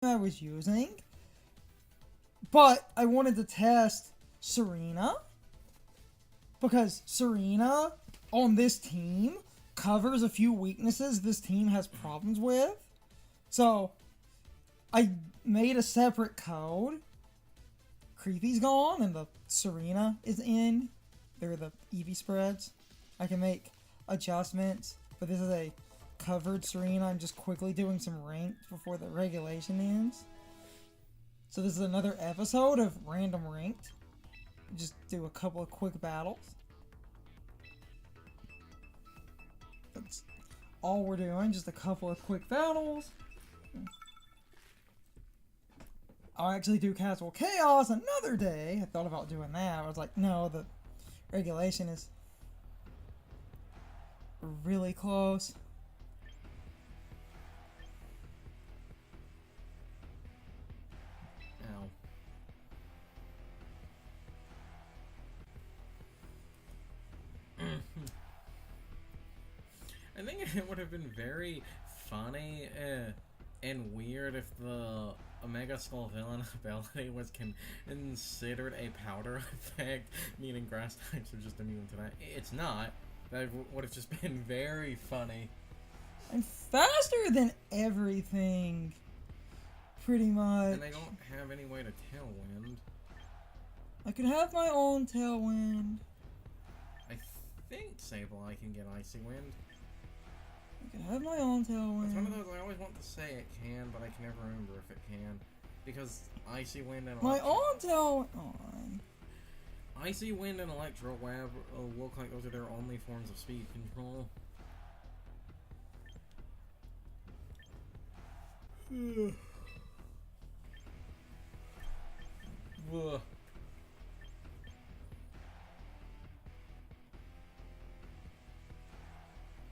I was using, but I wanted to test Serena because Serena on this team covers a few weaknesses this team has problems with. So I made a separate code. Creepy's gone and the Serena is in. They're the Eevee spreads. I can make adjustments, but this is a covered Serena. I'm just quickly doing some ranked before the regulation ends. So this is another episode of Random Ranked. Just do a couple of quick battles. That's all we're doing, just a couple of quick battles. I'll actually do Casual Chaos another day. I thought about doing that. I was like, no, the regulation is really close. Ow. I think it would have been very funny and weird if the Omega Skull Villain ability was considered a powder effect, meaning grass types are just immune to that. It's not. That would have just been very funny. I'm faster than everything, pretty much. And they don't have any way to tailwind. I could have my own Tailwind. I think Sableye can get Icy Wind. I could have my own Tailwind. It's one of those I always want to say it can, but I can never remember if it can. Because Icy Wind and My own Tailwind. Icy Wind and Electro Web look like those are their only forms of speed control. Ugh.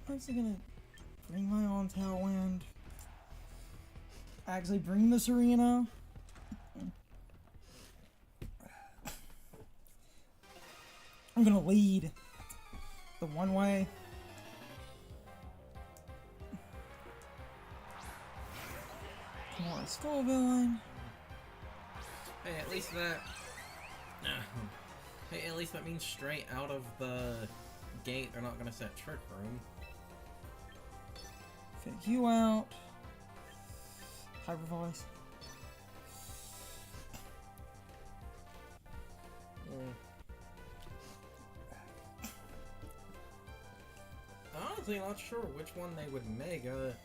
I'm actually gonna bring my own Tailwind. Actually bring the Serena. I'm gonna lead the one way. Come on, Skull Villain. Hey, at least that. Hey, at least that means straight out of the gate they're not gonna set Trick Room. Fake you out. Hyper Voice. Honestly, not sure which one they would mega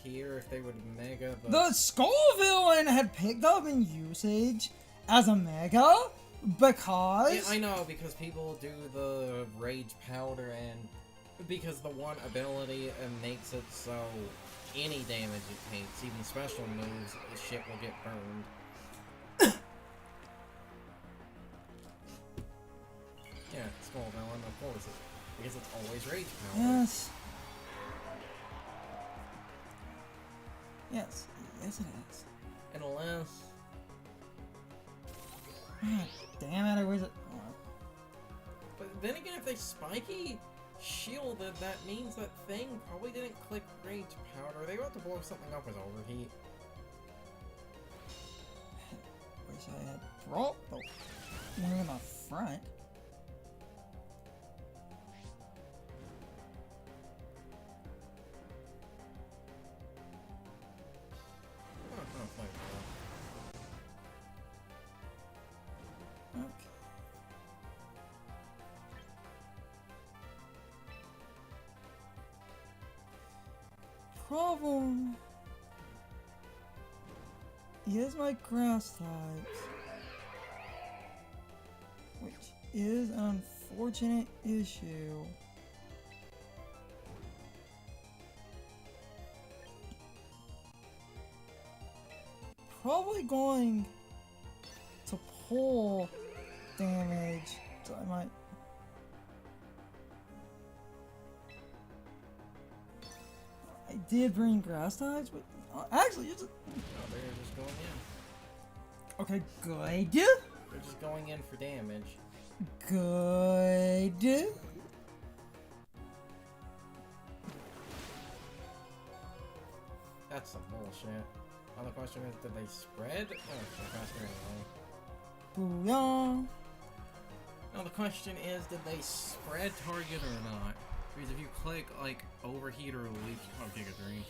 here, if they would mega The Skull Villain had picked up in usage as a mega because... Yeah, I know, because people do the Rage Powder and because the one ability makes it so any damage it takes, even special moves, shit will get burned. Yeah, Skull Villain, of course, because it's always Rage Powder. Yes. Yes. Yes, it is. Unless... God damn it, I wish it... But then again, if they spiky shielded, that means that thing probably didn't click Rage Powder. They about to blow something up with Overheat. Wish I had brought the one in the front. Problem is my grass types, which is an unfortunate issue. Probably going to pull damage, so I might. I did bring grass types, but actually, it's they're just going in. okay. Good. They're just going in for damage. Good. That's some bullshit. Now the question is, did they spread? Oh, they're faster anyway. Booyah! Now the question is, did they spread target or not? Because if you click, like, overheat or leak... Oh, Giga Drain.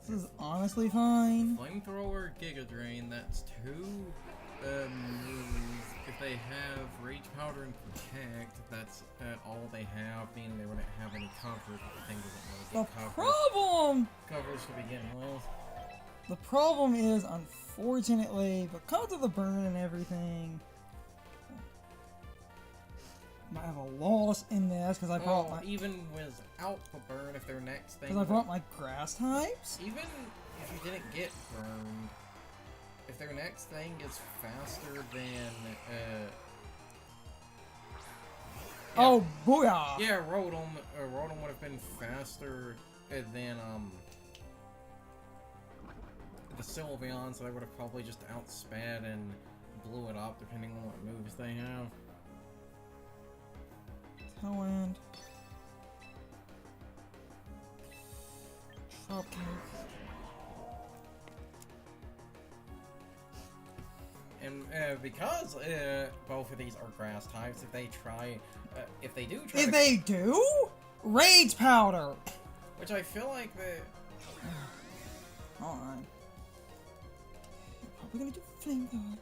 This is honestly fine. Flamethrower, Giga Drain, that's two moves. If they have Rage Powder and Protect, that's all they have, meaning they wouldn't have any cover. The thing doesn't really get problem! Covers to begin with. The problem is, unfortunately, because of the burn and everything, might have a loss in this because I brought my. Even without the burn, if their next thing. Because I brought my grass types. Even if you didn't get burned, if their next thing is faster than. Oh, booyah! Yeah, Rotom would have been faster than the Sylveon, so they would have probably just outsped and blew it up, depending on what moves they have. Tailwind. Dropkick. And because both of these are grass types, if they try, if they do try, If they do, Rage Powder. which I feel like the. All right. Probably gonna do Flamethrower.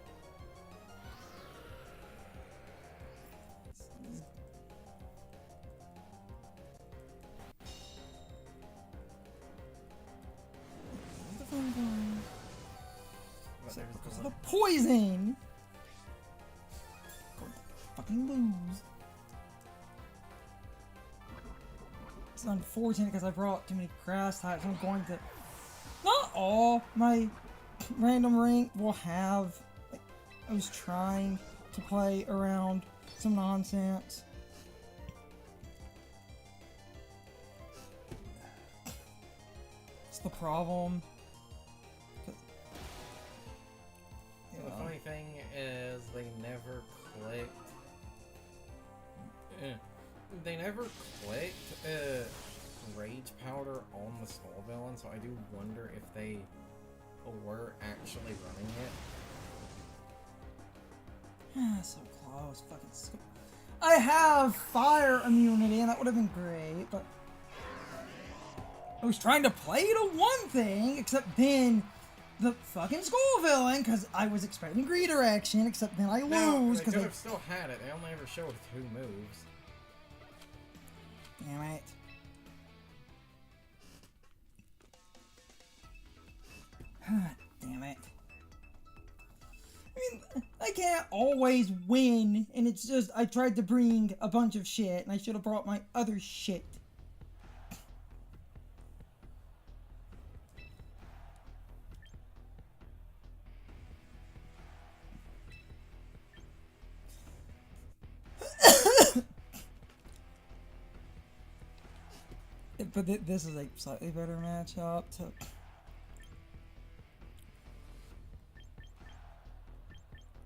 Because of the poison! Going to fucking lose. It's unfortunate because I brought too many grass types. I'm going to. Not all my random rank will have. Like, I was trying to play around some nonsense. It's the problem. The funny thing is, they never clicked. They never clicked Rage Powder on the Skull Villain, so I do wonder if they were actually running it. So close, fucking. I have fire immunity, and that would have been great, but I was trying to play to one thing, except then. The fucking Skull Villain, because I was expecting redirection, except then I lose. They could have still had it. They only ever showed 2 moves. Damn it. Damn it. I mean, I can't always win, and it's just, I tried to bring a bunch of shit, and I should have brought my other shit. But this is a slightly better matchup to...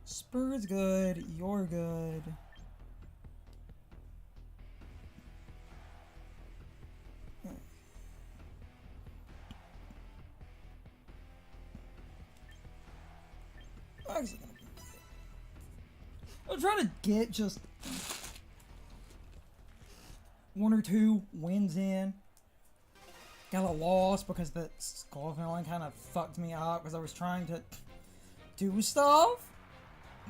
Spur's good, you're good. Actually, I'm trying to get just 1 or 2 wins in. Got a loss because the Skull Villain kind of fucked me up because I was trying to do stuff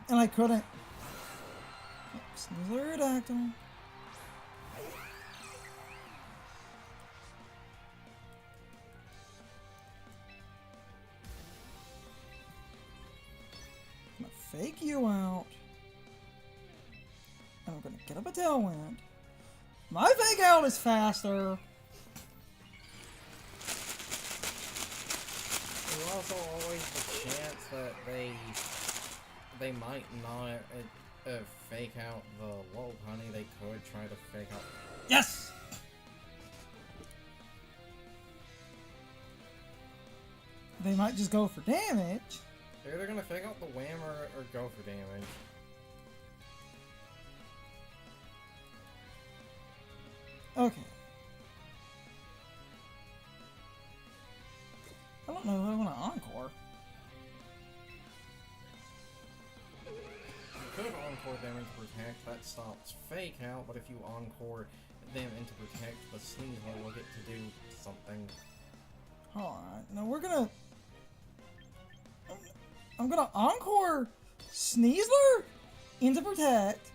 and I couldn't. Sneasel Aerodactyl. I'm gonna fake you out. And I'm gonna get up a Tailwind. My fake out is faster. There's also always the chance that they might not fake out the low honey. They could try to fake out. Yes! They might just go for damage. They're either gonna fake out the wham or go for damage. Okay. encore them into Protect, that stops Fake Out, but if you encore them into Protect, the Sneasel will get to do something. Alright, now we're gonna... I'm gonna encore Sneasler into Protect.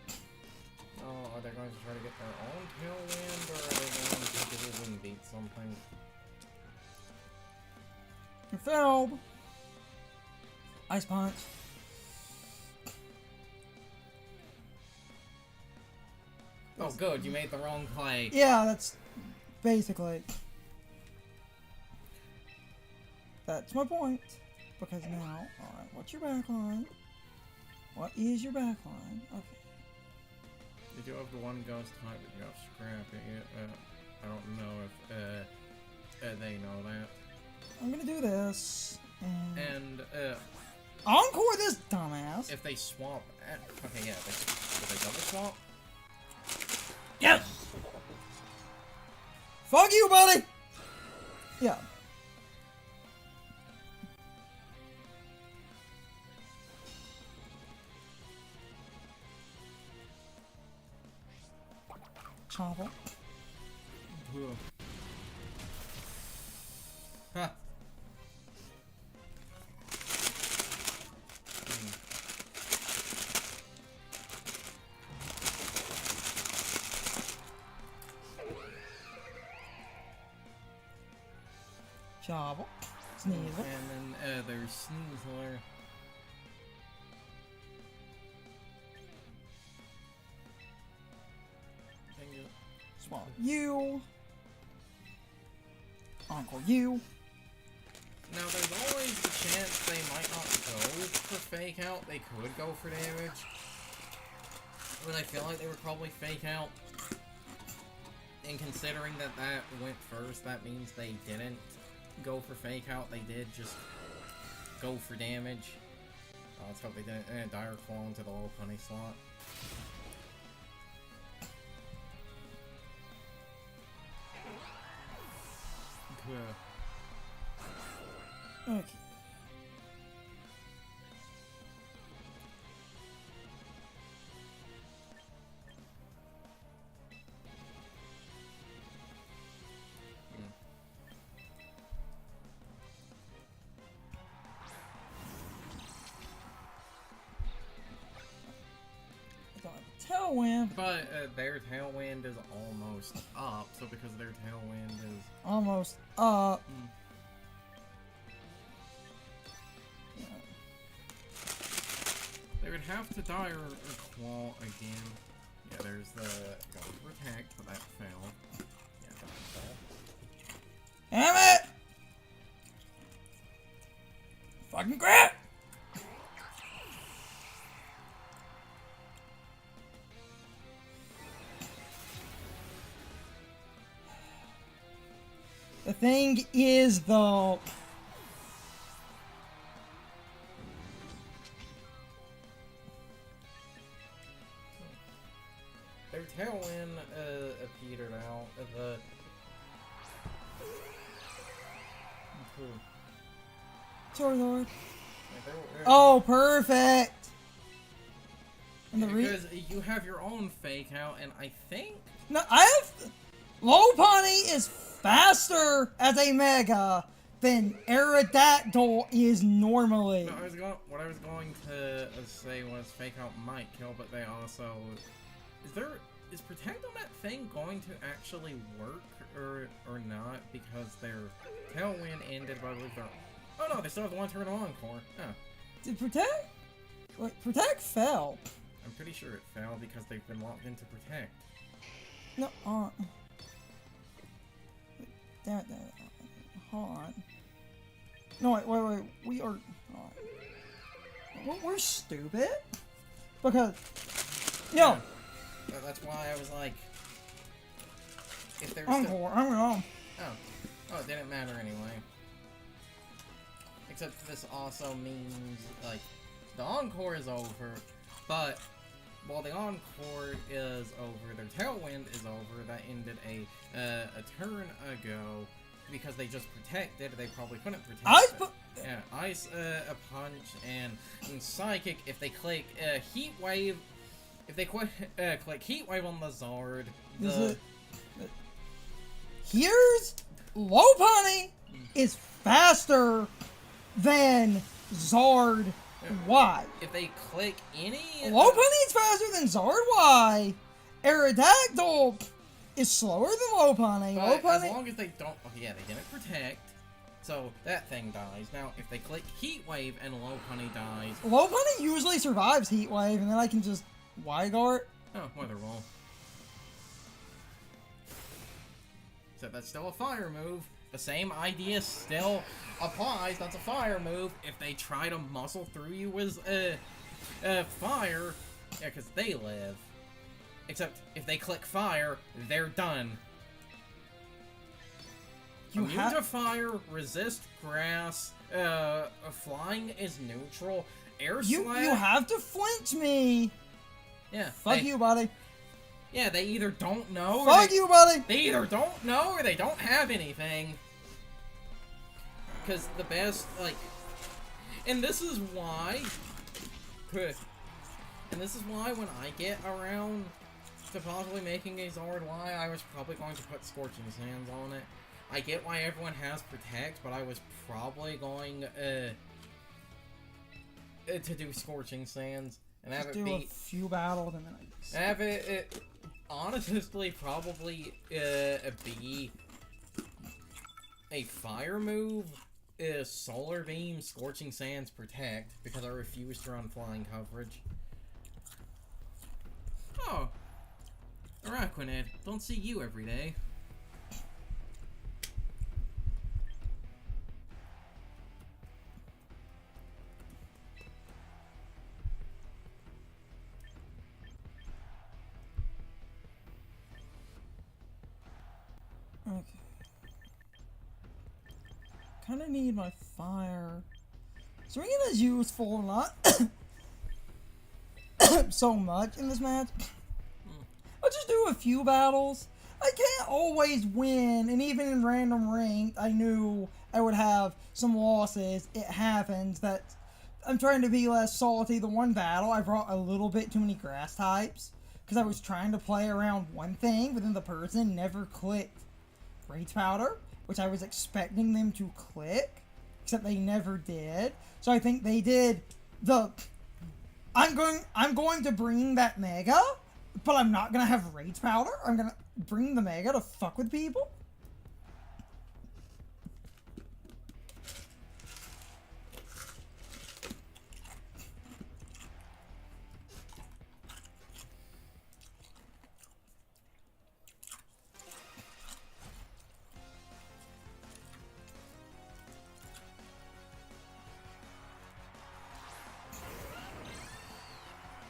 Oh, are they going to try to get their own Tailwind, or are they going to do Wind Beat something? You failed. Ice Punch. Oh good, you made the wrong play. Yeah, that's basically... That's my point. Because now, alright, what's your backline? What is your backline? Okay. You do have the one Ghost type, but you got Scrappy. I don't know if they know that. I'm gonna do this, And encore this dumbass! if they swap, okay, yeah, do they double swap? Yes! Fuck you, buddy! Yeah. Chopper. Huh. Chopper. Sneasel. And then there's Sneasler. Swap you. Encore you. Now there's always the chance they might not go for Fake Out. They could go for damage. But I feel like they would probably Fake Out. And considering that went first, that means they didn't go for Fake Out. They did just go for damage. Let's hope they didn't Dire Claw into the low punny slot. Okay. Tailwind. But their Tailwind is almost up, so because their Tailwind is... Almost up. They would have to die or claw again. Yeah, there's the go Protect, but that failed. Yeah, that failed. Damn it! Fucking crap! The thing is, though... Their Tailwind petered out. Charizard. Oh, perfect! And the because you have your own Fake Out, and I think... No, I have... Lopunny is faster as a Mega than Aerodactyl is normally. No, what I was going to say was Fake Out might kill, but they also... Is Protect on that thing going to actually work or not? Because their Tailwind ended, but I believe their... Oh no, they still have the one turn Encore. Huh. Did Protect? Wait, Protect fell. I'm pretty sure it fell because they've been locked into Protect. No, damn it. Hold on. No, wait. We are... We're stupid? Because... No! Yeah. That's why I was like... If there's Encore, I'm wrong. Oh, it didn't matter anyway. Except this also means, like, the Encore is over, but while the Encore is over, their Tailwind is over. That ended a turn ago because they just protected. They probably couldn't protect. Ice a punch and Psychic. If they click Heat Wave, if they click Heat Wave on the Zard, Here's Lopunny is faster than Zard Y. If they click any... Lopunny is faster than Zard Y. Aerodactyl is slower than Lopunny. As long as they don't... Oh, yeah, they didn't protect. So, that thing dies. Now, if they click Heat Wave and Lopunny dies... Lopunny usually survives Heat Wave, and then I can just Y-Guard. Oh, Weather Wall. So that's still a fire move. The same idea still applies. That's a fire move. If they try to muscle through you with fire, yeah, because they live. Except if they click fire, they're done. Immune to fire, resist grass. Flying is neutral. Air slap. You have to flinch me. Yeah. Fuck you, buddy. Yeah, they either don't know. Fuck you, buddy. They either don't know or they don't have anything. Because the best, like, and this is why. And this is why when I get around to possibly making a Zard Y, I was probably going to put Scorching Sands on it. I get why everyone has Protect, but I was probably going to do Scorching Sands and have just it do be a few battles and then I just... have it honestly probably be a fire move. Is Solar Beam, Scorching Sands, Protect, because I refuse to run flying coverage. Oh, Araquanid, don't see you every day. Okay. Kind of need my fire. Serena's useful, not so much in this match. I'll just do a few battles. I can't always win, and even in random ranked, I knew I would have some losses. It happens that I'm trying to be less salty. The one battle, I brought a little bit too many grass types because I was trying to play around one thing, but then the person never clicked Rage Powder, which I was expecting them to click, except they never did. So I think they did the I'm going to bring that Mega, but I'm not gonna have Rage Powder. I'm gonna bring the Mega to fuck with people.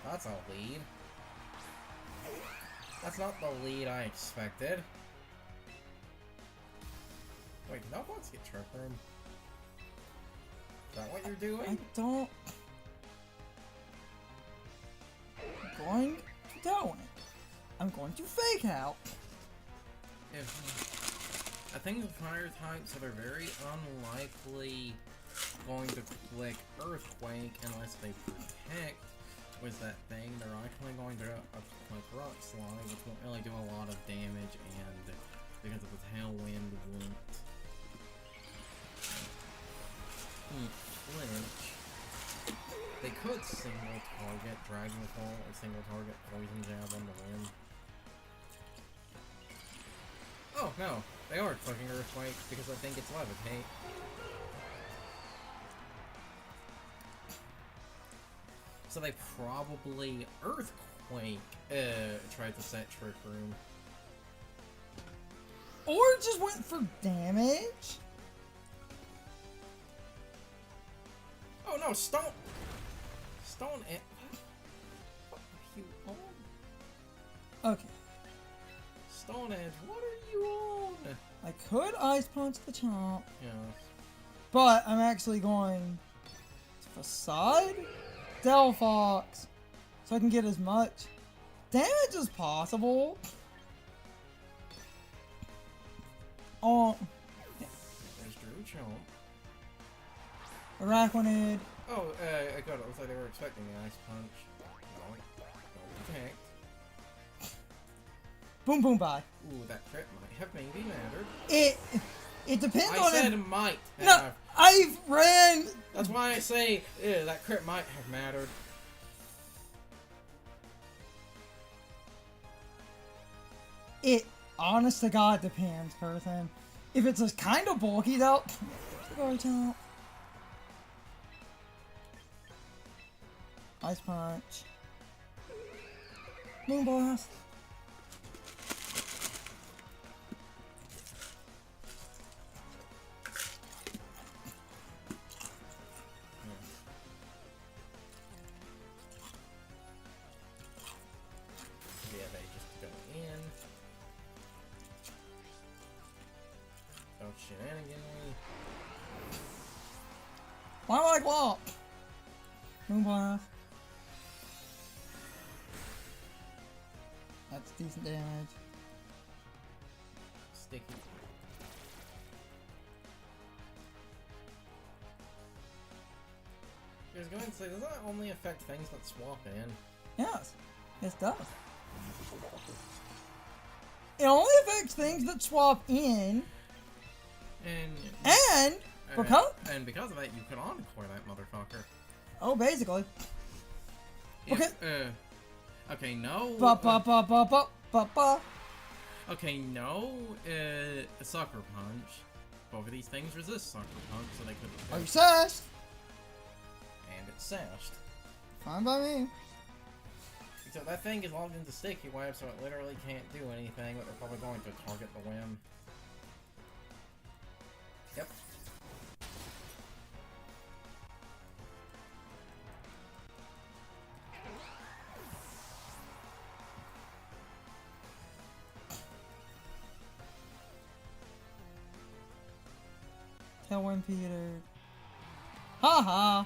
That's a lead. That's not the lead I expected. Wait, did Nubbots get Trick Room? Is that what you're doing? I don't... I'm going to do it. I'm going to fake out. I think the fire types that are very unlikely going to click Earthquake unless they protect was that thing. They're actually going to click Rock Slide, which won't really do a lot of damage, and because of the tailwind won't flinch. They could single target Dragon Claw or single target Poison Jab on the win. Oh no, they are clicking Earthquake because I think it's Levitate. So they probably Earthquake tried to set Trick Room. Or just went for damage. Oh no, Stone Edge. What are you on? Okay. Stone Edge, what are you on? I could Ice Punch the Chomp. Yeah. But I'm actually going to Facade Delphox so I can get as much damage as possible. Oh, There's Drew Chomp. Araquanid. Oh, good. It looks like they were expecting the Ice Punch. No. protect. Boom, boom, bye. Ooh, that crit might have maybe mattered. It depends I on said if... might have. No, I've ran... That's why I say that crit might have mattered. It, honest to God, depends, person. If it's a kind of bulky, though... There's the guard out. Ice punch. Moon blast. Yeah, they just go in. Oh, shenaniganly. Why do I glop? Moon blast. That's decent damage. Sticky. I was going to say, does that only affect things that swap in? Yes, it does. It only affects things that swap in, and because of that, you can encore that motherfucker. oh, basically. Okay. Okay, no. Ba ba ba ba ba ba ba. Okay, no. Sucker punch. Both of these things resist sucker punch, so they could. Are you sashed? And it's sashed. Fine by me. Except that thing is logged into sticky web, so it literally can't do anything, but they're probably going to target the whim. Yep. Tailwind Peter. Haha.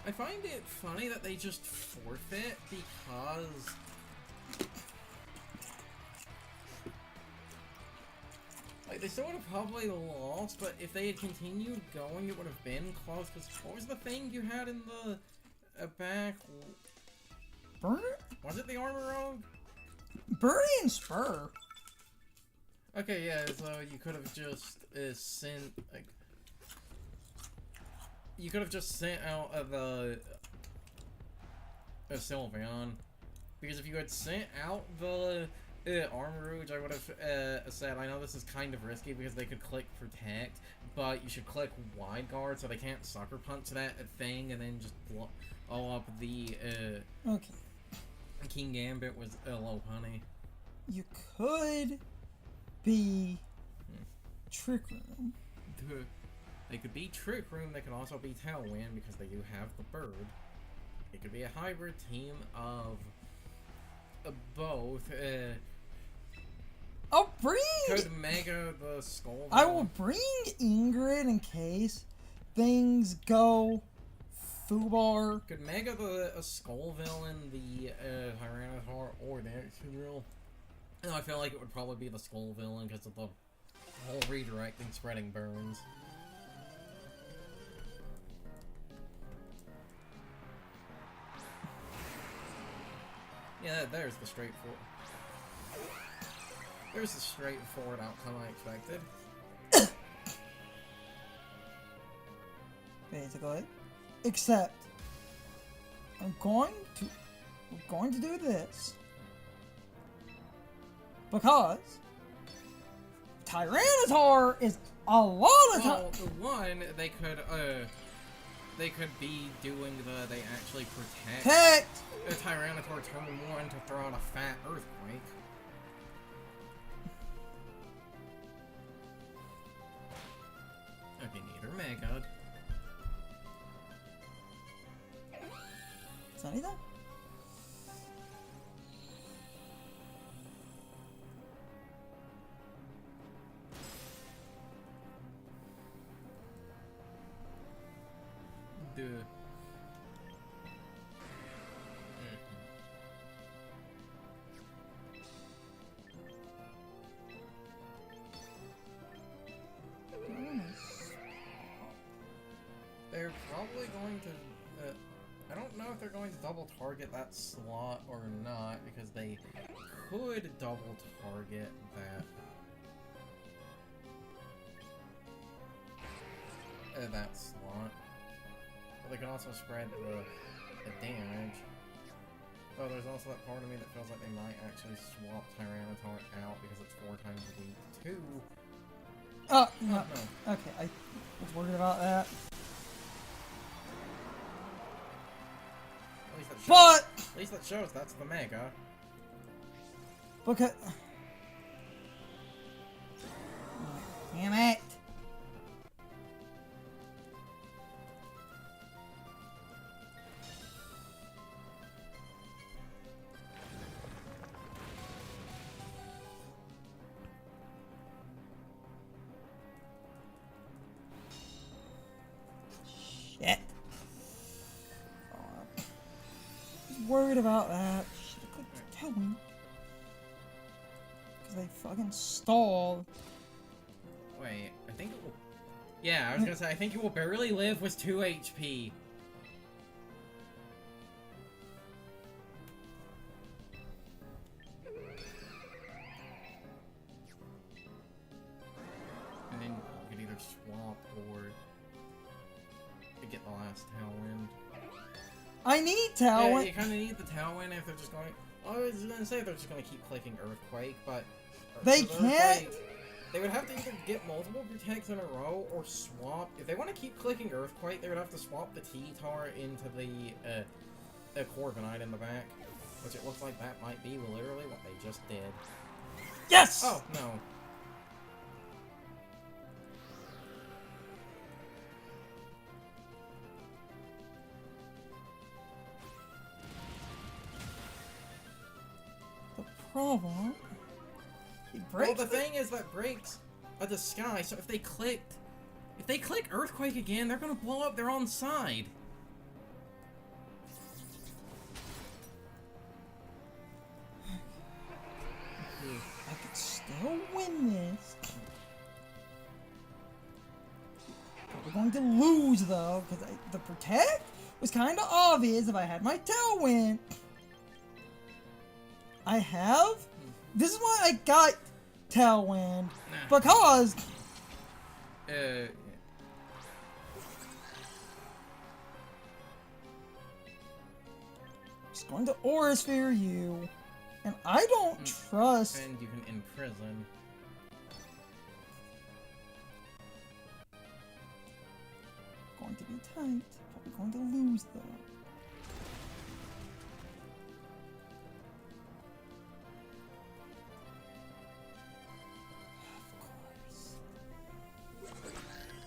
I find it funny that they just forfeit because like they still would have probably lost, but if they had continued going, it would have been close. Because what was the thing you had in the back? Burner? Was it the armor rogue? Birdie and Spur. Okay, yeah. So you could have just sent like. You could have just sent out the Sylveon, because if you had sent out the Armor Rouge, I would have said, I know this is kind of risky because they could click Protect, but you should click Wide Guard so they can't Sucker Punch that thing and then just blow up the Okay. King Gambit was low honey. You could be Trick Room. They could be Trick Room, they could also be Tailwind because they do have the bird. It could be a hybrid team of both. I'll bring... Could Mega the Skull? I will bring Ingrid in case things go foobar. Could Mega the Skull villain the Tyranitar or the Excadrill? No, I feel like it would probably be the Skull villain because of the whole redirecting, spreading burns. Yeah, there's the straightforward. There's the straightforward outcome I expected. Basically. Except, we're going to do this. Because Tyranitar is a lot of time. Well, the one, they could be doing they actually protect the Tyranitar turn 1 to throw out a fat earthquake. Okay, neither Mega. Is that anything? Duh. They're probably going to I don't know if they're going to double target that slot or not, because they could double target that slot. But they can also spread the damage. Oh, there's also that part of me that feels like they might actually swap Tyranitar out because it's 4 times weak too. Oh, no. No. Okay, I was worried about that. At least that shows that's the Mega. Because... Damn it! Shit. Worried about that. Should've clicked Tailwind. Because they fucking stalled. Wait, I think it will... Yeah, I was gonna say, I think it will barely live with 2 HP. And then you could either swap or get the last Tailwind. I need Tailwind. Yeah, you kind of need the Tailwind if they're just going... I was gonna say they're just gonna keep clicking Earthquake, but... They can't... They would have to either get multiple Protects in a row or swap... If they want to keep clicking Earthquake, they would have to swap the T-Tar into the Corviknight in the back. Which it looks like that might be literally what they just did. Yes! Oh, no. The problem... It breaks. Well, the thing is that breaks a disguise, so if they click Earthquake again, they're gonna blow up their own side. I could still win this. But we're going to lose, though, because the Protect was kind of obvious if I had my Tailwind. I have... This is why I got Tailwind, because... Just going to Aura Sphere you, and I don't trust... And you can imprison. Going to be tight. Probably going to lose, though.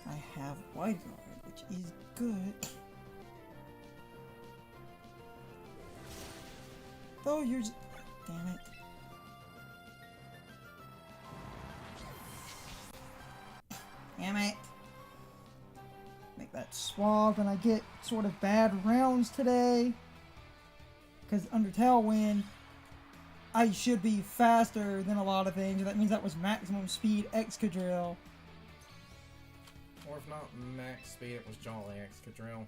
I have Wide Guard, which is good. Though you're just... Damn it. Damn it. Make that swap, and I get sort of bad rounds today. Because under Tailwind, I should be faster than a lot of things. That means that was maximum speed Excadrill. Or if not max speed, it was Jolly Excadrill.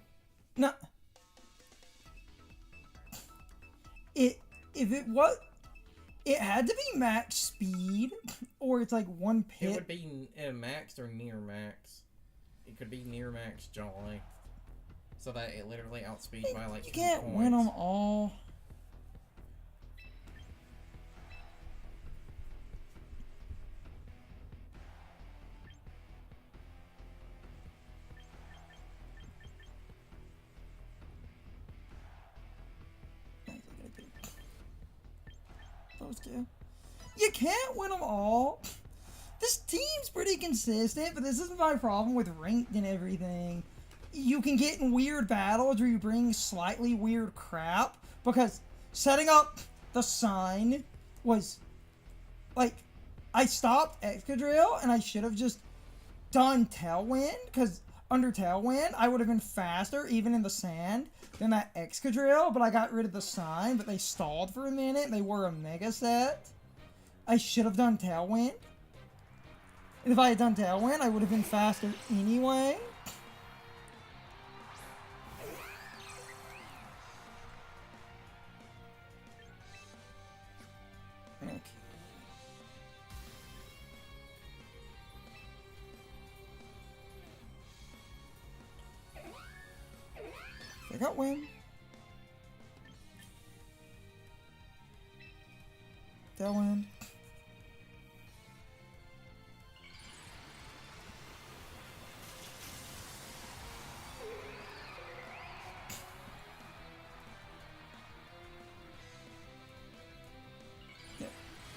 No. If it was... It had to be max speed, or it's like 1 pit. It would be max or near max. It could be near max Jolly. So that it literally outspeeds by like 2 You can't points. win them all. Those two. You can't win them all. This team's pretty consistent, but this isn't my problem with ranked and everything. You can get in weird battles where you bring slightly weird crap, because setting up the sign was, like, I stopped Excadrill, and I should have just done Tailwind, because under Tailwind, I would have been faster, even in the sand, than that Excadrill, but I got rid of the sign, but they stalled for a minute, and they were a Mega Set. I should have done Tailwind. If I had done Tailwind, I would have been faster anyway. got wind. Tailwind.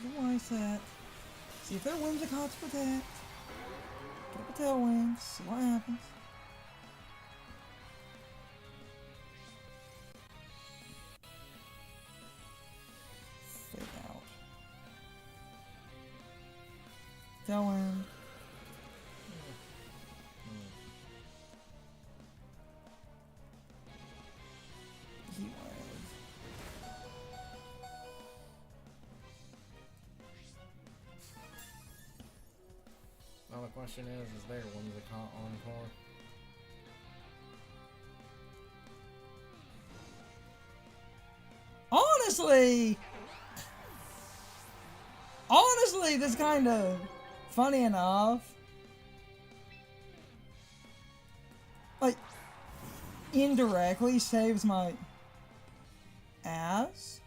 Otherwise that. See if their Whimsicott's protect. Put up a tailwind, see what happens. Fade out. Tailwind. Heat wave. Now the question is there Whimsicott Encore? Honestly, this kind of funny enough. Like, indirectly saves my ass.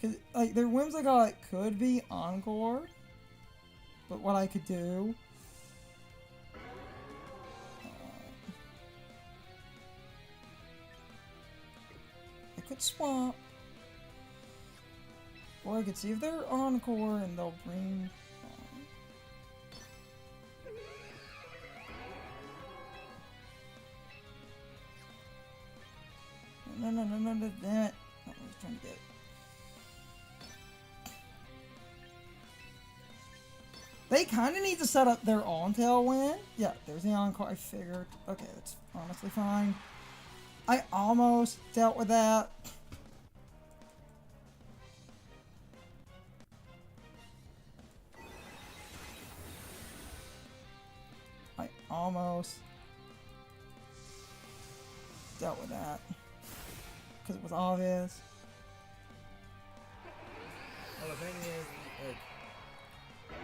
Cause, like, their Whimsicott could be Encore. But what I could do... I could swap. Or I could see if they're Encore and they'll bring... No, damn it. That's what I was trying to get. They kind of need to set up their own tailwind. Yeah, there's the Encore. I figured. Okay, that's honestly fine. I almost dealt with that. I almost dealt with that. Because it was obvious. Well, the thing is, like,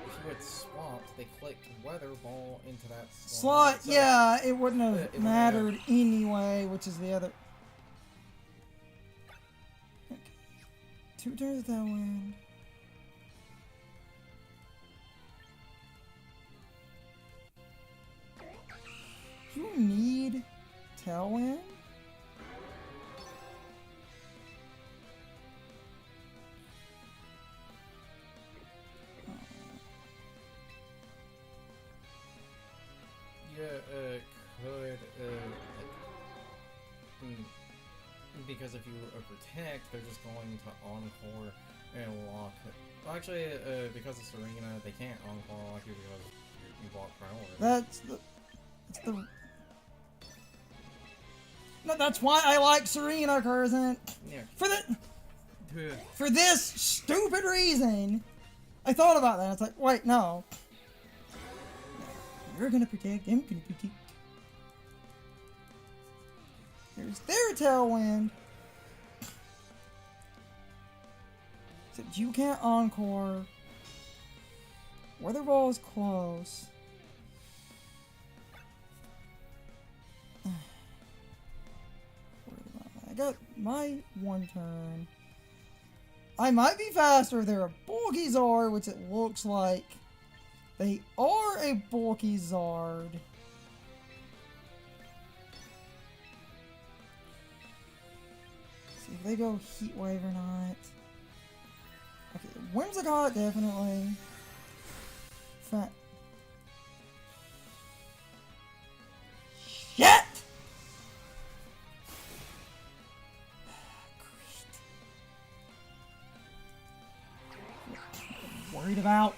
if you had swapped, they clicked Weather Ball into that slot. So yeah, it wouldn't have it mattered anyway, which is the other. Okay. 2 turns of that wind. You need Tailwind? Could, because if you protect, they're just going to Encore and lock it. Well, actually, because it's Serena, they can't Encore lock you because you block priority. That's the... No, that's why I like Serena, Curzant. Yeah. For this stupid reason, I thought about that. It's like, wait, no. You're gonna protect, I'm gonna protect. There's their Tailwind. Except you can't Encore. Weather Ball is close. I got my 1 turn. I might be faster if they're a bulky Zard, which it looks like they are a bulky Zard. See if they go Heat Wave or not. Okay, Whimsicott definitely. Shit! Worried about,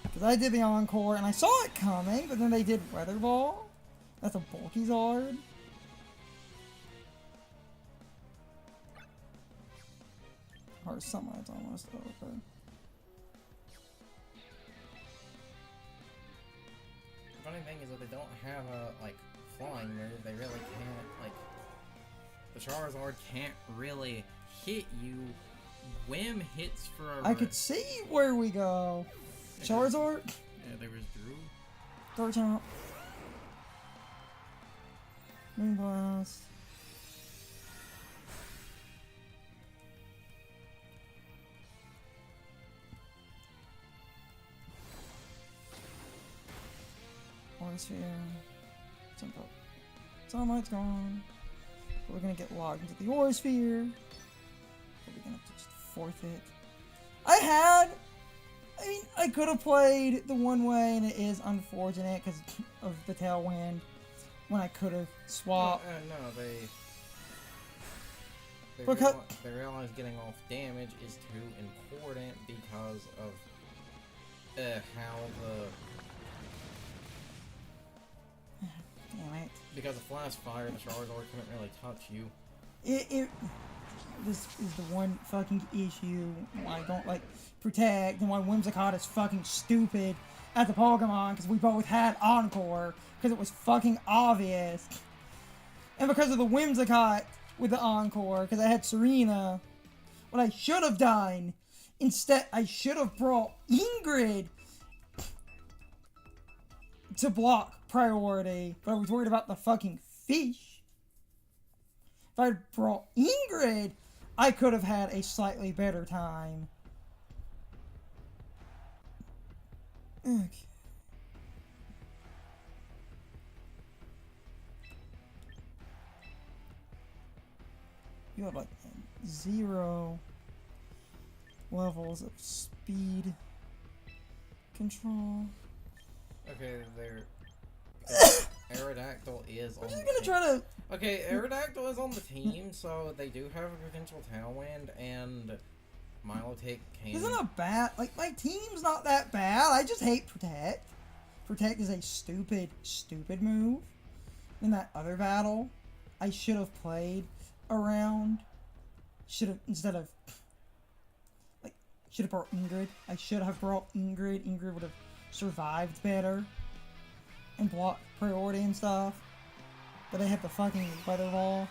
because I did the Encore and I saw it coming, but then they did Weather Ball. That's a bulky Zard. Or Sunlight's almost over. The funny thing is that they don't have a, like, flying move. They really can't, like, the Charizard can't really hit you. Whim hits for a... I could see where we go. Charizard? Yeah, there was Drew. Third jump. Moonblast. Aura Sphere. Jump up. Sunlight's gone. We're gonna get logged into the Aura Sphere. We're gonna have to just forfeit. I mean, I could have played the one way, and it is unfortunate because of the tailwind. When I could have swapped. No, they realize getting off damage is too important because of how Damn it. because of Flash Fire, the Charizard couldn't really touch you. This is the one fucking issue why I don't like Protect and why Whimsicott is fucking stupid at the Pokemon, because we both had Encore, because it was fucking obvious. And because of the Whimsicott with the Encore, because I had Serena, what I should have done, instead, I should have brought Ingrid to block priority, but I was worried about the fucking fish. If I had brought Ingrid, I could have had a slightly better time. Okay. You have like 0 levels of speed control. Okay, Aerodactyl is on. Are you gonna try to? Okay, Aerodactyl is on the team, so they do have a potential Tailwind, and Milotic can. Isn't a bad. Like, my team's not that bad. I just hate Protect. Protect is a stupid, stupid move. In that other battle, I should have played around. Should have, instead of. Like, should have brought Ingrid. I should have brought Ingrid. Ingrid would have survived better. And blocked priority and stuff. But I had the fucking weather ball.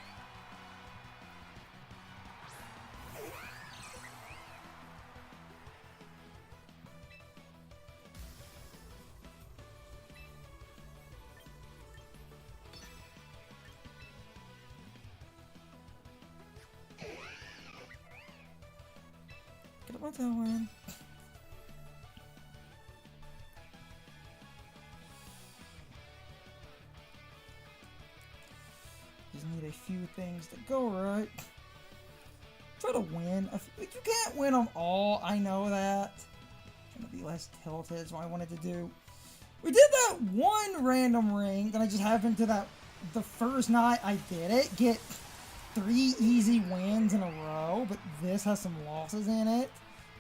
Get up my tailwind. Just need a few things to go right. Try to win. You can't win them all. I know that. Trying to be less tilted is what I wanted to do. We did that one random ring that I just happened to that the first night I did it get 3 easy wins in a row, but this has some losses in it.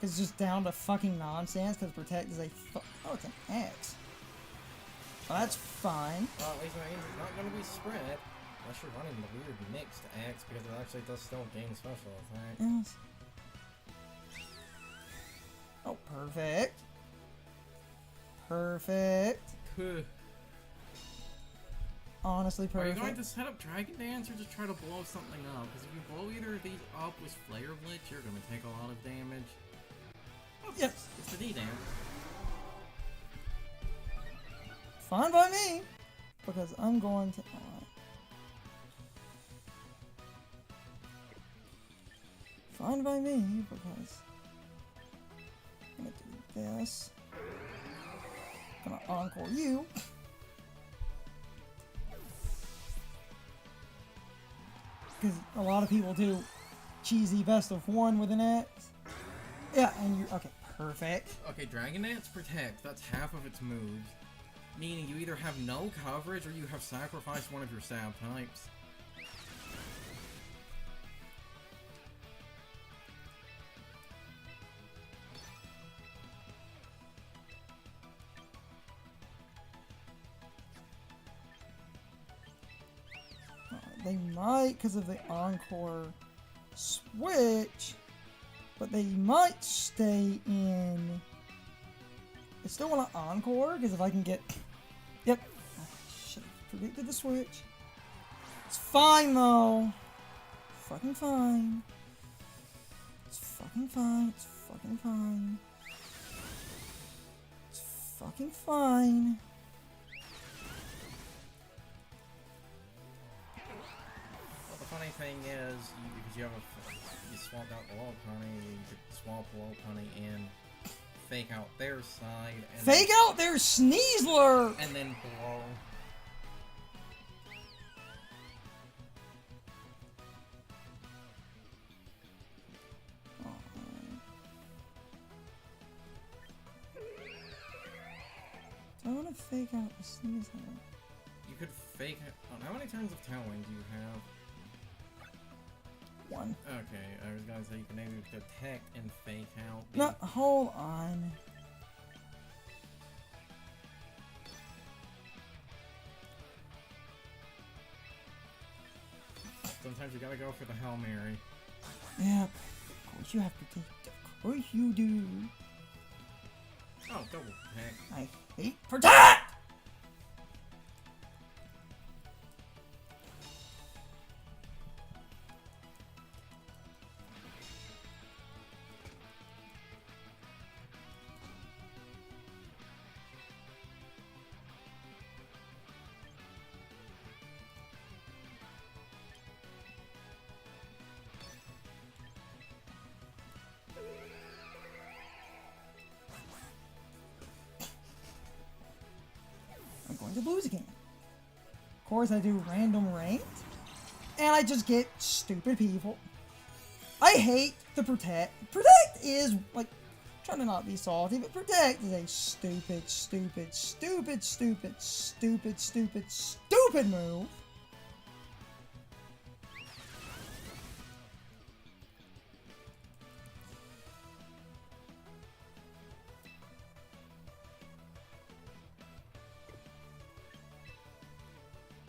It's just down to fucking nonsense because Protect is a oh, it's an X. Well, that's fine. Well, at least that means it's not going to be spread. Unless you're running the weird mixed X, because it actually does still gain special attack. Yes. Oh, perfect. Perfect. Honestly, Are you perfect. going to set up Dragon Dance or just try to blow something up? Because if you blow either of these up with Flare Blitz, you're going to take a lot of damage. Oh, Yes. It's the D-Dance. Fine by me. Because I'm going to... fine by me, because... I'm going to do this. I'm going to Encore you. Because a lot of people do cheesy best of 1 with an X. Yeah, and you're... okay, perfect. Okay, Dragon Dance Protect, that's half of its moves. Meaning you either have no coverage or you have sacrificed one of your stab types. They might, because of the Encore switch, but they might stay in... I still want to Encore, because if I can get... Yep. I should have predicted the switch. It's fine, though. Fucking fine. It's fucking fine. It's fucking fine. It's fucking fine. funny thing is, because you have you swapped out the Lopunny, you could swap Lopunny and fake out their side. And fake out their Sneasler! And then blow. I want to fake out the Sneasler. You could fake it. How many times of Tailwind do you have? 1. Okay, I was gonna say you can maybe detect and fake out. No, hold on. Sometimes you gotta go for the Hail Mary. Yeah, of course you have to take. Of course you do. Oh, double attack. I hate protect! I'm going to lose again. Of course, I do random ranked, and I just get stupid people. I hate the Protect. Protect is, like, trying to not be salty, but Protect is a stupid, stupid, stupid, stupid, stupid, stupid, stupid move.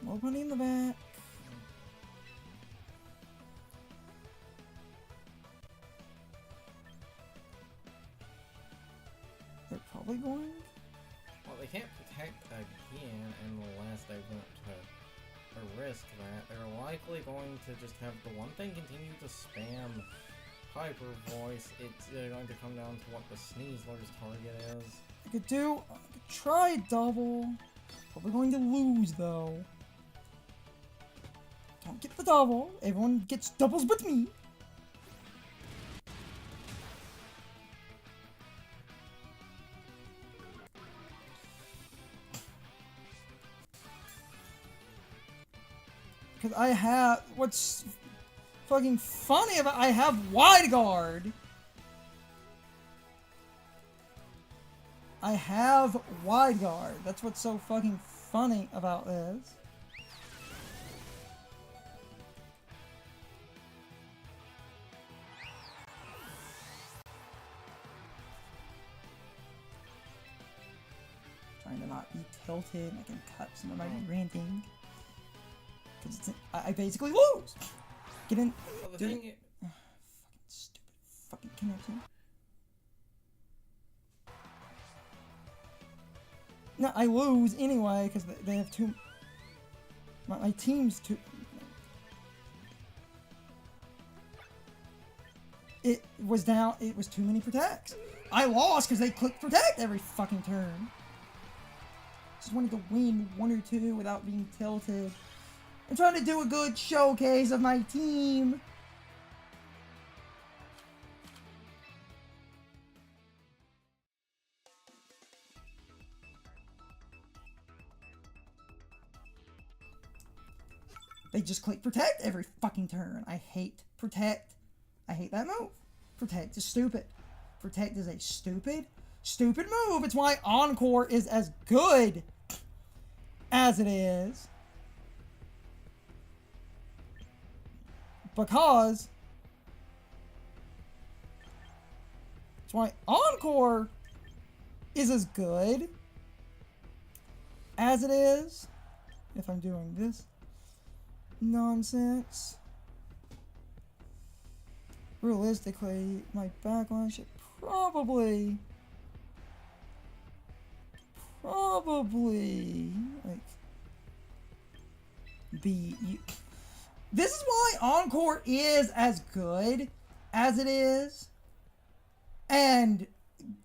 Lopunny in the back. They're probably going. Well, they can't protect again unless they want to risk that. They're likely going to just have the one thing continue to spam Hyper Voice. It's going to come down to what the Sneasler's target is. I could try double. Probably going to lose though. Don't get the double. Everyone gets doubles but me. Because I have... What's fucking funny about... I have Wide Guard. I have Wide Guard. That's what's so fucking funny about this. Trying to not be tilted. I can cut some of my ranting. Because I basically lose. Get in. Well, the Dude. thing is, Fucking stupid fucking connection. No, I lose anyway because they have too. My team's too. It was down. It was too many protects. I lost because they clicked protect every fucking turn. Just wanted to win 1 or 2 without being tilted. I'm trying to do a good showcase of my team. They just click protect every fucking turn. I hate protect. I hate that move. Protect is stupid. Protect is a stupid, stupid move. It's why Encore is as good as it is. Because it's why Encore is as good as it is. If I'm doing this nonsense. Realistically, my backline should probably like be. This is why Encore is as good as it is, and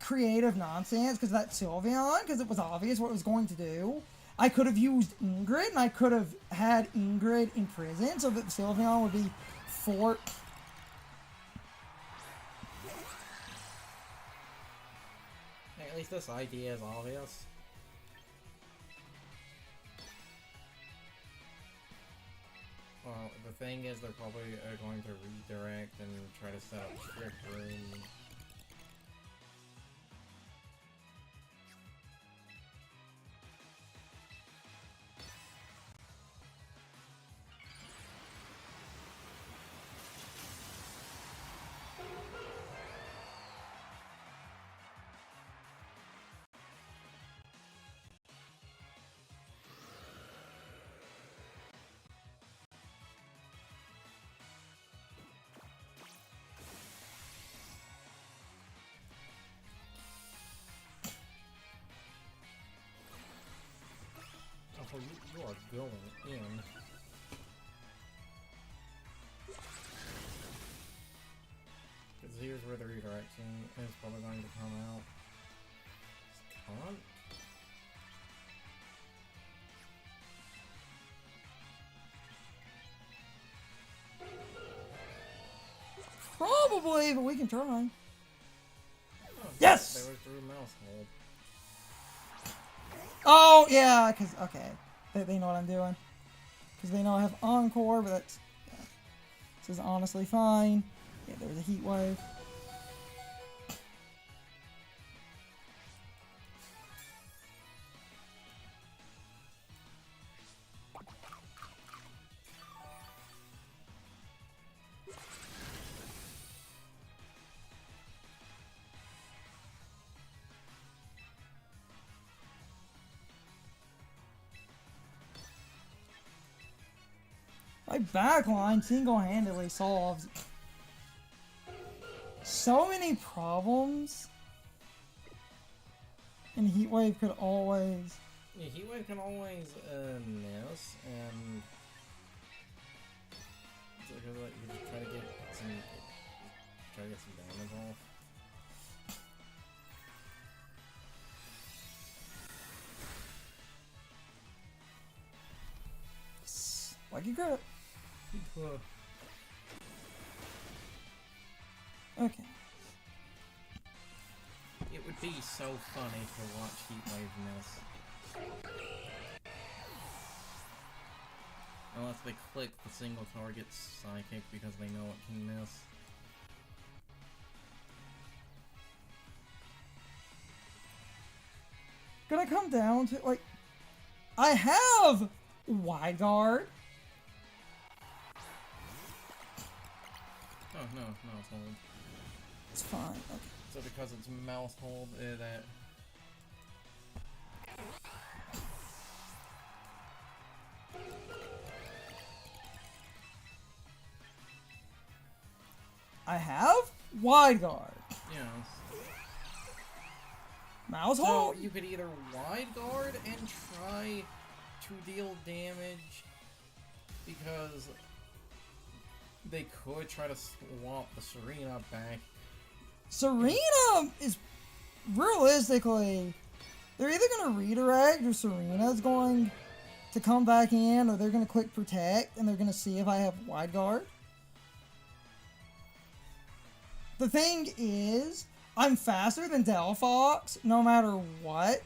creative nonsense because that Sylveon, because it was obvious what it was going to do, I could have used Ingrid, and I could have had Ingrid in prison, so that Sylveon would be fort. Hey, at least this idea is obvious. Well, the thing is, they're probably going to redirect and try to set up Trick Room. Oh, you are going in. Because here's where the redirection is probably going to come out. Con? Probably, but we can try. Oh, Yes! They were through mouse hole. Oh, yeah, because, okay. They know what I'm doing. Because they know I have Encore, but that's... Yeah. This is honestly fine. Yeah, there's a Heat Wave. My backline single-handedly solves so many problems. And Heat Wave could always... Yeah, Heat Wave can always miss, and it's like, you just try to get some damage off. Lucky grip. Okay. It would be so funny to watch Heat Wave miss. Unless they click the single target psychic because they know it can miss. Gonna come down to, like, I have Wide Guard. Oh, no, it's hold. It's fine, okay. So because it's mouse hold, that... I have Wide Guard. Yes. Mouse So hold? you could either wide guard and try to deal damage, because they could try to swap the Serena back. Serena is realistically, they're either going to redirect or Serena's going to come back in, or they're going to click protect and they're going to see if I have Wide Guard. The thing is, I'm faster than Delphox no matter what.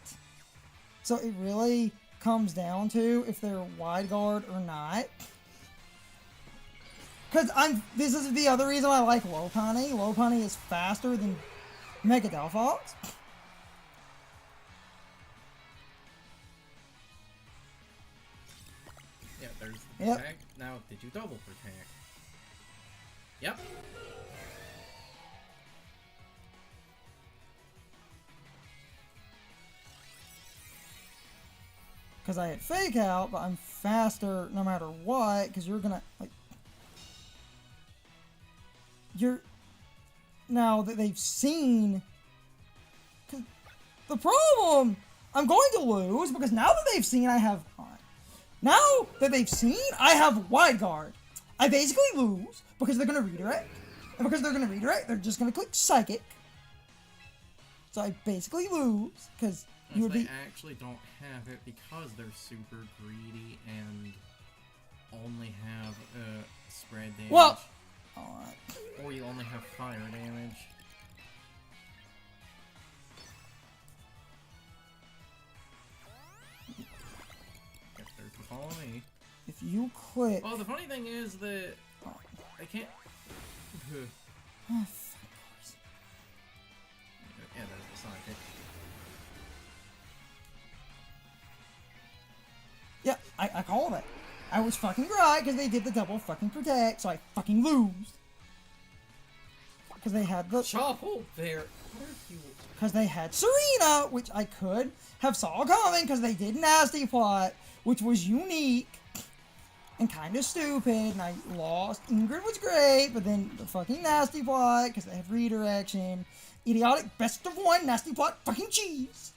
So it really comes down to if they're Wide Guard or not. Because this is the other reason I like Lopunny. Lopunny is faster than Mega Delphox. Yeah, there's the protect. Now, did you double protect? Yep. Because I had Fake Out, but I'm faster no matter what, because you're gonna, like... Now that they've seen... The problem... I'm going to lose, because now that they've seen I have... Now that they've seen I have Wide Guard, I basically lose, because they're going to redirect. And because they're going to redirect, they're just going to click Psychic. So I basically lose, because You would they be. actually don't have it because they're super greedy and only have spread damage. Well. Alright. Or you only have fire damage. If they're to follow me. If you click. Oh, the funny thing is that I can't. Oh, fuck. Yeah, there's the sidekick. Yeah, I called it. I was fucking right because they did the double fucking protect, so I fucking lose. Because they had the. Chopple there. What are you? Because they had Serena, which I could have saw coming because they did Nasty Plot, which was unique and kind of stupid, and I lost. Ingrid was great, but then the fucking Nasty Plot because they have redirection. Idiotic best of one, Nasty Plot, fucking cheese.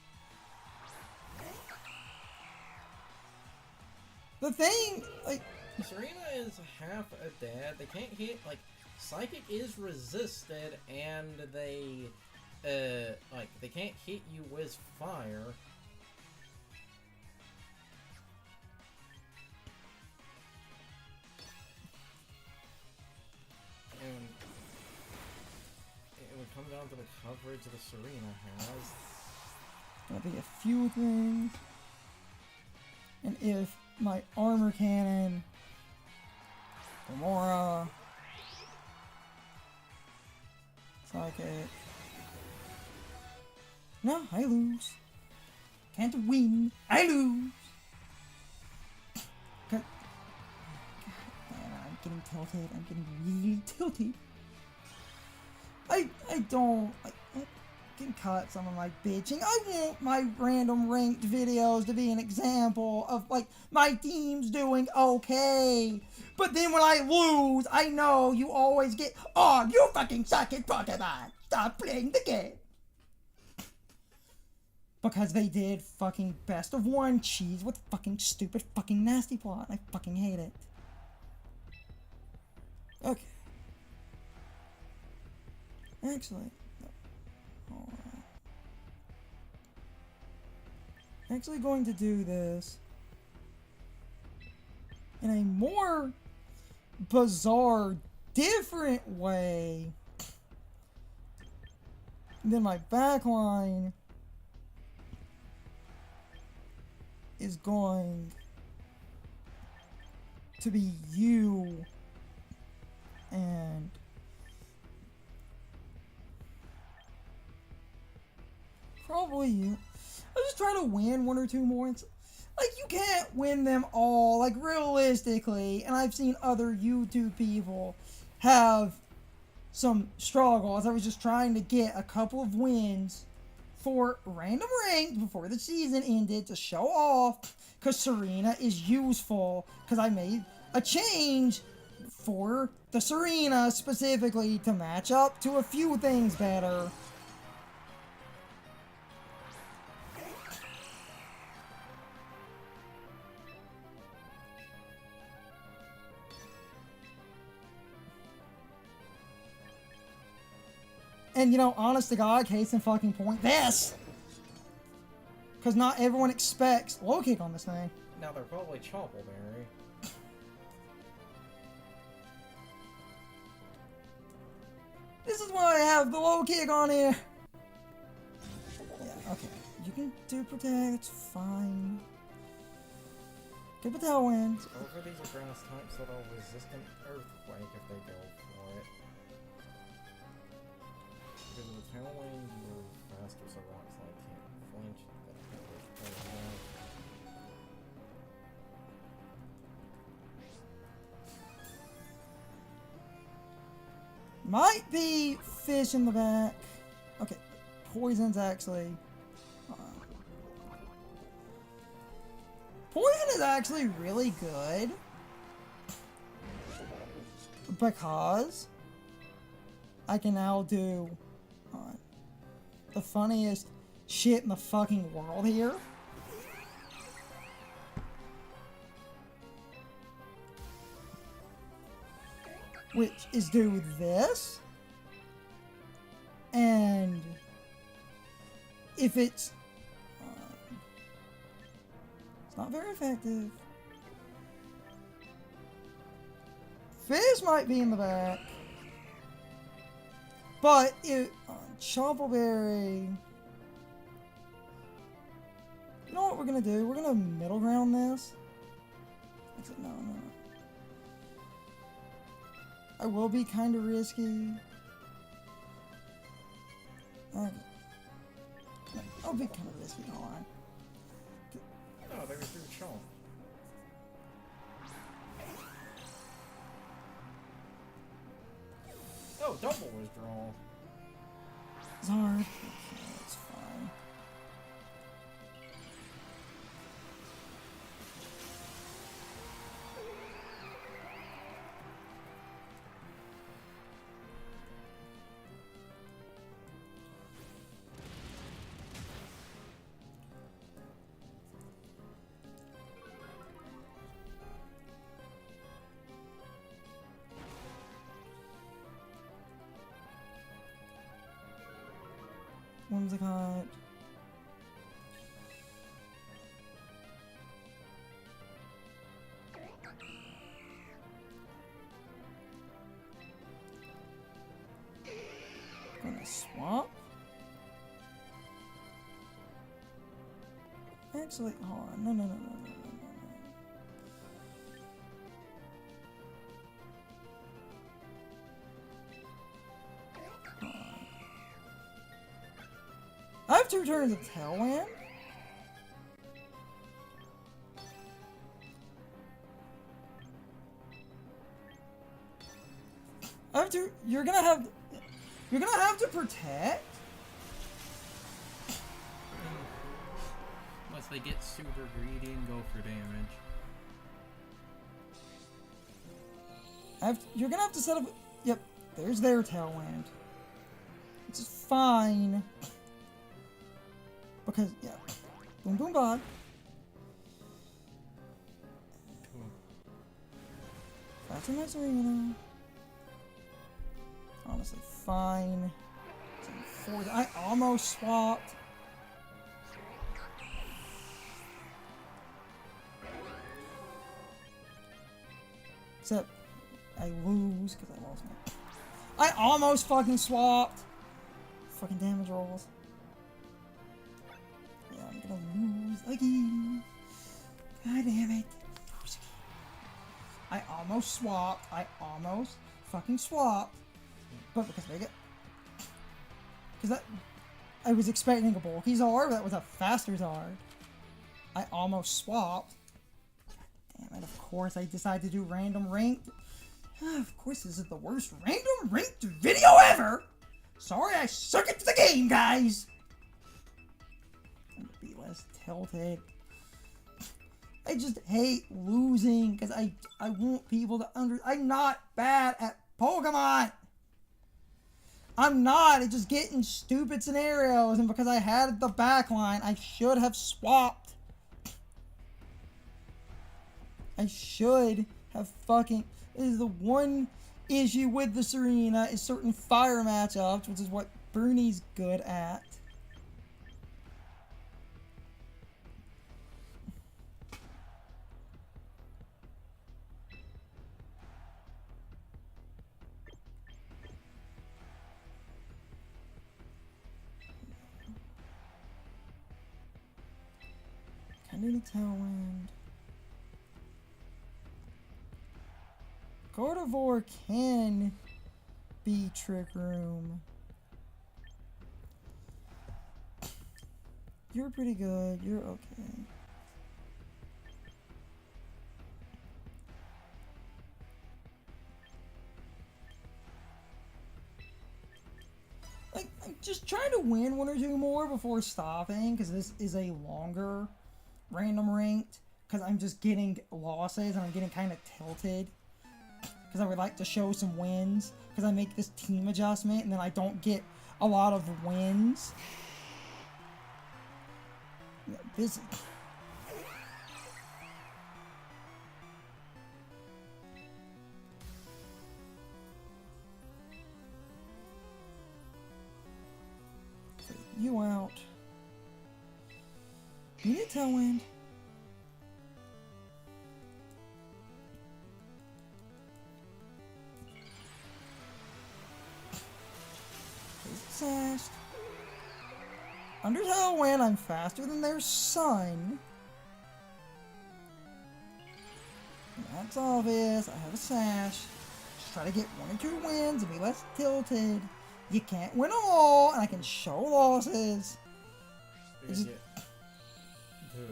The thing, like, Serena is half a dad. They can't hit, like, Psychic is resisted, and they, like, they can't hit you with fire. And it would come down to the coverage that Serena has. gonna be a few things. And if my armor cannon, Gamora, Psychic. No, I lose. Can't win. I lose. God. I'm getting tilted. I'm getting really tilted. I don't. I can cut some of my bitching. I want my random ranked videos to be an example of, like, my team's doing okay. But then when I lose, I know you always get, oh, you fucking suck at Pokemon. Stop playing the game. Because they did fucking best of one cheese with fucking stupid fucking Nasty Plot. I fucking hate it. Okay. Actually. Actually going to do this in a more bizarre, different way than my backline is going to be you and probably you. I was just trying to win one or two more. Like, you can't win them all, like, realistically. And I've seen other YouTube people have some struggles. I was just trying to get a couple of wins for random ranks before the season ended to show off. Because Serena is useful. Because I made a change for the Serena specifically to match up to a few things better. And, you know, honest to God, case in fucking point, this! Because not everyone expects low kick on this thing. Now they're probably Choppleberry. This is why I have the low kick on here. Yeah, okay. You can do protect, it's fine. Good Tailwind. Over these are grass types that are resistant earthquake if they go for it. Because of the Tailwind, you're faster, so rocks like can't flinch. Might be fish in the back. Okay, poison's actually. Poison is actually really good because I can now do the funniest shit in the fucking world here. Which is do this. And if it's It's not very effective. Fizz might be in the back. But it... Chompleberry... You know what we're gonna do? We're gonna middle ground this. Except, no. I will be kind of risky. Okay. I'll be kind of risky, hold on. Oh, they were through Chomp. Oh, double withdrawal. It's hard. Okay, it's fine. Whimsicott. Gonna swap. Actually, hold on. No. I have 2 turns of Tailwind. I have to. You're gonna have to protect. Unless they get super greedy and go for damage. You're gonna have to set up. Yep, there's their Tailwind. Which is fine. Because, yeah. Boom, boom, bog. Faster next arena. Honestly, fine. I almost swapped. Except, I lose because I lost my... I almost fucking swapped! Fucking damage rolls. Yeah, I'm gonna lose again. God damn it. I almost swapped. I almost fucking swapped. But because they get... Because that... I was expecting a bulky Zard, but that was a faster Zard. I almost swapped. Damn it, of course I decided to do random ranked. Of course this is the worst random ranked video ever! Sorry I suck at the game, guys! I'm gonna be less tilted. I just hate losing because I want people to I'm not bad at Pokemon! I'm not! It's just getting stupid scenarios, and because I had the backline, I should have swapped. I should have fucking... This is the one issue with the Serena is certain fire matchups, which is what Bernie's good at. Can do the Tailwind. Gardevoir can be Trick Room. You're pretty good. You're okay. Like, I'm just trying to win 1 or 2 more before stopping, because this is a longer random ranked, because I'm just getting losses and I'm getting kind of tilted. Because I would like to show some wins, because I make this team adjustment and then I don't get a lot of wins. Yeah, this... You out. You need Tailwind. sashed. Under Tailwind, I'm faster than their son. And that's obvious. I have a sash. Just try to get 1 or 2 wins and be less tilted. You can't win them all, and I can show losses. Because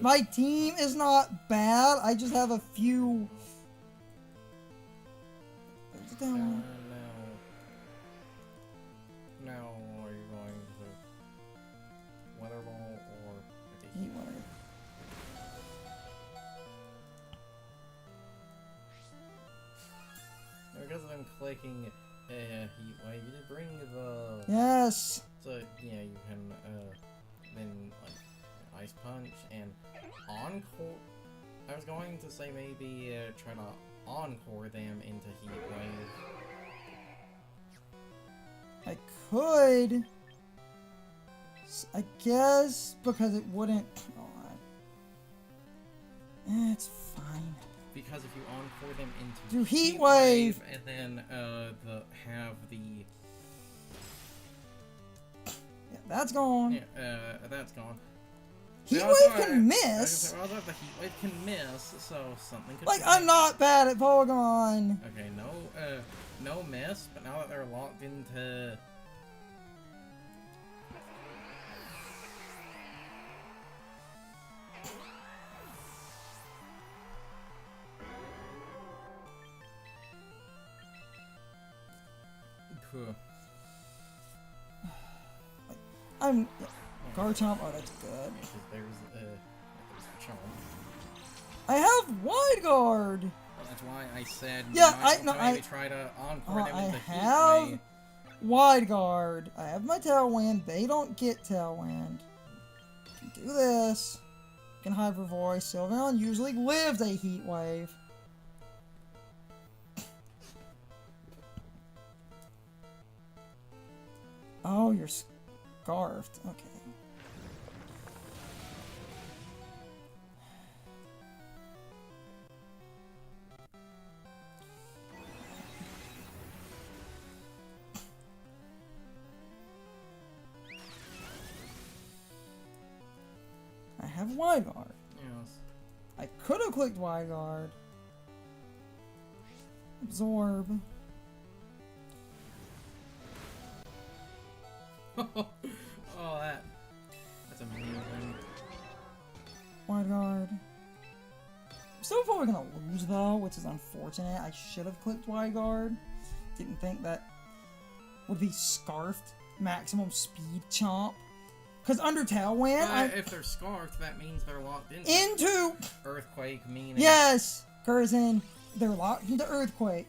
My team is not bad. I just have a few. There's a down. Now, are you going to Weather Ball or the Heat Wave? Because I'm clicking Heat Wave, you did bring the. Yes. So yeah, you can then like Ice Punch and Encore. I was going to say maybe try to Encore them into Heat Wave. I could. I guess because it wouldn't. It's fine. Because if you Encore them into Do Heat Wave and then have the that's gone. yeah, that's gone. Heat Yeah, Wave sorry. can miss. Also, the Heat Wave can miss, so something could. Like be I'm not bad at Pokemon. Okay, no miss, but now that they're locked into. I'm Garchomp. Oh, that's good. Because there's Charm. I have Wide Guard. Well, that's why I said. Yeah, maybe try to Encore them I into have Heat Wave. Wide Guard. I have my Tailwind. They don't get Tailwind. Can do this. Can Hyper Voice. Sylveon usually lives a Heat Wave. Oh, you're scarfed. Okay. I have Wide Guard. Yes. I could have clicked Wide Guard. Absorb. Oh, that's amazing. Wide Guard. I'm still probably gonna lose though, which is unfortunate. I should have clicked Wide Guard. Didn't think that would be scarfed maximum speed chomp. Because under Tailwind, If they're scarfed, that means they're locked into Earthquake, meaning. yes, Curzon. They're locked into Earthquake,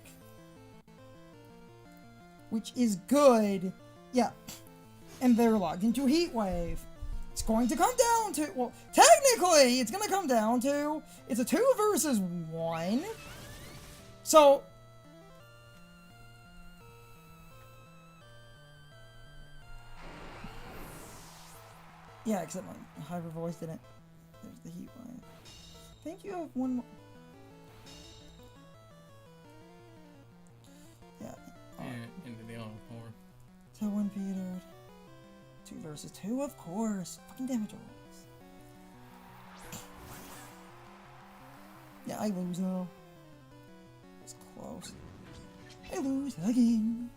which is good. Yeah, and they're locked into Heat Wave. It's going to come down to, well, technically, it's going to come down to, it's a 2 versus 1. So, yeah, except my Hyper Voice didn't. There's the Heat Wave. I think you have one more. Yeah. Into the Encore. So 1 Peter. 2 versus 2, of course. Fucking damage rolls. Yeah, I lose though. It's close. I lose again.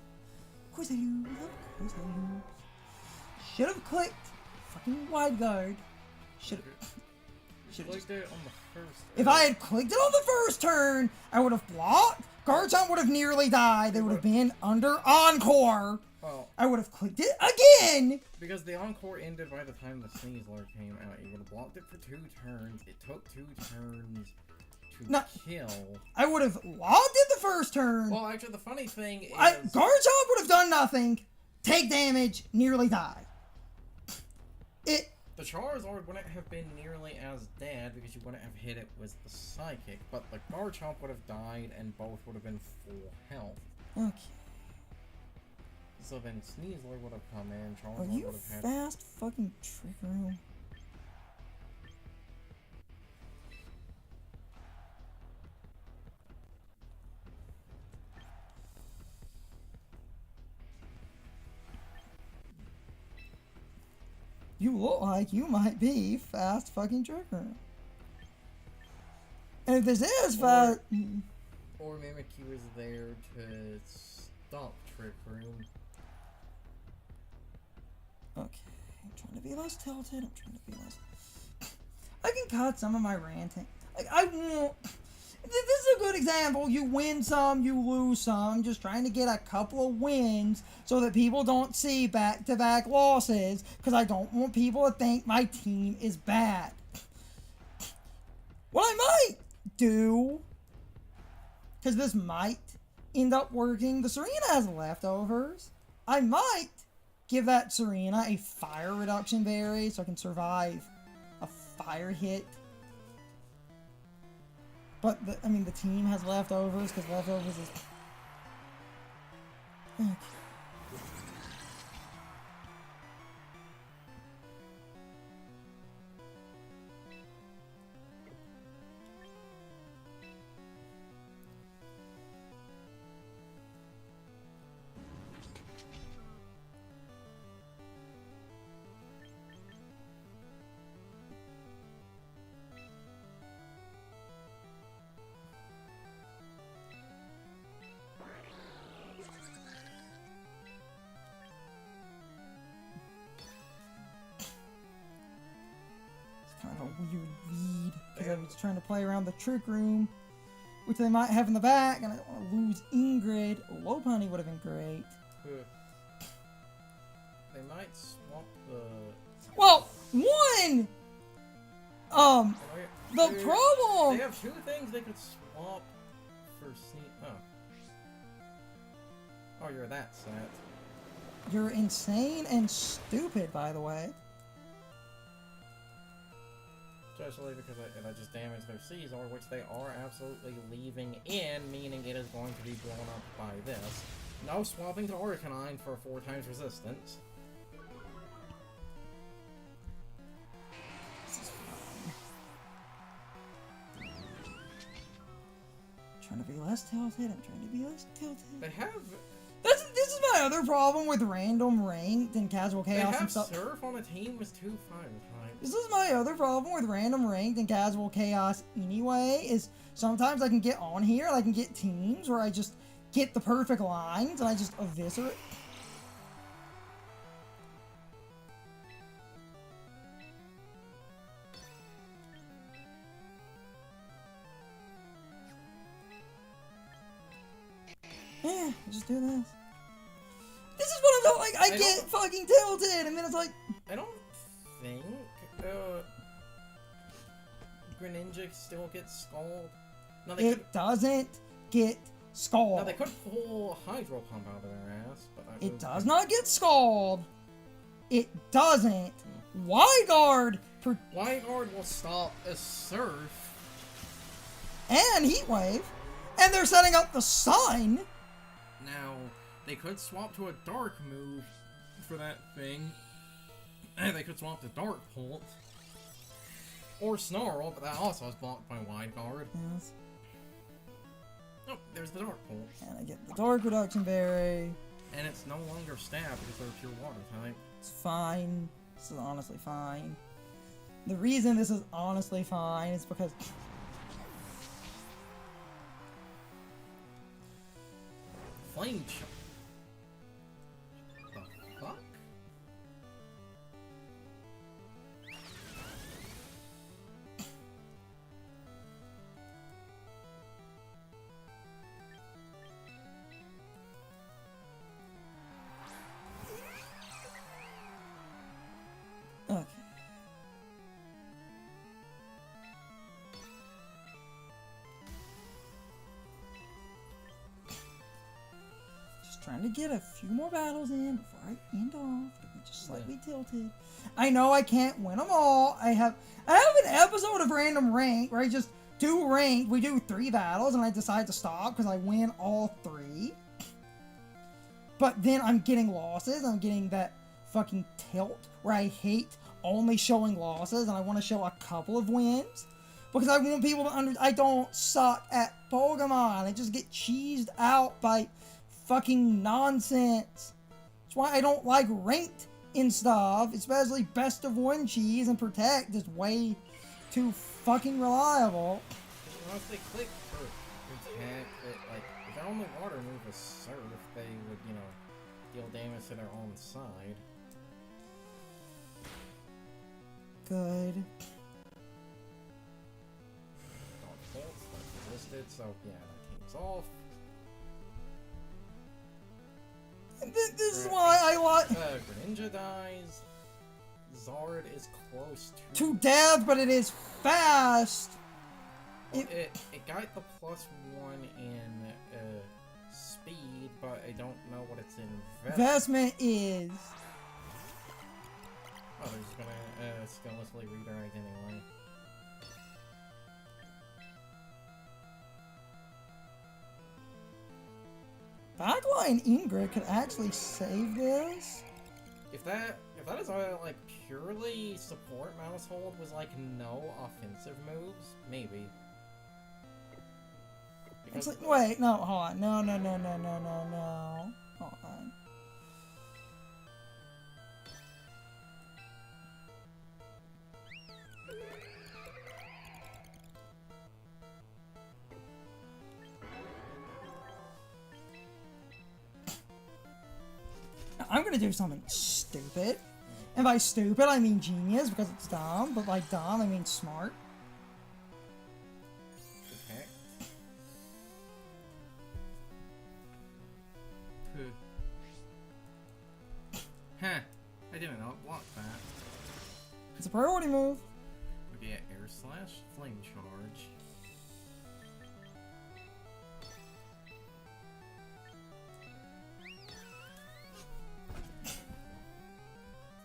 Of course I lose. Of course I lose. Should have clicked fucking Wide Guard. Should have Clicked it on the first. If I had clicked it on the first turn, I would have blocked. Garchomp would have nearly died. They would have been under Encore. Well, I would have clicked it again. because the Encore ended by the time the Sneasler came out. You would have blocked it for 2 turns. It took 2 turns to kill. I would have logged it the first turn. Well, actually, the funny thing is. Garchomp would have done nothing. Take damage, nearly die. The Charizard wouldn't have been nearly as dead because you wouldn't have hit it with the Psychic, but the Garchomp would have died and both would have been full health. Okay. So then Sneasler would have come in, Are Charizard you would have had. fast fucking Trick Room? You look like you might be fast fucking Trick Room. And if this is fast... Or Mimikyu was there to stop Trick Room. Okay, I'm trying to be less tilted. I'm trying to be less... I can cut some of my ranting. Like, I won't... This is a good example. You win some, you lose some. I'm just trying to get a couple of wins so that people don't see back-to-back losses, because I don't want people to think my team is bad. What I might do, because this might end up working, the Serena has leftovers. I might give that Serena a fire reduction berry so I can survive a fire hit. But, I mean, the team has leftovers, because leftovers is... Okay. Kind of a weird read, because I was trying to play around the Trick Room, which they might have in the back, and I don't want to lose Ingrid. Lopunny would have been great. They might swap the... Well, one! The problem... They have two things they could swap for Oh, you're that set. You're insane and stupid, by the way. Especially because I just damaged their Caesar, which they are absolutely leaving in, meaning it is going to be blown up by this. No swapping to Arcanine for 4 times resistance. This is fine. I'm trying to be less tilted. I'm trying to be less tilted. They have... This is my other problem with random ranked and casual chaos and stuff. They have Surf on a team with 2 fire types. This is my other problem with random ranked and casual chaos anyway, is sometimes I can get on here and I can get teams where I just get the perfect lines and I just eviscerate. Yeah, just do this. This is what I'm doing. Like, I get fucking tilted, and then it's like... I don't think... Greninja still gets Scald. No, it doesn't get Scald. No, they could pull Hydro Pump out of their ass, but it does not get Scald. It doesn't. Wyguard... Wyguard will stop a Surf. And Heat Wave. And they're setting up the Sun. Now, they could swap to a Dark move for that thing. And they could swap to Dark Pult. Or Snarl, but that also is blocked by Wyguard. Yes. Oh, there's the Dark Pult. And I get the Dark Reduction Berry. And it's no longer Stab because they're pure Water type. It's fine. This is honestly fine. The reason this is honestly fine is because... Flame Charge. The fuck? Okay. Trying to get a few more battles in before I end off. Just slightly tilted. I know I can't win them all. I have an episode of Random Rank where I just do ranked. We do 3 battles and I decide to stop because I win all 3. But then I'm getting losses. I'm getting that fucking tilt where I hate only showing losses and I want to show a couple of wins. Because I want people to I don't suck at Pokemon. I just get cheesed out by fucking nonsense. That's why I don't like ranked and stuff, especially best of one cheese and protect is way too fucking reliable. Once they click for protect, like, if their only water move was surf, they would, you know, deal damage to their own side. Good. Dark Bolts, that's resisted, so yeah, that team's off. This is why I like Greninja dies. Zard is close to death, but it is fast. Well, it got the +1 in speed, but I don't know what its investment is. Oh, they're just gonna skilllessly redirect anyway. Backline Ingrid could actually save this. If that is like purely support mouse hold was like no offensive moves, maybe. It's like, wait, no, hold on. No. Hold on. I'm gonna do something stupid. And by stupid, I mean genius, because it's dumb. But by dumb, I mean smart. Okay. Huh. I didn't know it blocked that. It's a priority move. Okay, Air Slash, Flame Charge.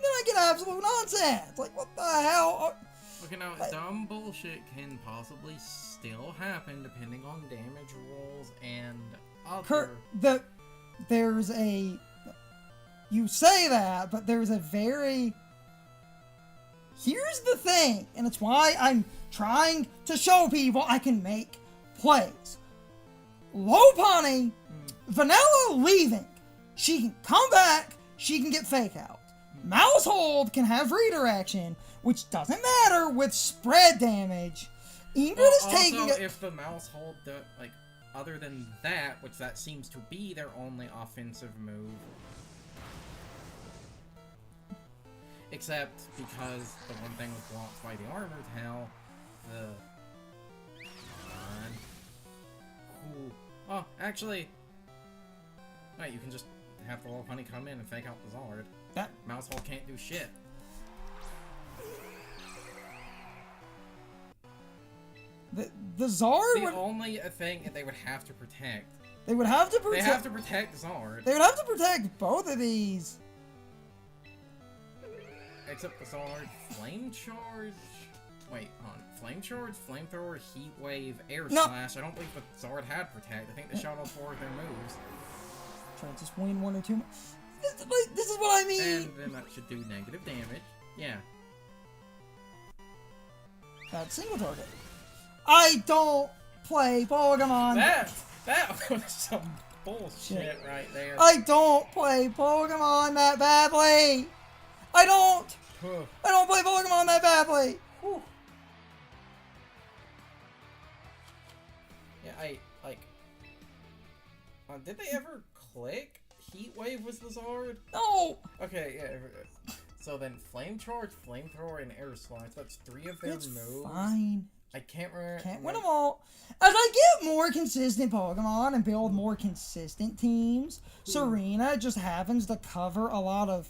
I get absolute nonsense. Like, what the hell? Okay, now, dumb bullshit can possibly still happen depending on damage rolls and other... There's a... You say that, but there's a very... Here's the thing, and it's why I'm trying to show people I can make plays. Lopunny, Vanilla leaving. She can come back, she can get fake out. Mouse hold can have redirection, which doesn't matter with spread damage. Ingrid is taking it. If the mouse hold, like, other than that, which that seems to be their only offensive move. Except because the one thing was blocked by the Armored Hell, Oh, actually... Wait, you can just have the little honey come in and fake out the Zard. That mouse hold can't do shit. The Zard the only thing they would have to protect. They would have to protect. They have to protect Zard. They would have to protect both of these. Except the Zard, Flame Charge. Wait, hold on. Flame Charge, Flamethrower, Heat Wave, Air Slash. I don't believe the Zard had protect. I think they shot all 4 of their moves. Try to just win 1 or 2. This is what I mean! And then that should do negative damage. Yeah. That's single target. I don't play Pokemon! That was some bullshit right there. I don't play Pokemon that badly! I don't play Pokemon that badly! Whew. Yeah, did they ever click? Heat Wave was the Zard? No! Okay, yeah. So then Flame Charge, Flamethrower, and Air Slash. That's 3 of their moves. Fine. I can't remember. Can't win them all. As I get more consistent Pokemon and build more consistent teams, Serena just happens to cover a lot of...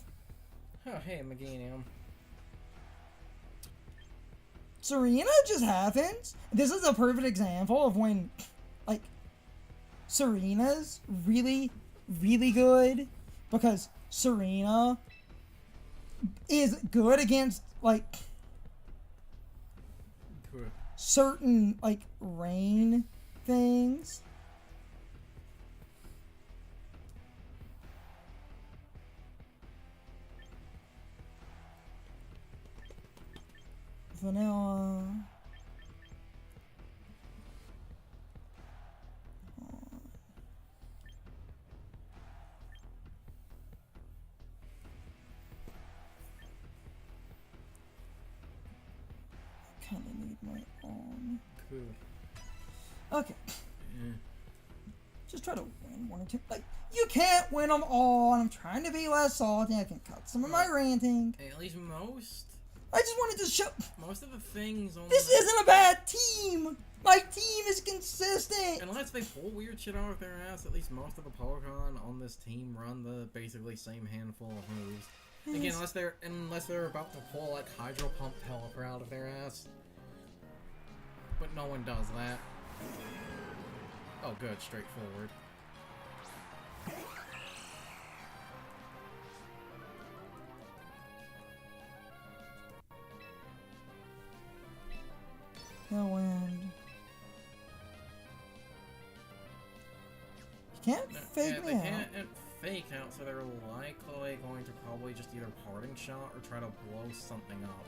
Oh, hey, Meganium. Serena just happens. This is a perfect example of when, like, Serena's really, really good because Serena is good against, like, certain, like, rain things. Vanilla. kind of need my own. Cool. Okay. Yeah. Just try to win one or two. Like, you can't win them all, and I'm trying to be less salty. I can cut some of my ranting. At least I just wanted to show... most of the things on This isn't a bad team! My team is consistent! Unless they pull weird shit out of their ass, at least most of the Pokemon on this team run the basically same handful of moves. Again, unless they're about to pull like Hydro Pump Pelipper out of their ass. But no one does that. Oh good, straightforward. Tailwind. You can't fake me out. They can't fake out, so they're likely going to probably just either parting shot or try to blow something up.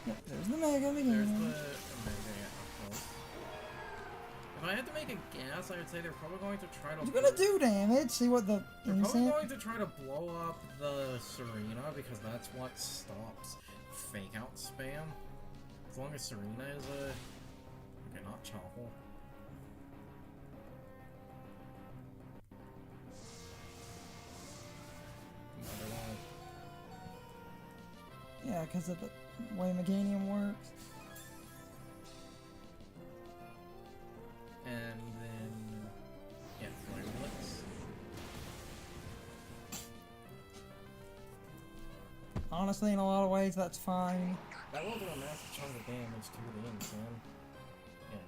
Yep, there's the Mega There's beginning. the Mega, of course. If I had to make a guess, I would say they're probably going to try to... It's gonna do damage. See what the They're probably instant... going to try to blow up the Serena, because that's what stops fake out spam. As long as Serena is a... Okay, not Chople. Another one. Yeah, because of the way Meganium works. And then... yeah, Flare Blitz. Honestly, in a lot of ways, that's fine. That will do a massive chunk of damage to the Insane. Yeah.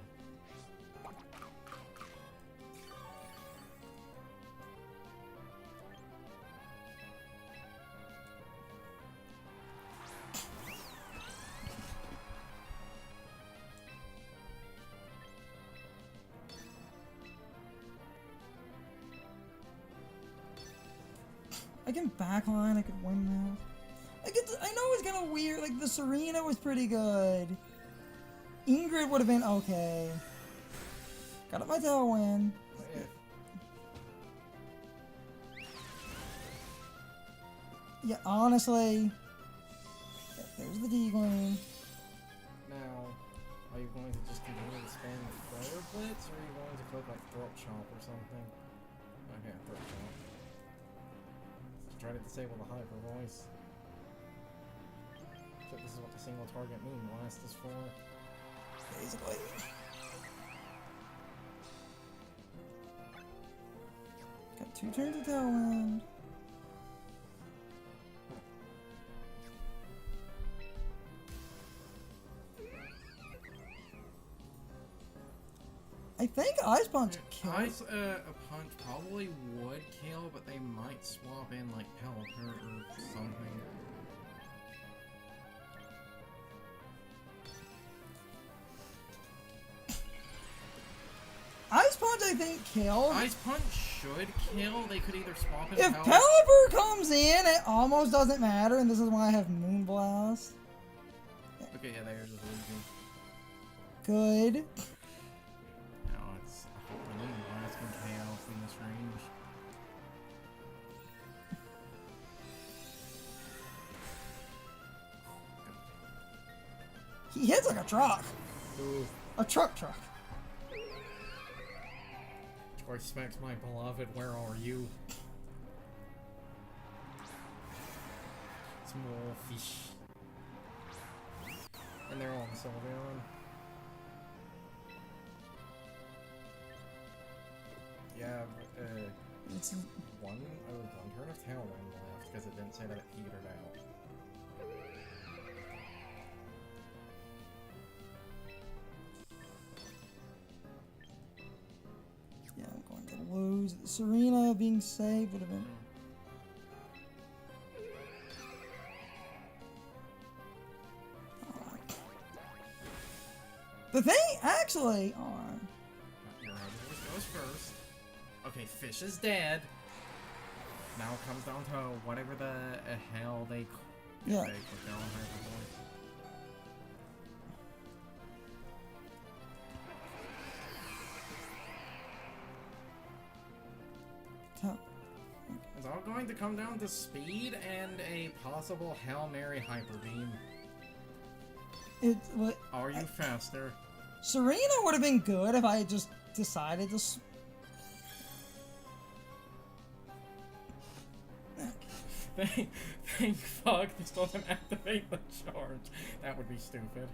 I can backline, I could win now. I know it's kind of weird, like the Serena was pretty good. Ingrid would have been okay. Got up my Tailwind. Yeah, honestly. Yeah, there's the D-Gloom. Now, are you going to just continue to spam Flare Blitz, or are you going to click like Throat Chomp or something? Okay, Throat Chomp. Try to disable the Hyper Voice. So this is what the single target Moon Blast is for. Basically. Got 2 turns of Tailwind. I think Ice Punch kills. Ice Punch probably would kill, but they might swap in like Pelipper or something. Ice Punch, I think, kills. Ice Punch should kill. They could either swap in If Pelipper comes in, it almost doesn't matter, and this is why I have Moonblast. Okay, yeah, they're just losing. Good. Now it's a Moonblast can KO from this range. He hits like a truck. Ooh. A truck. Troy smacks my beloved, where are you? Small fish. And they're on Sylveon. Yeah, It's one turn of Tailwind left, because it didn't say that it petered out. yeah, I'm going to lose. Serena being saved would have been. Alright. The thing, actually, alright. Your Hypervoice goes first. Okay, Fish is dead. Now it comes down to whatever the hell they Yeah. they put down Hypervoice. Tell- It's all going going to come down to speed and a possible Hail Mary Hyper Beam. Are you faster? Serena would have been good if I had just decided to... Thank fuck this doesn't activate the charge. That would be stupid.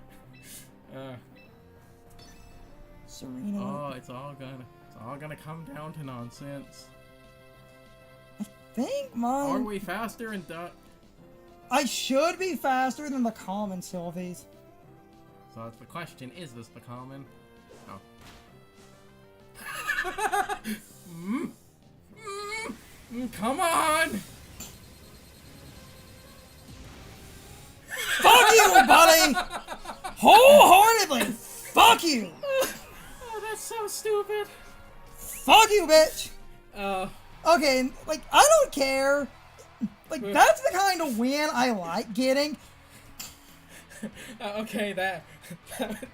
Serena... Oh, it's all gonna come down to nonsense. I think mine... Are we faster in I should be faster than the common Sylvies. So that's the question, is this the common? Oh. Come on! Fuck you, buddy! Wholeheartedly! Fuck you! Oh, that's so stupid. Fuck you, bitch! Okay, like, I don't care. Like, that's the kind of win I like getting. Okay, that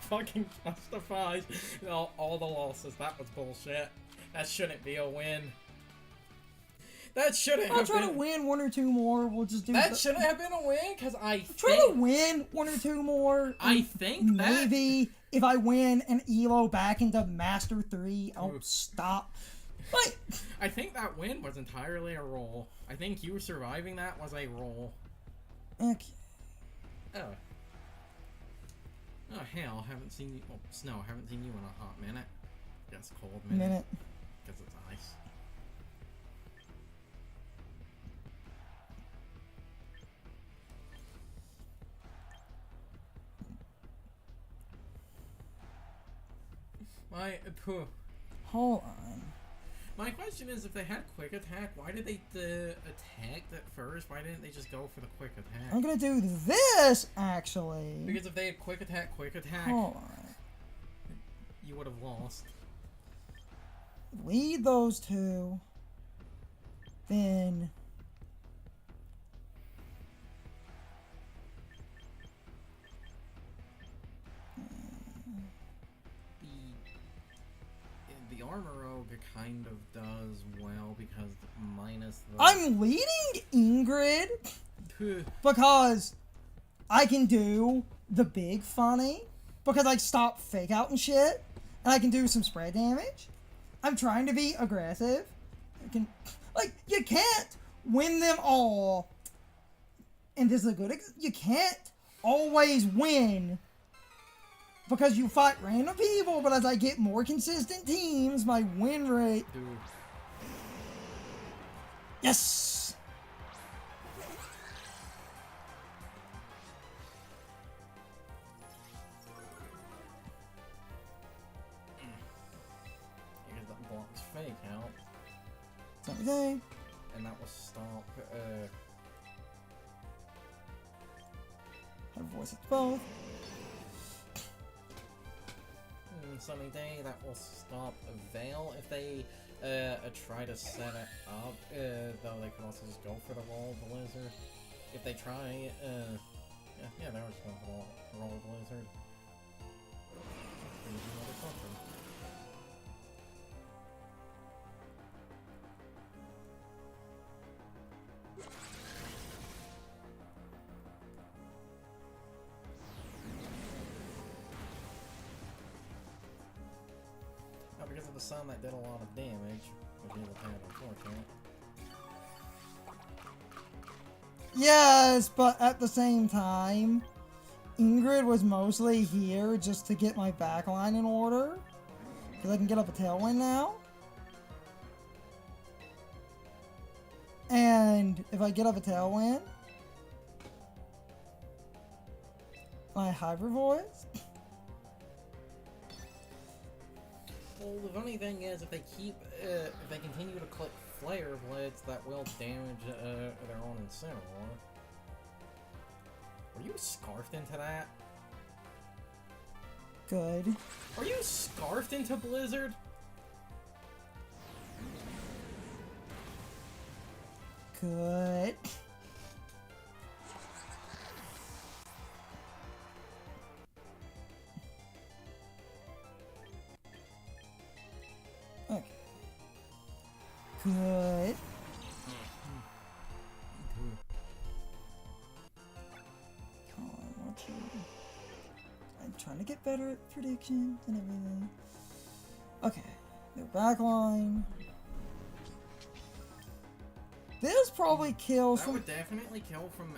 fucking justifies all the losses. That was bullshit. That shouldn't be a win. That shouldn't have been... I'll try to win one or two more. We'll just do... That shouldn't have been a win, because Try to win one or two more. I think that... Maybe if I win an ELO back into Master 3, I'll stop. But... I think that win was entirely a roll. I think you surviving that was a roll. Okay. Oh. Oh, hell, haven't seen you... Oh, Snow, haven't seen you in a hot minute. Guess cold minute. Because it's ice. Hold on. My question is, if they had quick attack, why did they attack at first? Why didn't they just go for the quick attack? I'm gonna do this, actually. Because if they had quick attack, hold on. You would have lost. Lead those two. Then... The Armor Rogue kind of does well because minus the... I'm leading Ingrid because I can do the big funny because I stop fake out and shit, and I can do some spread damage. I'm trying to be aggressive. I can, like, you can't win them all. And this is a good... You can't always win because you fight random people, but as I get more consistent teams, my win rate... Dude. Yes! Because that block's fake out. Same thing. And that will stop, Have voice at both. Sunny Day, that will stop Veil if they try to set it up, though they can also just go for the roll Blizzard. If they try, yeah, they were just going for the roll Blizzard. Crazy motherfucker. Because of the sun that did a lot of damage, which is a tad unfortunate. Yes, but at the same time, Ingrid was mostly here just to get my backline in order. Because I can get up a tailwind now. And if I get up a tailwind, my hybrid voice. Well, the funny thing is, if they continue to click Flare Blitz, that will damage their own Incineroar. Were you scarfed into that? Good. Are you scarfed into Blizzard? Good. Okay. Good. trying to get better at predictions and everything. Okay, their backline. This probably kills That from... would definitely kill from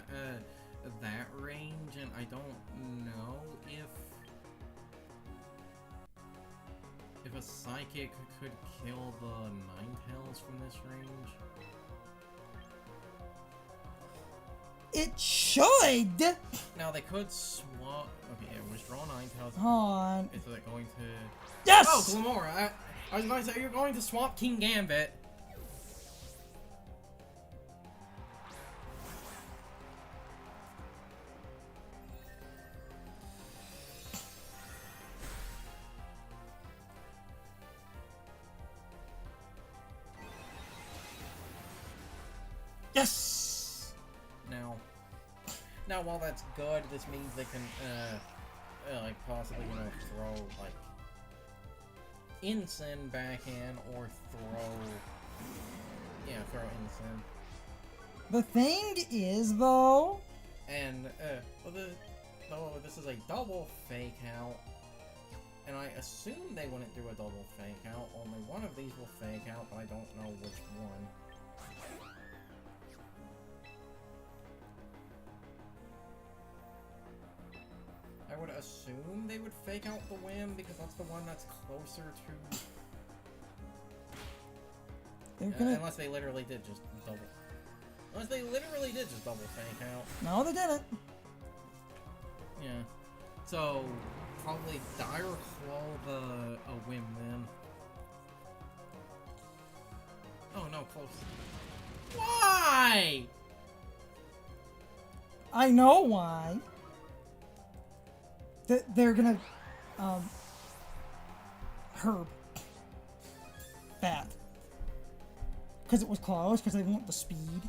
that range, and I don't know if a psychic could kill the Ninetales from this range. It should! Now they could swap. Okay, yeah, withdraw Ninetales. Hold on. Is that going to? Yes! Oh, Glamora! I was going to say you're going to swap King Gambit. Yes! Now, while that's good, this means they can, like, possibly, you know, throw, like, Ensign back in, or throw Ensign. The thing is, though... And, though this is a double fake out, and I assume they wouldn't do a double fake out, only one of these will fake out, but I don't know which one. I would assume they would fake out the whim because that's the one that's closer to. They're gonna... Unless they literally did just double. Unless they literally did just double fake out. No, they didn't. Yeah. So probably Dire Claw a whim then. Oh no, close. Why? I know why. They're gonna, herb that. Because it was close, because they want the speed.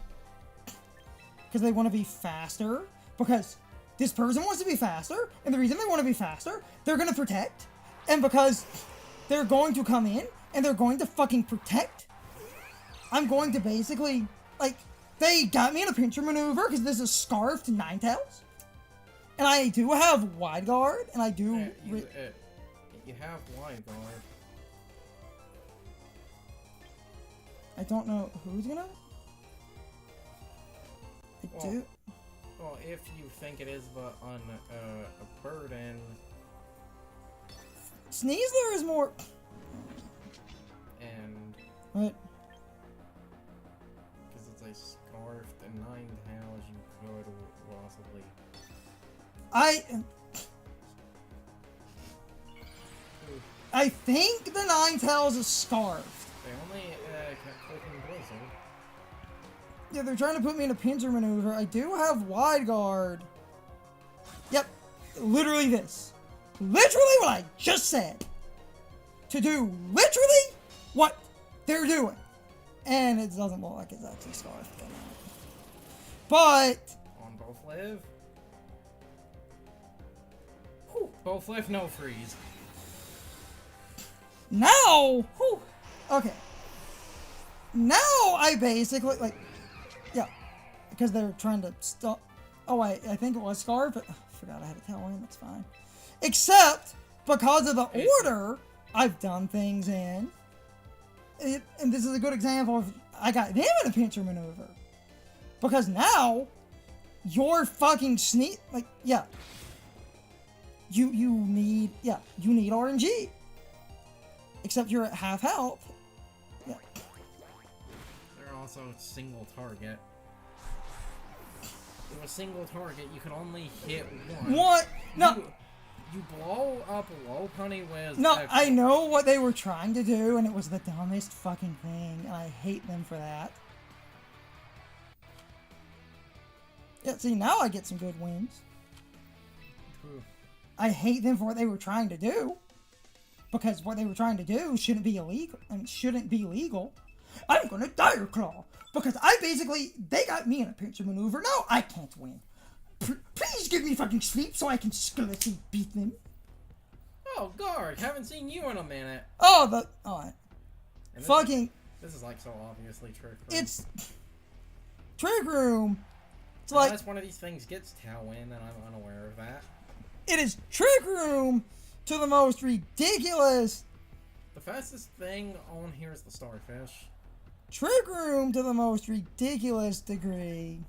Because they want to be faster. Because this person wants to be faster, and the reason they want to be faster, they're gonna protect. And because they're going to come in, and they're going to fucking protect, I'm going to basically, like, they got me in a pincher maneuver, because this is Scarfed Ninetales. And I do have Wide Guard, and I do... You have Wide Guard. I don't know who's gonna... I do... Well, if you think it is the a burden... Sneasler is more... And... What? Because it's a Scarfed and Ninetales, you could possibly... I think the Ninetales is Scarfed. They only kept clicking Blizzard. Yeah, they're trying to put me in a pincer maneuver. I do have Wide Guard. Yep. Literally this. Literally what I just said. To do literally what they're doing. And it doesn't look like it's actually Scarfed. But... On both live. Whew. Both live, no freeze. Now... Whew, okay. Now I basically, like... Yeah. Because they're trying to stop... Oh, I think it was Scarf, but... I forgot I had to tell him. It's fine. Except, because of the order I've done things in... and this is a good example of... I got them in a pincher maneuver. Because now... You're fucking sneak... Like, yeah. You need... Yeah, you need RNG. Except you're at half health. Yeah. They're also single target. With a single target, you can only hit one. What? No. You blow up Low Punny with... No, I know what they were trying to do, and it was the dumbest fucking thing, and I hate them for that. Yeah, see, now I get some good wins. True. I hate them for what they were trying to do. Because what they were trying to do shouldn't be illegal. I mean, shouldn't be legal. I'm gonna Dire Claw. Because I basically... They got me in a pincher maneuver. No, I can't win. Please give me fucking sleep so I can skeleton beat them. Oh, Guard, haven't seen you in a minute. Oh, the... Alright. Fucking... This is like so obviously Trick Room. It's... Trick Room. It's Unless like... one of these things gets Tau in, and I'm unaware of that. It is Trick Room to the most ridiculous. The fastest thing on here is the starfish. Trick Room to the most ridiculous degree.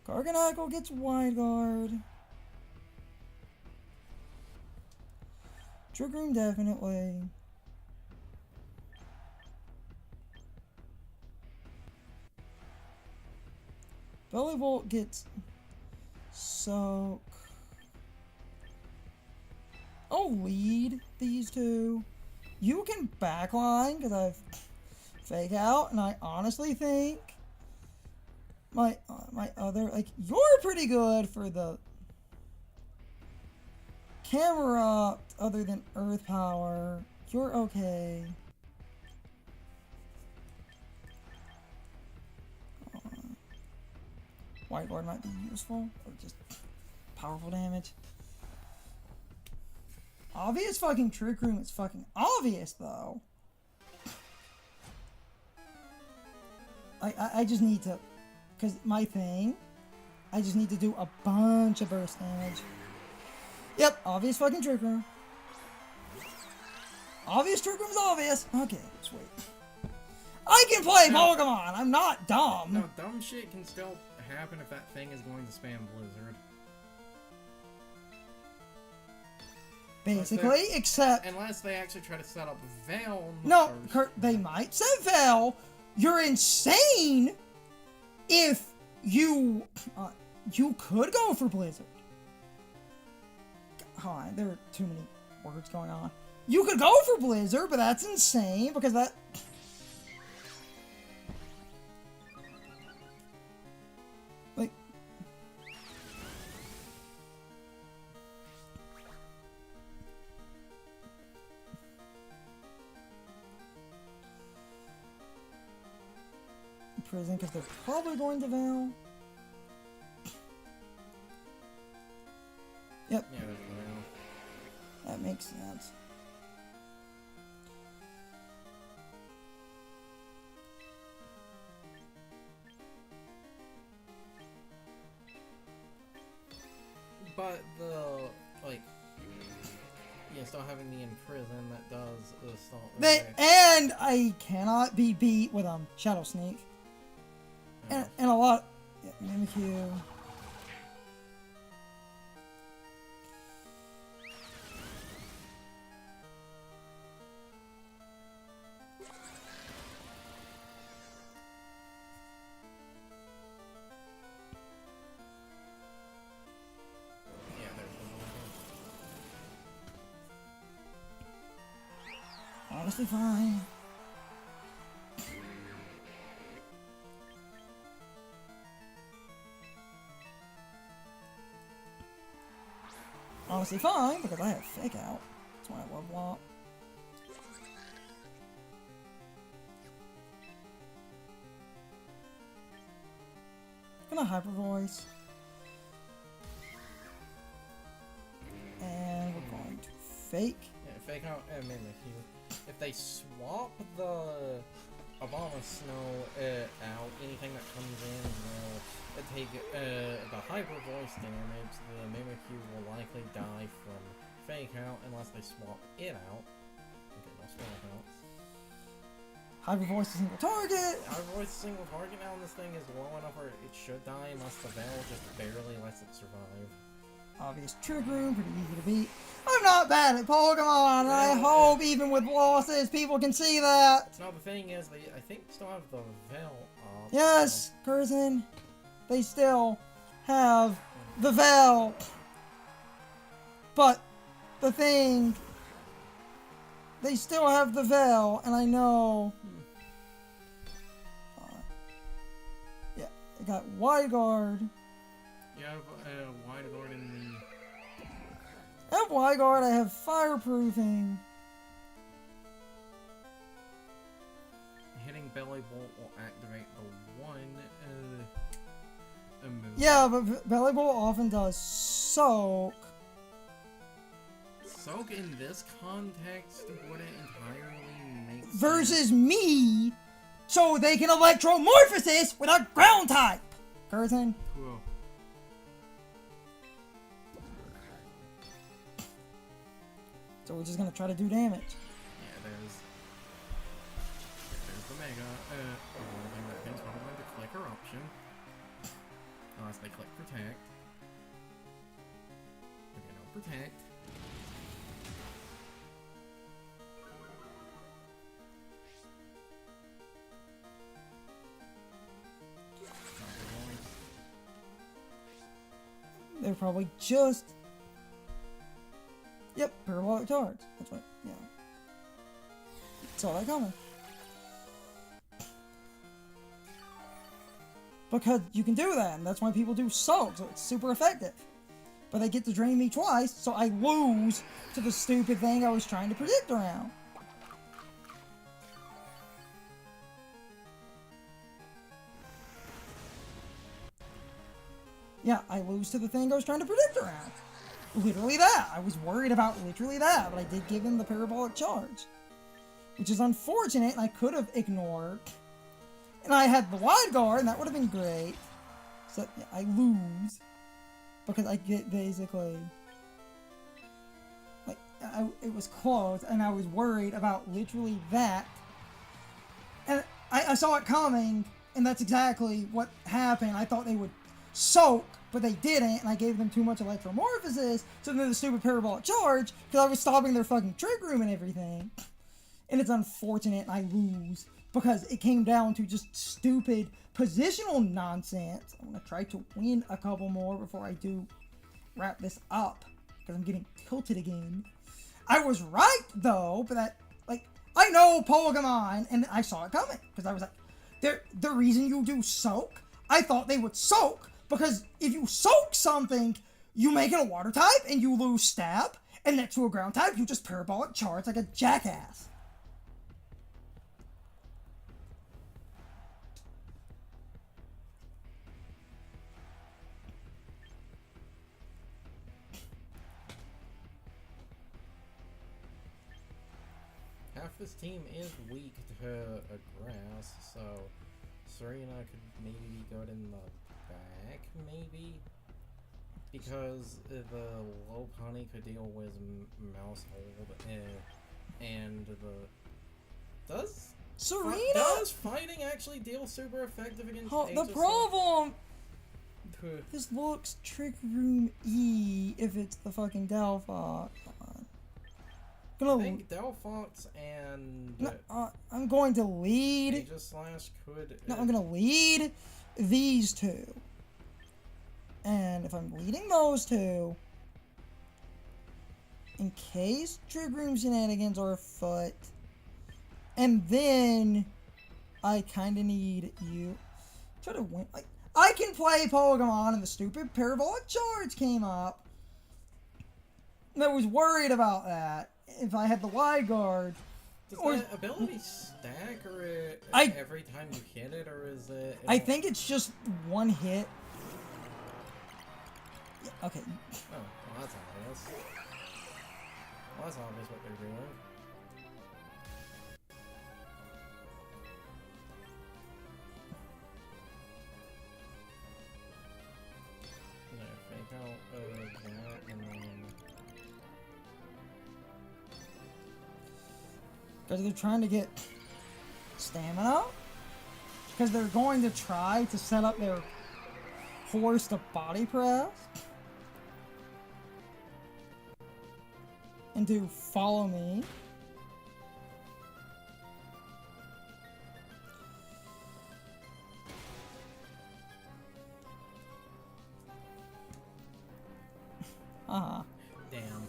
Garganackle gets wide guard. Trick Room definitely. Bellybolt gets soak. I'll lead these two. You can backline because I've fake out, and I honestly think my other, like, you're pretty good for the camera other than earth power. You're okay. White guard might be useful, or just powerful damage. Obvious fucking Trick Room is fucking obvious though. I just need to, because my thing, I just need to do a bunch of burst damage. Yep, obvious fucking Trick Room. Obvious Trick Room is obvious. Okay, sweet. I can play Pokemon. I'm not dumb. No, dumb shit can still happen if that thing is going to spam Blizzard. Basically, except unless they actually try to set up Veil. No, Kurt, they might set Veil. You're insane. If you you could go for Blizzard. Hold on, there are too many words going on. You could go for Blizzard, but that's insane because that. Like. Prison, because they're probably going to Veil. Yep. Yeah, there's Veil. That makes sense. But the, like, yeah, still having the imprison that does the stuff. And I cannot be beat with Shadow Sneak. And a lot. Yeah, Mimikyu. Honestly, fine. Honestly, fine, because I have Fake Out. That's why I love WAP. Gonna Hyper Voice. And we're going to Fake. Yeah, Fake Out and Mimikyu. If they swap the Obama Snow out, anything that comes in will take the Hyper Voice damage. The Mimikyu will likely die from Fake Out unless they swap it out. Okay, no swap out. Hyper Voice is single target. Hyper Voice is single target now, and this thing is low enough where it should die unless the Veil just barely lets it survive. Obvious Trick Room, pretty easy to beat. I'm not bad at Pokemon, and I hope even with losses people can see that. No, the thing is, they I think still have the Veil up. Yes, Curzon, they still have the Veil. But the thing, they still have the Veil, and I know. Yeah, I got Wide Guard. You have Wide Guard in the... I have Wide Guard, I have Fireproofing. Hitting Belly Bolt will activate the one move. Yeah, but Belly Bolt often does Soak. Soak in this context wouldn't entirely make sense. Versus me, so they can electromorphosis with a ground type. Curtain. Cool. So we're just gonna try to do damage. Yeah, there's the Mega. One thing that thing's probably going to click her option. Unless they click Protect. Okay, no Protect. They're probably just... Yep, parabolic charge. That's right, yeah. Saw that coming. Because you can do that, and that's why people do soak, so it's super effective. But they get to drain me twice, so I lose to the stupid thing I was trying to predict around. Yeah, I lose to the thing I was trying to predict around. Literally that. I was worried about literally that, but I did give him the parabolic charge. Which is unfortunate, and I could have ignored. And I had the wide guard, and that would have been great. So, yeah, I lose. Because I get basically... Like, it was close, and I was worried about literally that. And I saw it coming, and that's exactly what happened. I thought they would soak, but they didn't, and I gave them too much electromorphosis, so then the stupid parabolic charge, because I was stopping their fucking trick room and everything. And it's unfortunate, and I lose, because it came down to just stupid positional nonsense. I'm going to try to win a couple more before I do wrap this up, because I'm getting tilted again. I was right, though, but that, like, I know Pokemon, and I saw it coming, because I was like, the reason you do soak, I thought they would soak, because if you soak something, you make it a water type, and you lose stab, and next to a ground type, you just parabolic charge like a jackass. Half this team is weak to a grass, so Serena could maybe go in the back, maybe? Because the low pony could deal with mouse hold, and does fighting actually deal super effective against The problem... This looks Trick Room E if it's the fucking Delphox. I think Delphox and... No, I'm going to lead... Aegislash could... No, I'm going to lead these two. And if I'm leading those two, in case Trick Room shenanigans are afoot, and then I kind of need you. Try to win. I can play Pokemon, and the stupid parabolic charge came up. And I was worried about that. If I had the wide guard. Does that ability stack or every time you hit it, or is it... I think it's just one hit. Okay. Oh, well, that's obvious. Well, that's obvious what they're doing. No, fake out that, and then... Because they're trying to get stamina. Because they're going to try to set up their horse to body press. And to follow me. Damn.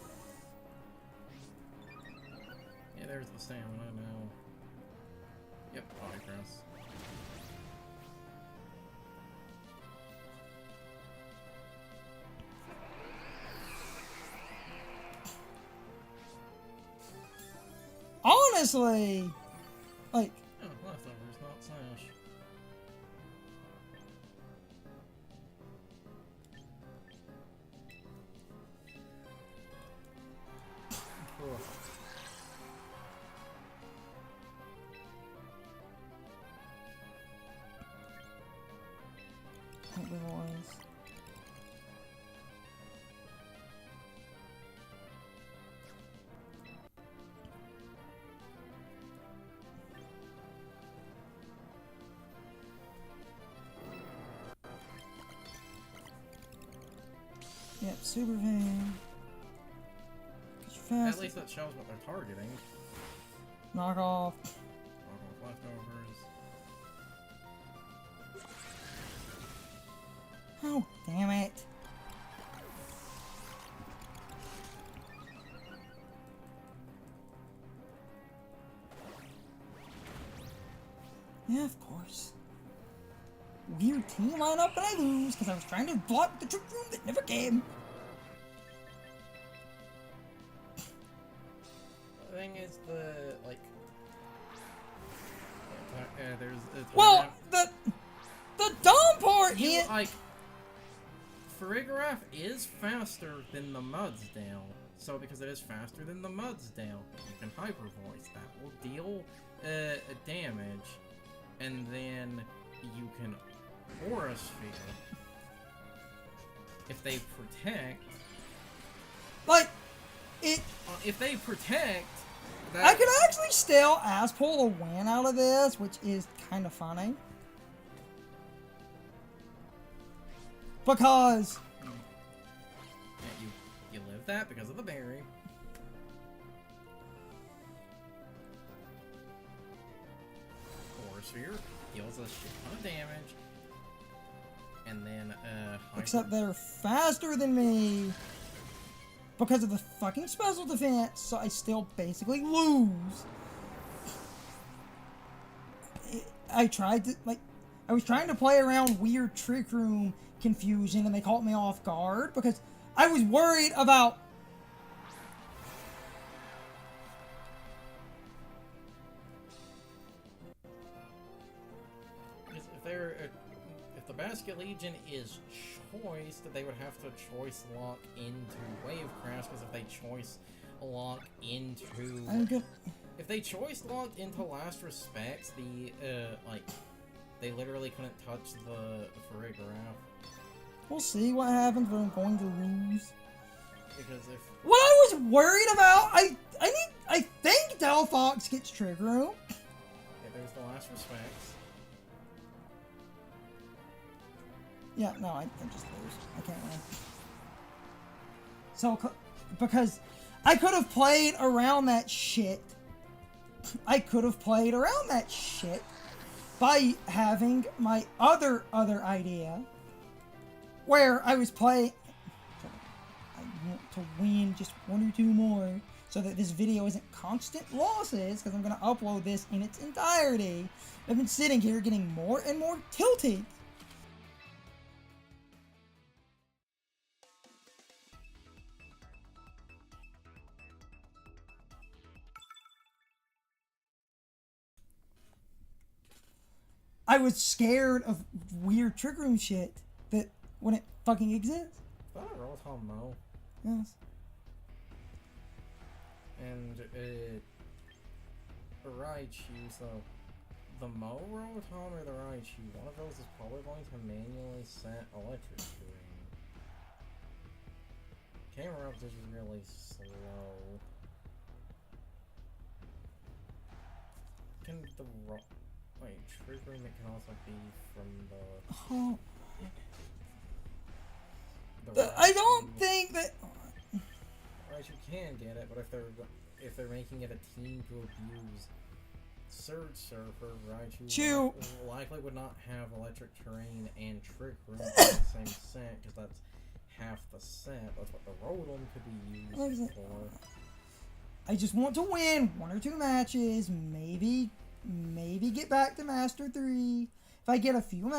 Yeah, there's the stamina now. Yep, body press. Honestly, like... Oh, leftovers, not Sash. can't believe it was. Yep, super van. At least that shows what they're targeting. Knock off. Knock off leftovers. Oh, damn it. Yeah, of course. Weird team lineup, and I lose because I was trying to block the trick room that never came. The thing is, Well, the dumb part is Farigiraf is faster than the Mudsdale. So because it is faster than the Mudsdale, you can Hyper Voice. That will deal damage, and then you can Aura Sphere. If they protect, if they protect, I could actually still pull a win out of this, which is kind of funny. Because you live that because of the berry. Aura Sphere deals a shit ton of damage. And then, except they're faster than me because of the fucking special defense, so I still basically lose. I was trying to play around weird Trick Room confusion, and they caught me off guard because I was worried about. If the Basket Legion is choiced, they would have to choice lock into Wavecrash, because if they choice lock into... If they choice locked into Last Respects, they literally couldn't touch the Farigiraf. We'll see what happens, but I'm going to lose. Because if... What I was worried about, I think Delphox gets Trick Room. Yeah, there's the Last Respects. Yeah, no, I just lose. I can't win. So, because I could have played around that shit. I could have played around that shit by having my other idea, where I was playing. I want to win just 1 or 2 more, so that this video isn't constant losses, because I'm going to upload this in its entirety. I've been sitting here getting more and more tilted. I was scared of weird Trick Room shit that wouldn't fucking exist. Is that a Rotom Mo? Yes. And Raichu, so the Mo Rotom or the Raichu, one of those is probably going to manually set Electric Terrain. Camera up is really slow. Can the wait, Trick Room, it can also be from the I don't think that. Raichu can get it, but if they're making it a team to abuse Surge Surfer, Raichu likely would not have Electric Terrain and Trick Room in the same set, because that's half the set. That's what the Rotom could be used for. I just want to win 1 or 2 matches, maybe get back to Master 3. If I get a few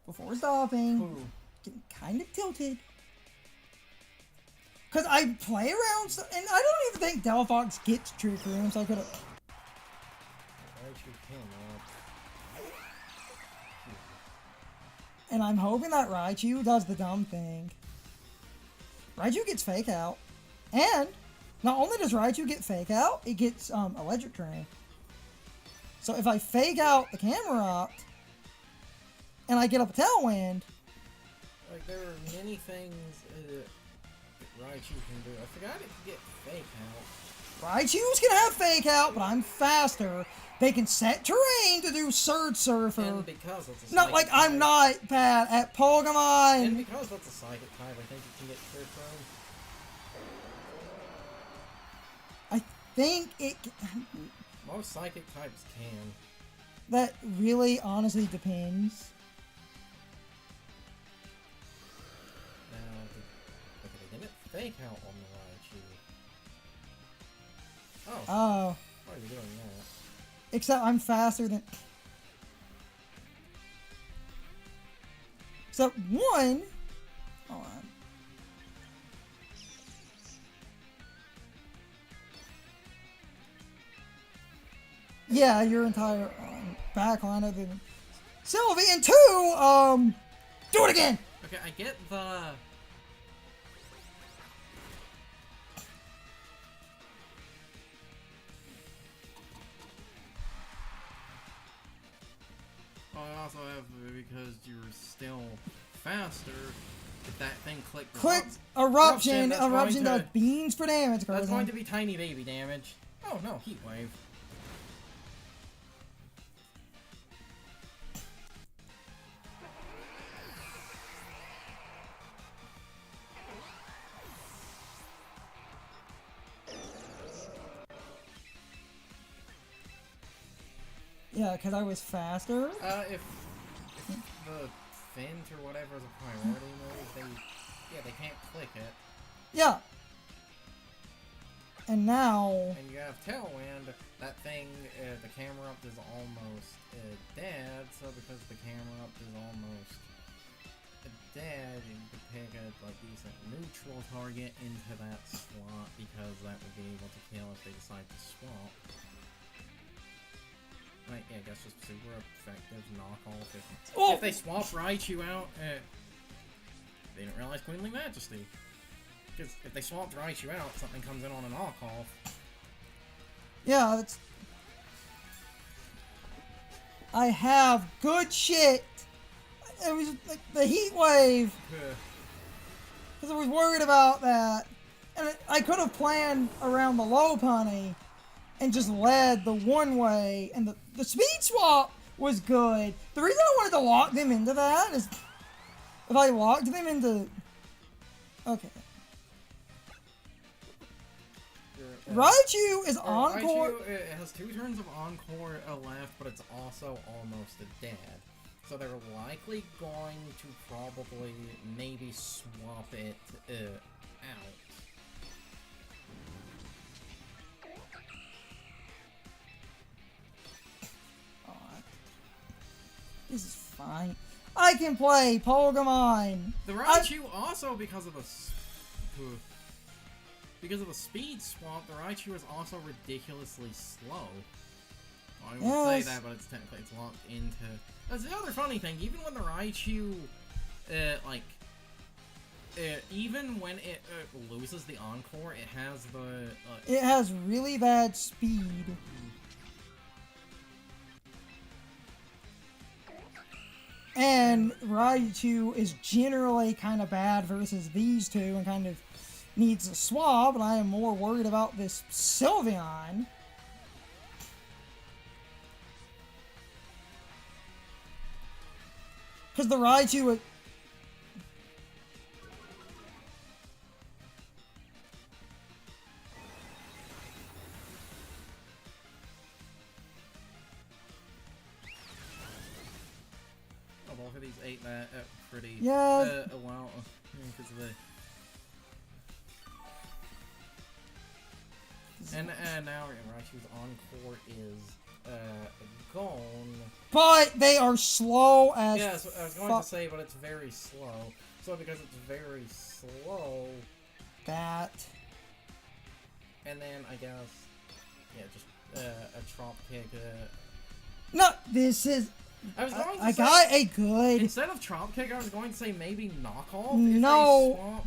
before stopping, getting kind of tilted. Because I play around, and I don't even think Delphox gets Trick Room, so I could have... And I'm hoping that Raichu does the dumb thing. Raichu gets Fake Out. And not only does Raichu get Fake Out, it gets Electric Terrain. So if I Fake Out the Camera Up, and I get up a Tailwind, like, there are many things that Raichu can do. I forgot it can get Fake Out. Raichu's can have Fake Out, but I'm faster. They can set terrain to do Surge Surfer. And because it's a Not like I'm not bad at Pokemon. And because that's a Psychic type, I think it can get Crit Prone. I think it. Most Psychic types can. That really, honestly depends. Now, okay, they can get Fake Out on the Raichu. Oh. Oh. Why are you doing that? Except I'm faster than. Except one. Hold on. Yeah, your entire backline other than Sylvie, and two, do it again! Okay, I get the... Oh, I also have, because you're still faster, if that thing clicked... Click Eruption Eruption does beans for damage. That's going to be tiny baby damage. Oh no, Heat Wave. Yeah, because I was faster. If the Fint or whatever is a priority move, they can't click it. Yeah. And now... And you have Tailwind, that thing, the camera up is almost dead, so because the camera up is almost dead, you can pick a decent neutral target into that slot, because that would be able to kill if they decide to swap. Right, yeah, I guess just super effective knockoff. If they swap Raichu out, they didn't realize Queenly Majesty. Because if they swapped Raichu out, something comes in on a knockoff. Yeah, that's... I have good shit. It was like the Heat Wave. Because I was worried about that. And I could have planned around the Lopunny and just led the one way. And the speed swap was good. The reason I wanted to lock them into that is if I locked them into... Okay. Raichu is Encore. Raichu has 2 turns of Encore left, but it's also almost dead. So they're likely going to probably maybe swap it out. This is fine. I can play Pokemon. The Raichu also, because of the speed swap, the Raichu is also ridiculously slow. I would say that, but it's technically locked into. That's the other funny thing. Even when the Raichu, even when it loses the Encore, it has the. It has really bad speed. And Raichu is generally kind of bad versus these two and kind of needs a swap, and I am more worried about this Sylveon. Because the Raichu... Both of these ate that pretty yeah. well, because of the... And now Raichu's Encore is gone. But they are slow as yes, I was going to say, but it's very slow. So because it's very slow... That... And then, I guess... Yeah, just a Trop Kick. No, this is... I was going to I say, got a good... Instead of Trop Kick, I was going to say maybe Knockoff. No.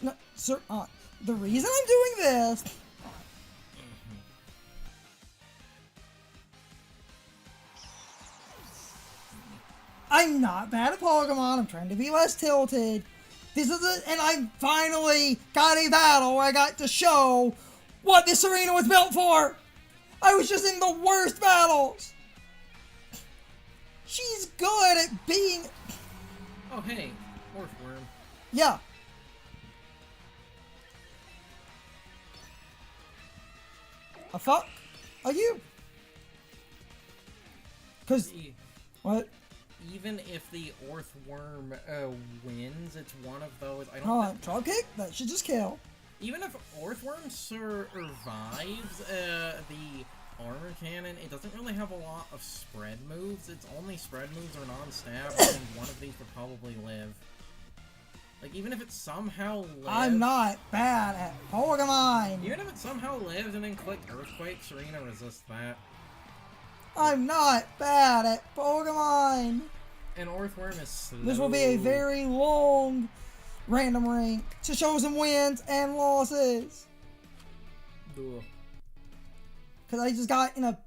If they swap. No, sir, the reason I'm doing this... I'm not bad at Pokemon. I'm trying to be less tilted. This is it, and I finally got a battle where I got to show what this arena was built for. I was just in the worst battles. She's good at being... Oh, hey, Earthworm. Yeah. A fuck? Are you? Cause... What? Even if the Earthworm wins, it's one of those. I don't. Hold on, drop kick? That should just kill. Even if Earthworm survives the armor cannon, it doesn't really have a lot of spread moves. Its only spread moves are non-stab, and one of these would probably live. Like, even if it somehow lived... I'm not bad at Pokemon! Even if it somehow lived and then clicked Earthquake, Serena resists that. I'm not bad at Pokemon! And Earthworm is slow. This will be a very long random rank to show some wins and losses. Ugh. Because I just got in a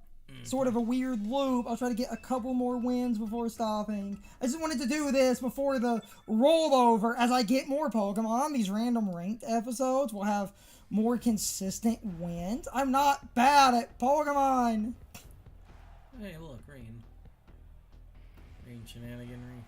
sort of a weird loop. I'll try to get a couple more wins before stopping. I just wanted to do this before the rollover. As I get more Pokemon, these random ranked episodes will have more consistent wins. I'm not bad at Pokemon. Hey, look, rain. Rain shenaniganry.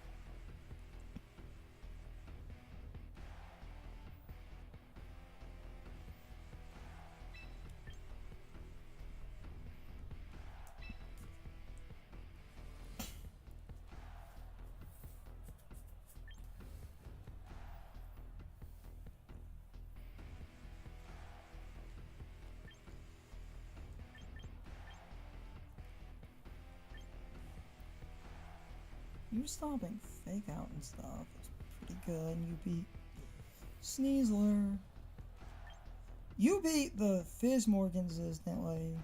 You stopping fake out and stuff is pretty good. You beat Sneasler. You beat the fish more consistently.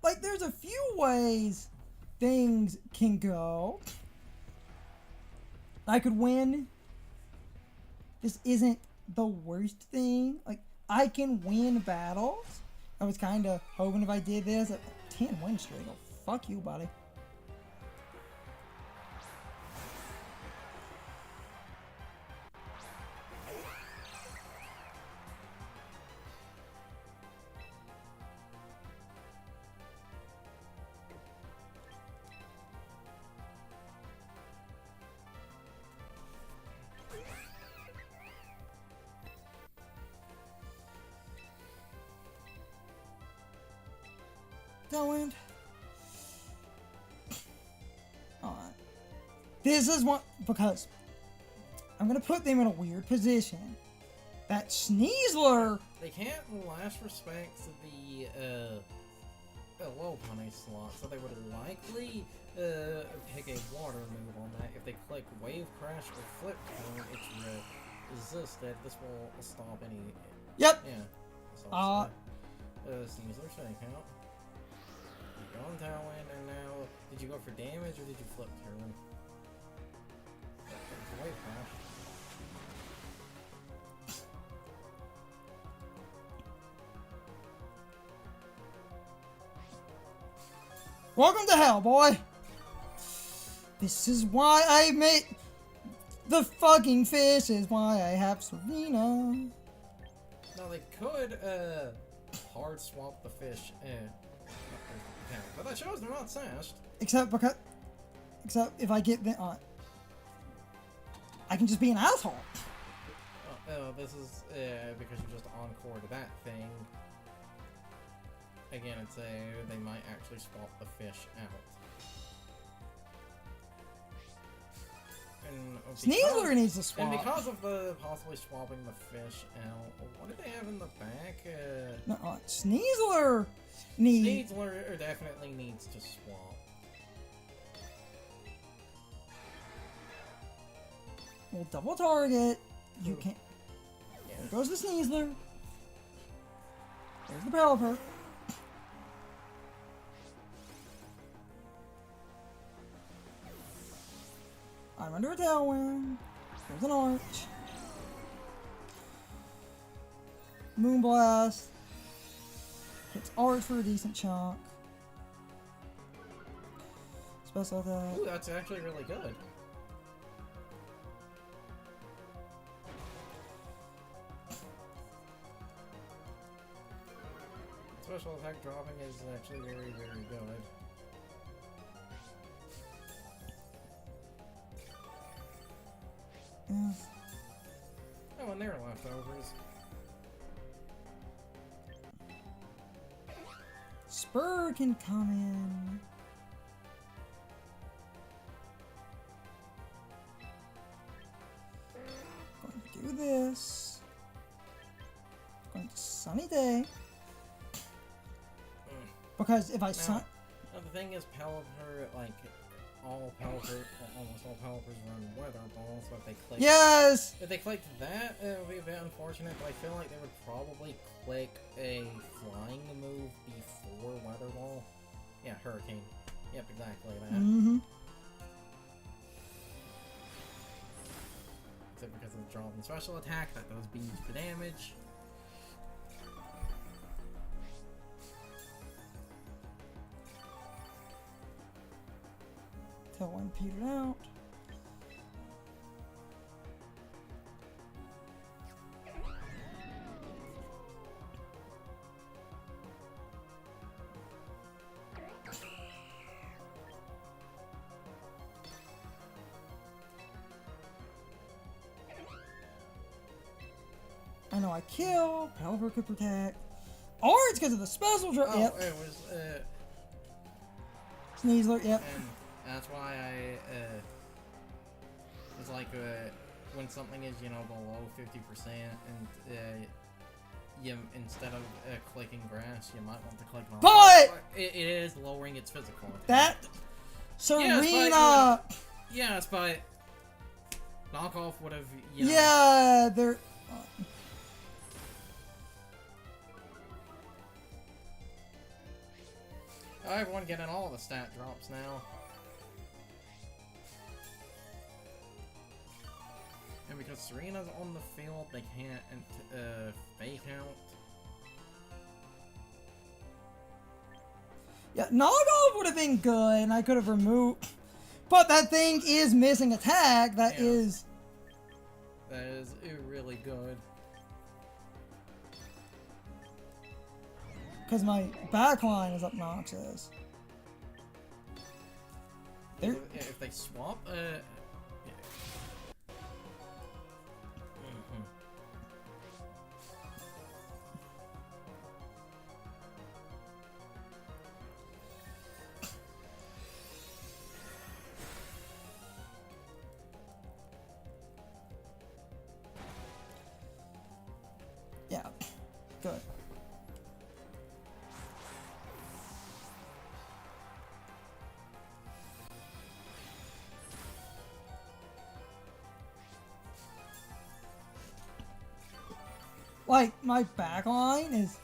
Like, there's a few ways things can go. I could win. This isn't the worst thing. Like, I can win battles. I was kind of hoping if I did this, a 10 win streak. Oh, fuck you, buddy. Going. Alright. This is one, because I'm gonna put them in a weird position. That Sneasler. They can't last respect to the low punish slot, so they would likely pick a water move on that. If they click Wave Crash or Flip Cone, it's resisted. This will stop any. Yep. Yeah. Sneasler shake out. You're on Tailwind, and now did you go for damage or did you flip turn? It's a Wave Crash. Welcome to hell, boy. This is why I made the fucking fish. Is why I have Serena. Now they could hard swap the fish. But that shows they're not sashed. Except if I get the I can just be an asshole. Oh, this is because you're just encore to that thing. Again, it's they might actually swap the fish out. And Sneasler needs to swap. And because of the possibly swapping the fish out, what did they have in the back? No, Sneasler needs. Sneasler definitely needs to swap. We'll double target. You can't. Yeah. There goes the Sneasler. There's the Pelipper. I'm under a tailwind. There's an arch. Moonblast. Hits arch for a decent chunk. Special attack. Ooh, that's actually really good. Special attack dropping is actually very, very good. Yeah. Oh, and they're leftovers. Spur can come in. Going to do this. Going to Sunny Day. Because if I Now, the thing is, Pelipper, like, almost all Pelipers run Weather Balls, but if they click... Yes! If they clicked that, it would be a bit unfortunate, but I feel like they would probably click a flying move before Weather Ball. Yeah, Hurricane. Yep, exactly that. Mm-hmm. Except because of the drop and special attack, that does beams for damage. Tailwind petered out. I know I kill. Pelipper could protect. Or it's because of the special drop. Oh, Yep. it was, Sneasler. Yep. and that's why I, it's like, when something is, you know, below 50%, and, you, instead of, clicking grass, you might want to click on But it is lowering its physical attack. that Serena. Yes, but knockoff would have, you know... Yeah, they're. Everyone getting all the stat drops now. And because Serena's on the field, they can't fake out. Yeah, knockoff would have been good, and I could have removed. But that thing is missing attack. That Yeah. is. That is really good. Because my backline is obnoxious. There. If they swap, yeah. Yeah, good. Like, my backline is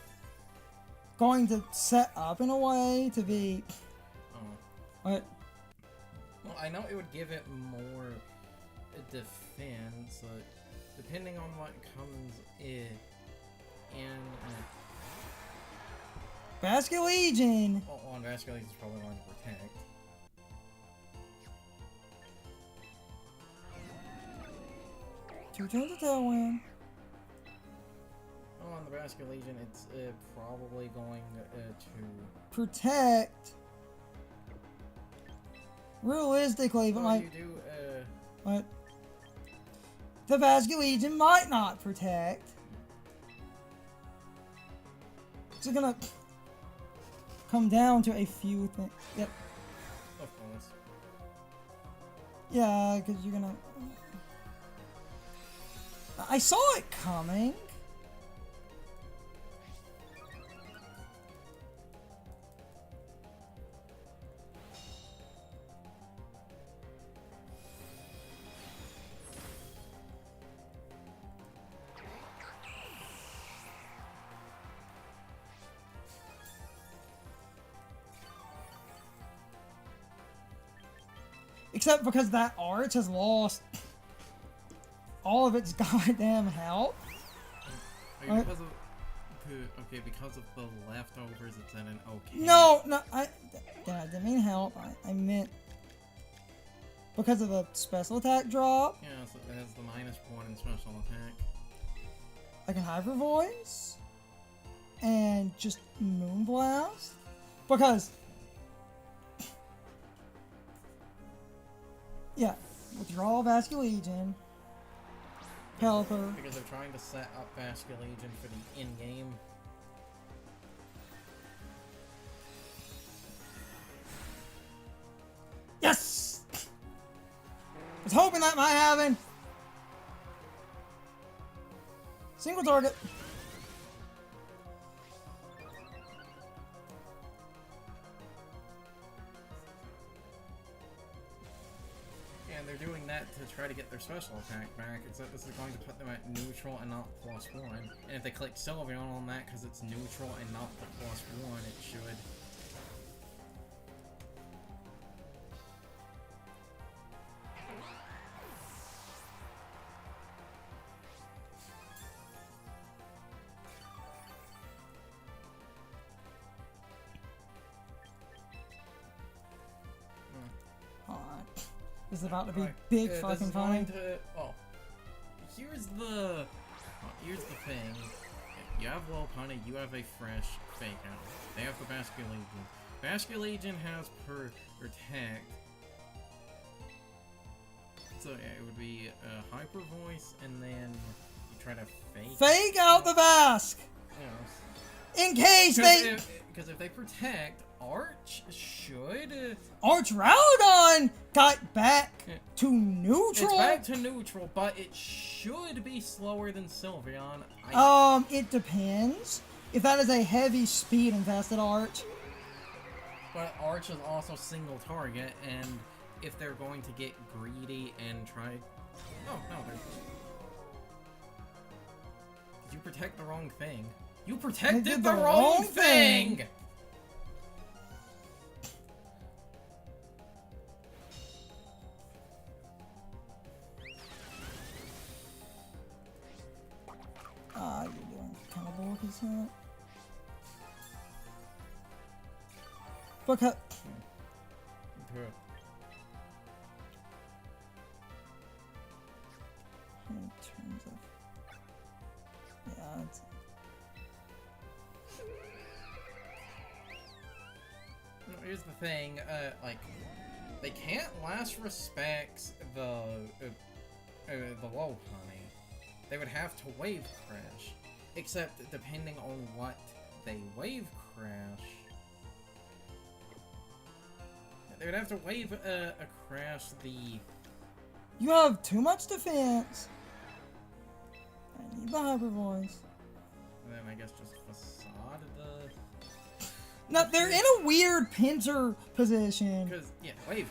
going to set up in a way to be... What? Well, I know it would give it more defense, but depending on what comes in... Basket Legion! Oh, on Vascular is probably going to protect. Two turns of Tailwind. Oh, on the Vascular Legion, it's probably going to... Protect. Realistically, but Well, my... you do, What? The Basket Legion might not protect. It's gonna come down to a few things. Yep. of course. Yeah, because you're gonna... I saw it coming. Except because that arch has lost all of its goddamn health. Okay, because of the leftovers, it's at an okay. No, I didn't mean help. I meant because of the special attack drop. Yeah, so it has the -1 in special attack. I can Hyper Voice and just Moonblast because yeah, withdraw Vasculegion, Pelipper. Because they're trying to set up Vasculegion for the in-game. Yes! I was hoping that might happen. Single target. And they're doing that to try to get their special attack back, except this is going to put them at neutral and not +1. And if they click Sylveon on that because it's neutral and not the +1, it should. This is about to be Right. big fucking funny. Here's the thing. You have Lopunny, you have a fresh Fake Out. They have the Vasculegion. Vasculegion has Protect. So yeah, it would be a Hyper Voice, and then you try to Fake out the Vask! Yes. In case they... Because if they Protect, Arch should... Arch Rowdon got back to neutral? It's back to neutral, but it should be slower than Sylveon. It depends. If that is a heavy speed invested Arch. But Arch is also single target, and if they're going to get greedy and try... Oh, no, they're... Did you protect the wrong thing? You protected the wrong thing! You're doing kind of bulky, isn't it? Because... In terms of... Yeah, it's... No, here's the thing, like, they can't last respects the Lopunny. They would have to Wave Crash. Except, depending on what they Wave Crash... They would have to Wave a Crash the... You have too much defense. I need the Hyper Voice. And then I guess just Facade the... No, they're in a weird pincer position. Because, yeah, Wave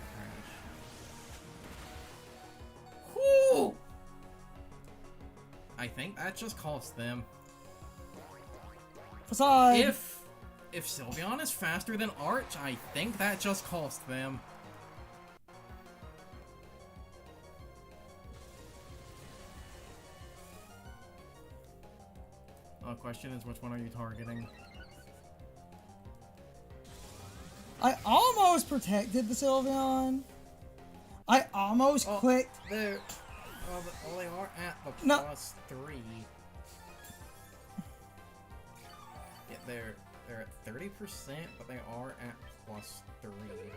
Crash. Whoo! I think that just cost them. Facade. If Sylveon is faster than Arch, I think that just cost them. The question is, which one are you targeting? I almost protected the Sylveon. I almost clicked. They are at the No. +3. Yeah, they're at 30%, but they are at +3.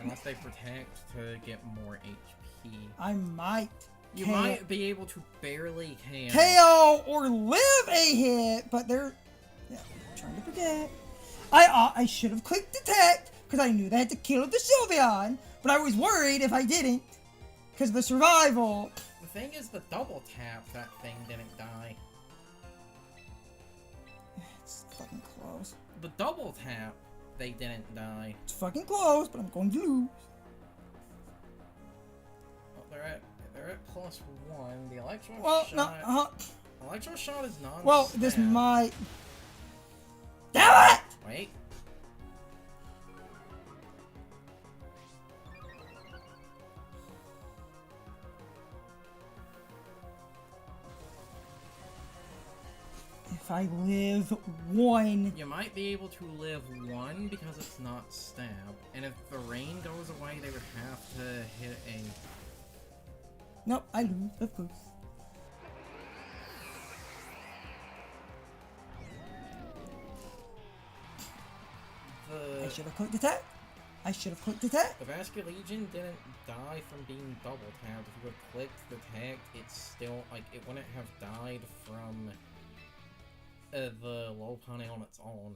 Unless they protect to get more HP. I might. You might be able to barely KO or live a hit, but they're trying to protect. I should have clicked detect because I knew they had to kill the Sylveon, but I was worried if I didn't because of the survival. The thing is, the double tap, that thing didn't die. It's fucking close. The double tap, they didn't die. It's fucking close, but I'm going to lose. Well, they're at +1. The Electro Well, Shot... no, Electro Shot is non-spam. well, this might... Damn it! Wait. if I live one. You might be able to live one because it's not stab. And if the rain goes away, they would have to hit a... Nope, I lose, of course. I should have clicked attack. I should have clicked attack. The Vascular Legion didn't die from being double tapped. If you would have clicked the tag, it's still, like, it wouldn't have died from the Lopunny on its own.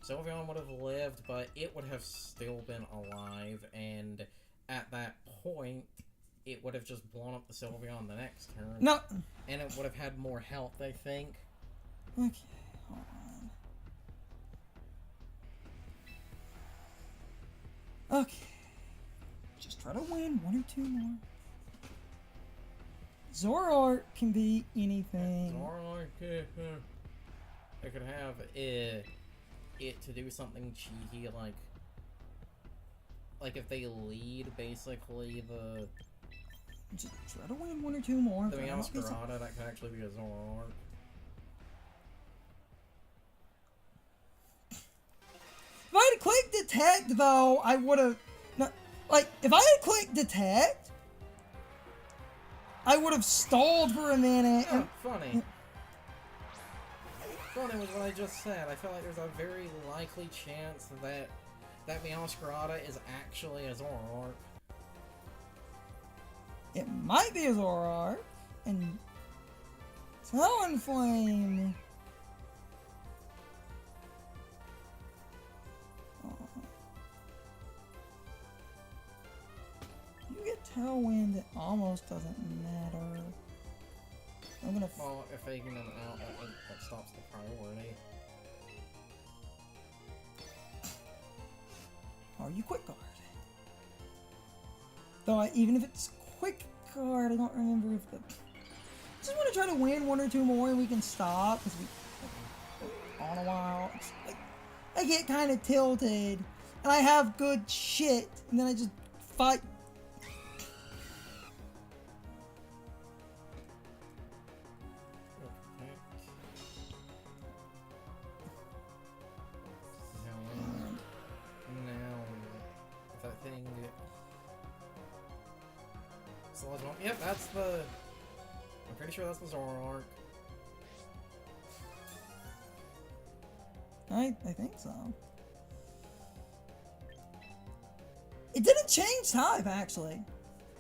Sylveon would have lived, but it would have still been alive, and at that point, it would have just blown up the Sylveon the next turn. No. And it would have had more health, I think. Okay, hold on. Okay. Just try to win one or two more. Zoroark can be anything. Zoroark, I could have it to do something cheeky, like if they lead, basically, the... Just try to win one or two more. The Meowscarada, that could actually be a Zoroark. If I had clicked detect, though, I would have... Like, if I had clicked detect, I would have stalled for a minute. Yeah, funny. Funny was what I just said. I feel like there's a very likely chance that that Meowscarada is actually a Zoroark. It might be a Zoroark. And... Talonflame. You get Tailwind, it almost doesn't matter. I'm gonna... Well, if they can out, that stops the priority. Are you Quick Guard? Though even if it's Quick Guard, I don't remember if the... Just want to try to win one or two more and we can stop, because we... on a while. It's like, I get kind of tilted, and I have good shit, and then I just fight. Yep, that's the... I'm pretty sure that's the Zoroark. I think so. It didn't change type, actually.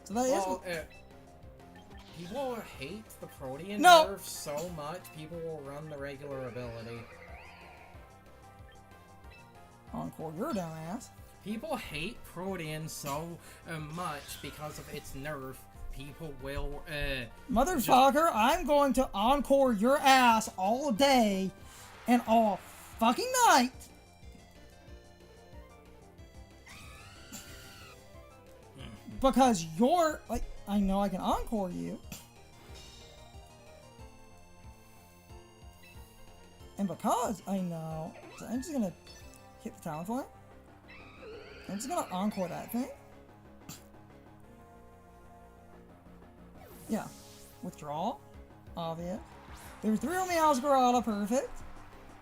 So that is... People hate the Protean No. nerf so much, people will run the regular ability. Encore your dumbass. People hate Protean so much because of its nerf. People will, Motherfucker, I'm going to encore your ass all day and all fucking night. Because you're, like, I know I can encore you. And because I know, so I'm just gonna hit the Talonflame. I'm just gonna encore that thing. Yeah. Withdraw. Obvious. There's 3 on Meowscarada. Perfect.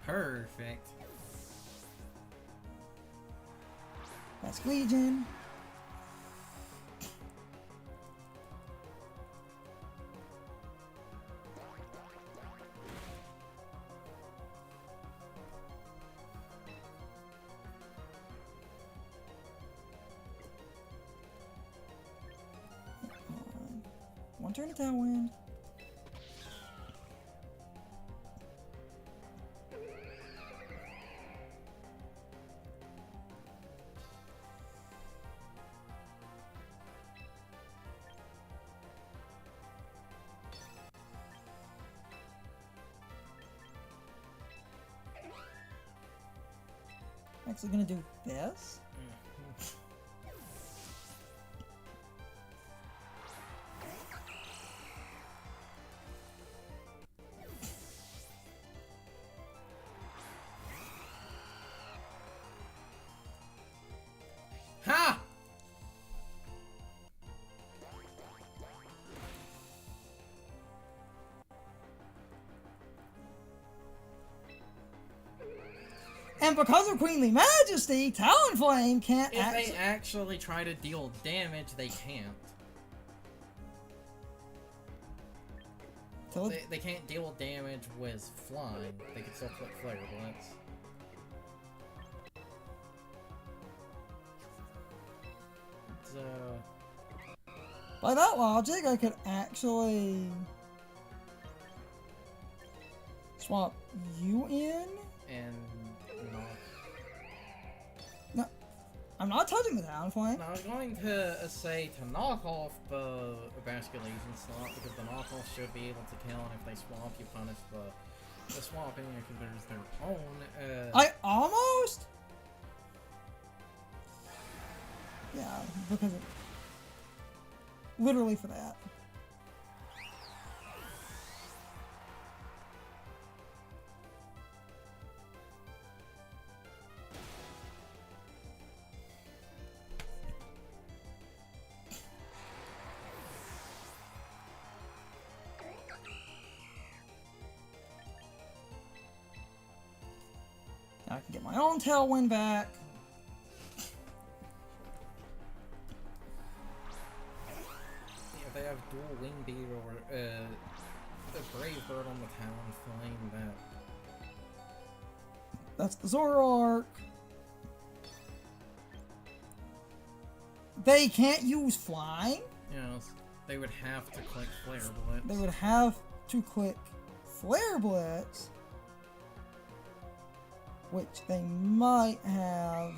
Perfect. That's Legion. One turn of Tailwind. Actually gonna do this. Ha! And because of Queenly Majesty, Talonflame can't If actually... they actually try to deal damage, they can't. They can't deal damage with flying. They can still click Flare Blitz. So... By that logic, I could actually... swap you in? And... No, I'm not touching the Talonflame. Now, I was going to say to knock off the Basculation slot, because the knockoff should be able to kill, and if they swap, you punish the swapping, because there's their own, I almost... Yeah, because of... Literally for that. I can get my own Tailwind back. If they have dual Wing Beat or a Brave Bird on the Talonflame, That's the Zoroark. They can't use flying. yes, they would have to click Flare Blitz. They would have to click Flare Blitz, which they might have.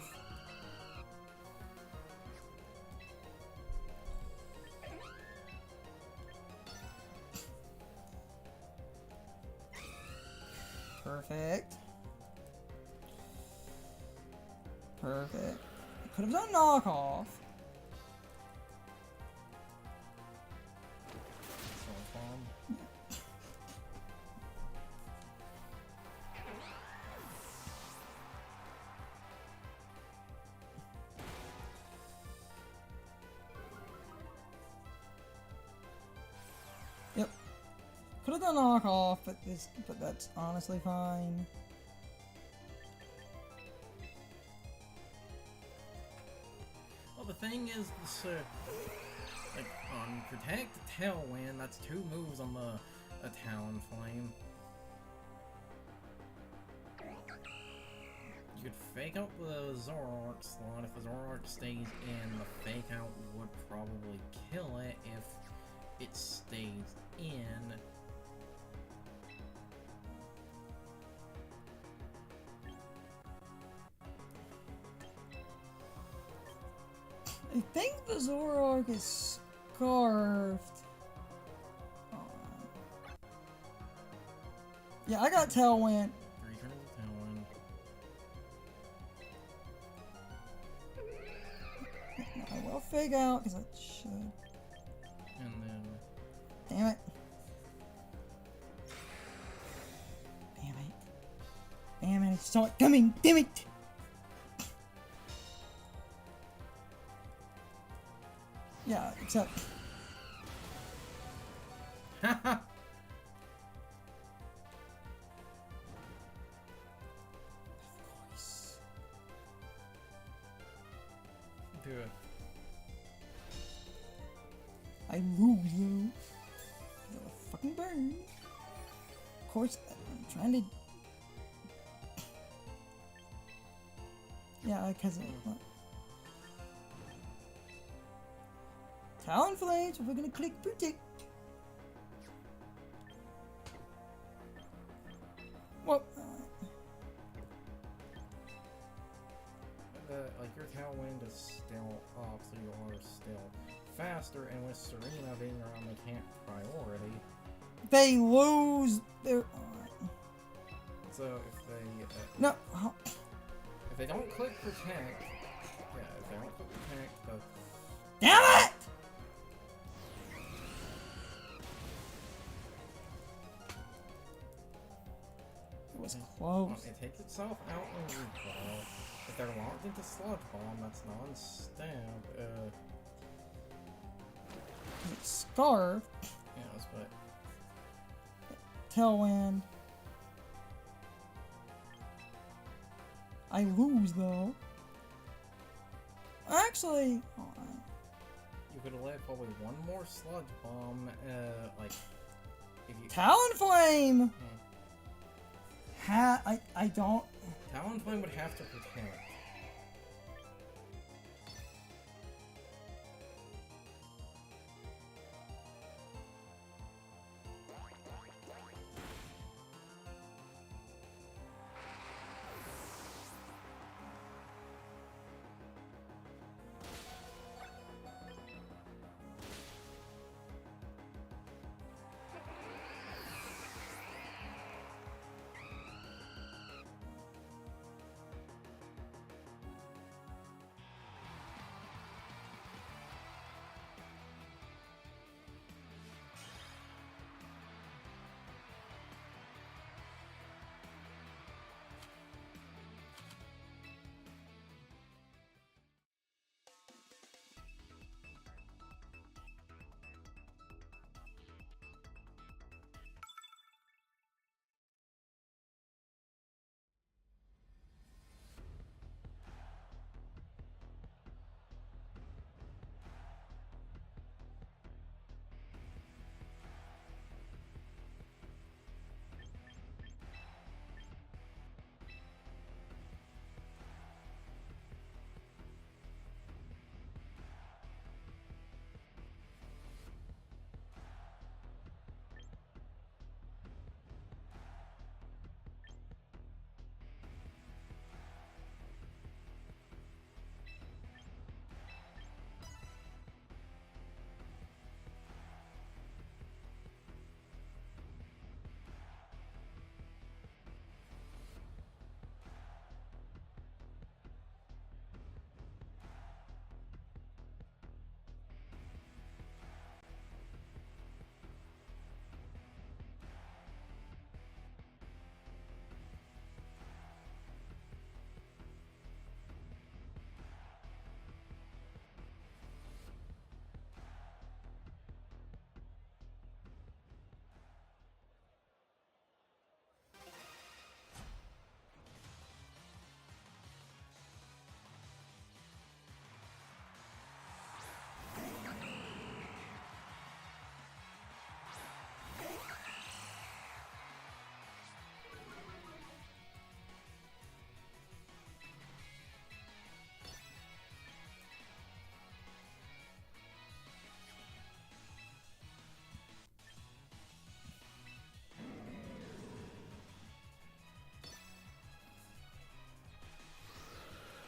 Perfect. Perfect. Could have done knockoff. Sword Bomb. Yep. Could have done knockoff, but that's honestly fine. Well, the thing is, this, like, on Protect, Tailwind, that's 2 moves on the Talonflame. You could fake out the Zoroark slot. If the Zoroark stays in, the fake out would probably kill it if it stays in. I think the Zoroark is scarfed. Yeah, I got Tailwind. 3 turns of Tailwind. I will fake out because I should. And then... Damn it. Damn it. Damn it, I saw it coming. Damn it. Yeah, except. Haha! Of course. Do it. I lose though. Because of the fucking burn. Of course, I'm trying to. Yeah, because of. Talonflame, so we're gonna click Protect. Well, like, your Tailwind is still up, so you are still faster, and with Serena being around, they can't priority. they lose their. So if they... No. if they don't click Protect... Yeah, if they don't click Protect, the... Damn it! It was close. It takes itself out in recall. If they're locked into Sludge Bomb, that's non-stab. It's Scarf, Yes, but... Tailwind. I lose though. Actually, hold on. You could live probably one more sludge bomb, like, if you... Talonflame! Hmm. I don't... Talonflame would have to protect.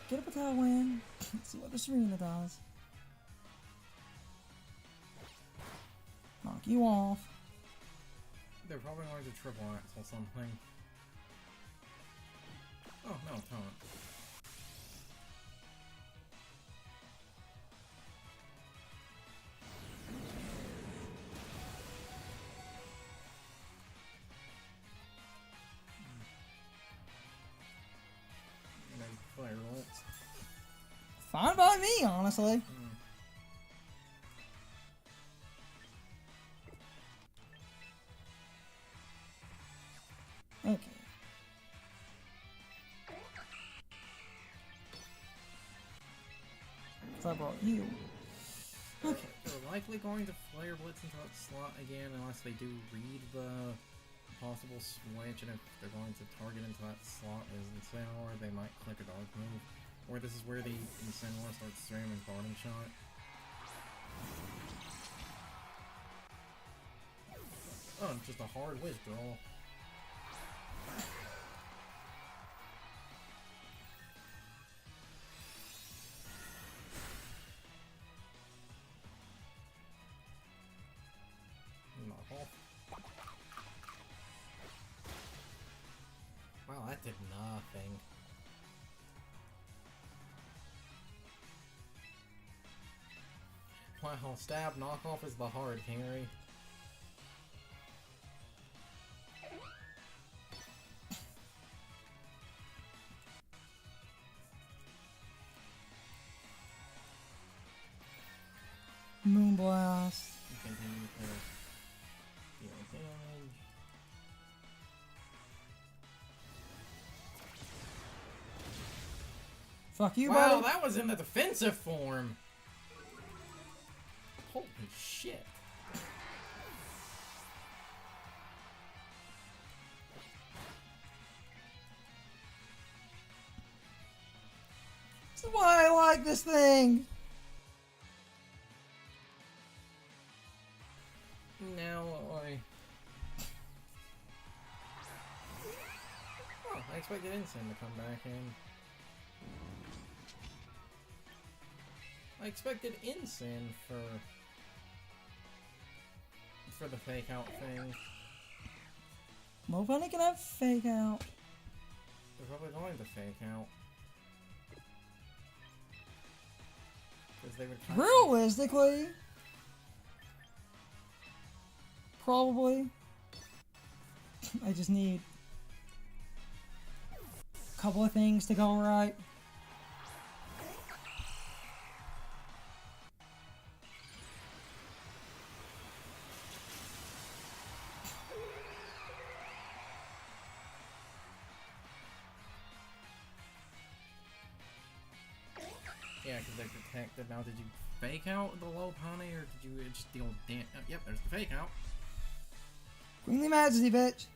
Get up a tailwind. Let's see what the Serena does. Knock you off. They're probably going to triple axle something. Oh, no, taunt. And then fire bolts. Fine by me, honestly. Okay. So I brought you. Okay. They're likely going to Flare Blitz into that slot again unless they do read the possible switch, and if they're going to target into that slot is Incineroar, they might click a Dark move. Or this is where the Incineroar starts streaming Garden Shot. Oh, just a hard withdrawal. Knock off. Wow, that did nothing. Wow, stab knockoff is the hard carry. Moonblast. Continue to deal damage. Fuck you, wow, buddy. that was in the defensive form. Holy shit. This is why I like this thing. Now I expected Insane to come back in. I expected Insane for the fake out thing. Mofani can have fake out. They're probably going to fake out. Because they would Realistically, probably. I just need a couple of things to go right. Yeah, because they protected. Now, did you fake out the low pony, or did you just deal damage? Yep, there's the fake out. Queenly Majesty, bitch.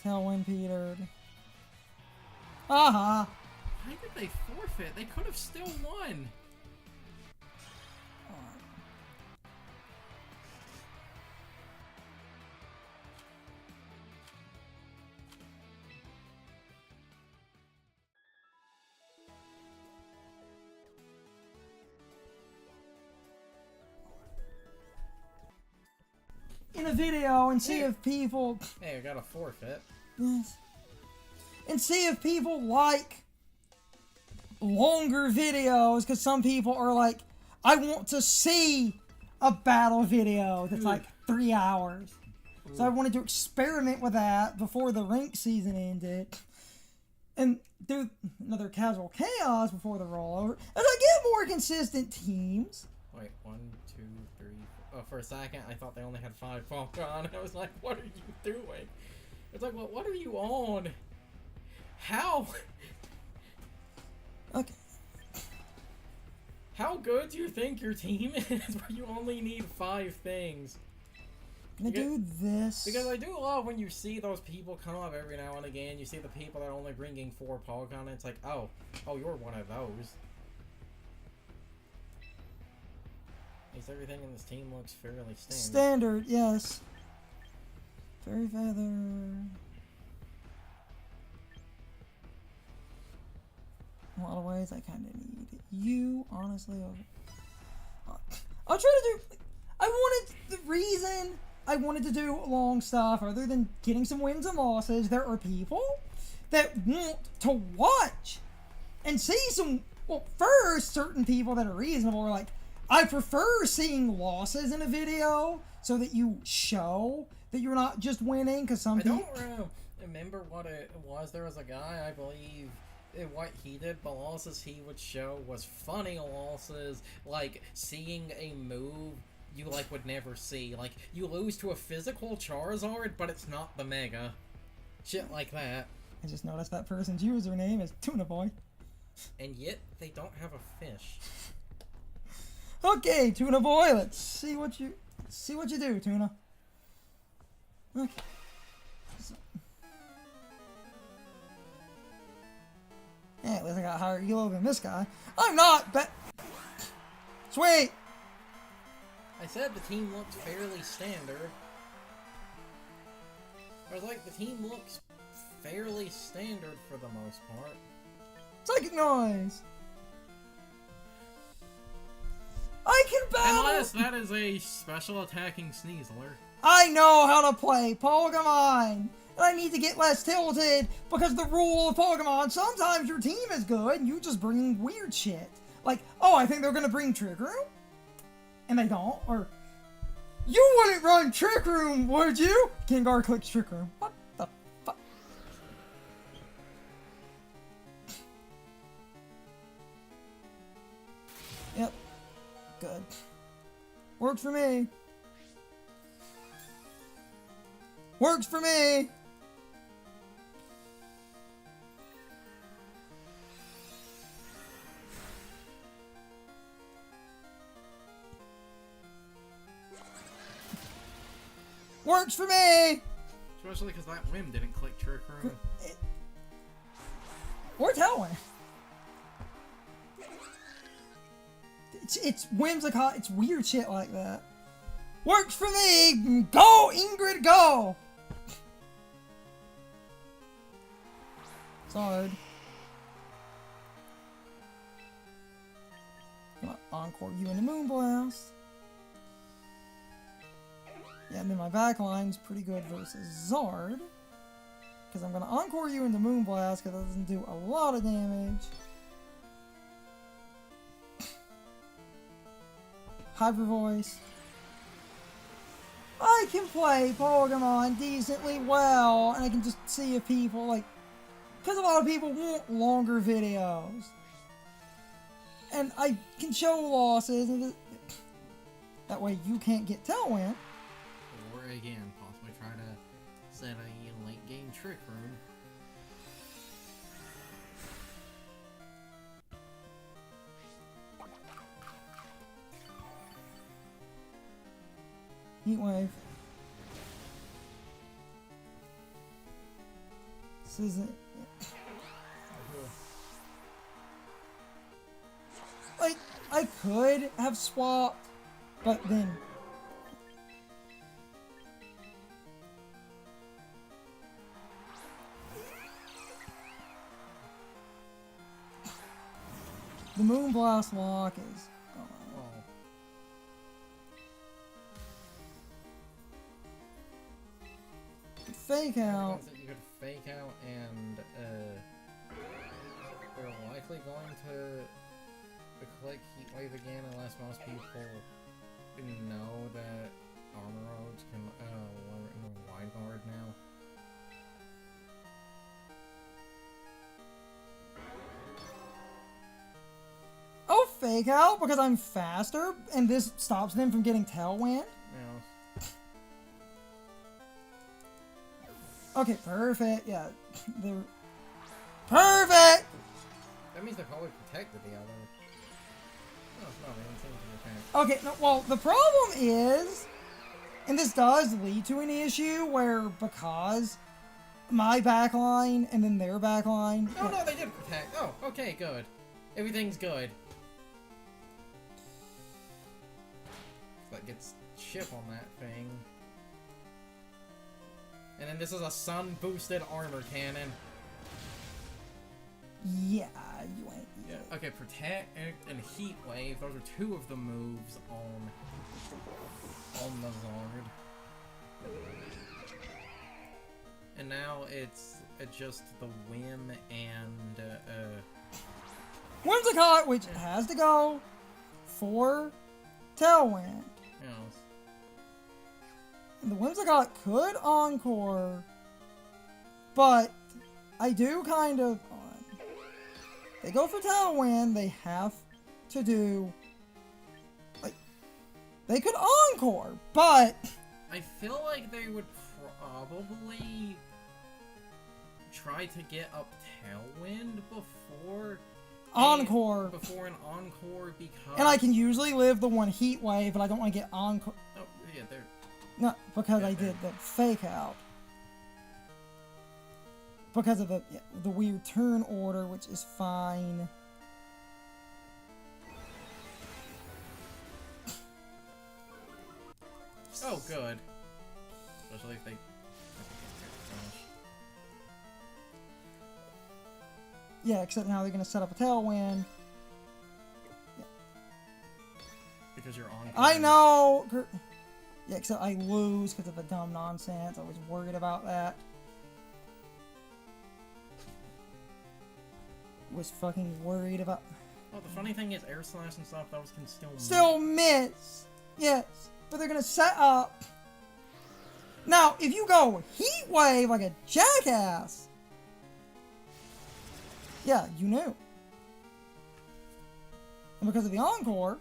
Tailwind petered. Aha! Why did they forfeit? They could have still won. In a video and see if people... Hey, I got a forfeit. Yes. And see if people like longer videos, because some people are like, I want to see a battle video that's like 3 hours. So I wanted to experiment with that before the rank season ended. And do another casual chaos before the rollover. As I get more consistent teams. Wait, 1, 2, 3, 4. Oh, for a second, I thought they only had 5 Pokémon. I was like, what are you doing? It's like, well, what are you on? How? Okay. How good do you think your team is where you only need 5 things? I'm gonna do this. Because I do love when you see those people come up every now and again. You see the people that are only bringing 4 Pokemon, and it's like, oh, you're one of those. At least everything in this team looks fairly standard. Standard, yes. Fairy Feather. In a lot of ways, I kind of need you, honestly. I'll try to do... the reason I wanted to do long stuff, other than getting some wins and losses, there are people that want to watch and see some... Well, first, certain people that are reasonable are like, I prefer seeing losses in a video so that you show that you're not just winning, because some people... I don't remember what it was. There was a guy, I believe... What he did, the losses he would show was funny losses, like seeing a move you like would never see. Like, you lose to a physical Charizard, but it's not the Mega. Shit like that. I just noticed that person's username is Tuna Boy. And yet, they don't have a fish. Okay, Tuna Boy, let's see what you do, Tuna. Okay. Yeah, at least I got higher elo than this guy. I'm not, but... Sweet! I said the team looks fairly standard. I was like, the team looks fairly standard for the most part. Psychic Noise! I can battle! Unless that is a special attacking Sneasler. I know how to play Pokemon! And I need to get less tilted, because the rule of Pokemon, sometimes your team is good, and you just bring weird shit. Like, oh, I think they're gonna bring Trick Room? And they don't, or... You wouldn't run Trick Room, would you? Gengar clicks Trick Room. What the fuck? Yep. Good. Works for me. Works for me! Works for me! Especially because that whim didn't click Trick Room. Or Talon. It's whimsical. It's weird shit like that. Works for me! Go, Ingrid, go! Zard. I'm gonna encore you into Moonblast. Yeah, and then my backline's pretty good versus Zard. Because I'm gonna encore you into Moonblast because that doesn't do a lot of damage. Hyper Voice. I can play Pokemon decently well, and I can just see if people, like, because a lot of people want longer videos. And I can show losses, and that way you can't get Tailwind. Or again, possibly try to set a late game Trick Room. Heat Wave. This isn't... Like, I could have swapped, but then... The Moonblast lock is... Fake out. You could fake out, and they're likely going to click Heat Wave again unless most people know that Armor Roads can Wide Guard now. Oh, fake out because I'm faster, and this stops them from getting Tailwind. Yeah. Okay, perfect. Yeah, they're perfect. That means they're probably protected the other. No, it's not. They don't seem to be attacked. Okay, no, well, the problem is, and this does lead to an issue where because my backline and then their backline. Oh no, they did protect. Oh, okay, good. Everything's good. That gets chip on that thing. And then this is a sun-boosted armor cannon. Yeah, you ain't. Yeah. Okay, protect and heat wave. Those are two of the moves on the Zard. And now it's just the whim and Whimsicott, which has to go for Tailwind. Yes. And the Whimsicott could encore, but I do kind of... They go for Tailwind, they have to do... Like, they could encore, but... I feel like they would probably try to get up Tailwind before... Encore. Before an encore, because... And I can usually live the one Heat Wave, but I don't want to get encore... Oh, yeah, they're... No, because I did the fake out. Because of the weird turn order, which is fine. Oh, good. Especially if they... Yeah, except now they're going to set up a Tailwind. Yeah. Because you're on... I know! Yeah, except I lose because of the dumb nonsense. I was worried about that. Was fucking worried about... Well, the funny thing is, Air Slash and stuff, those can still miss! Yes, but they're gonna set up... Now, if you go Heat Wave like a jackass... Yeah, you knew. And because of the encore...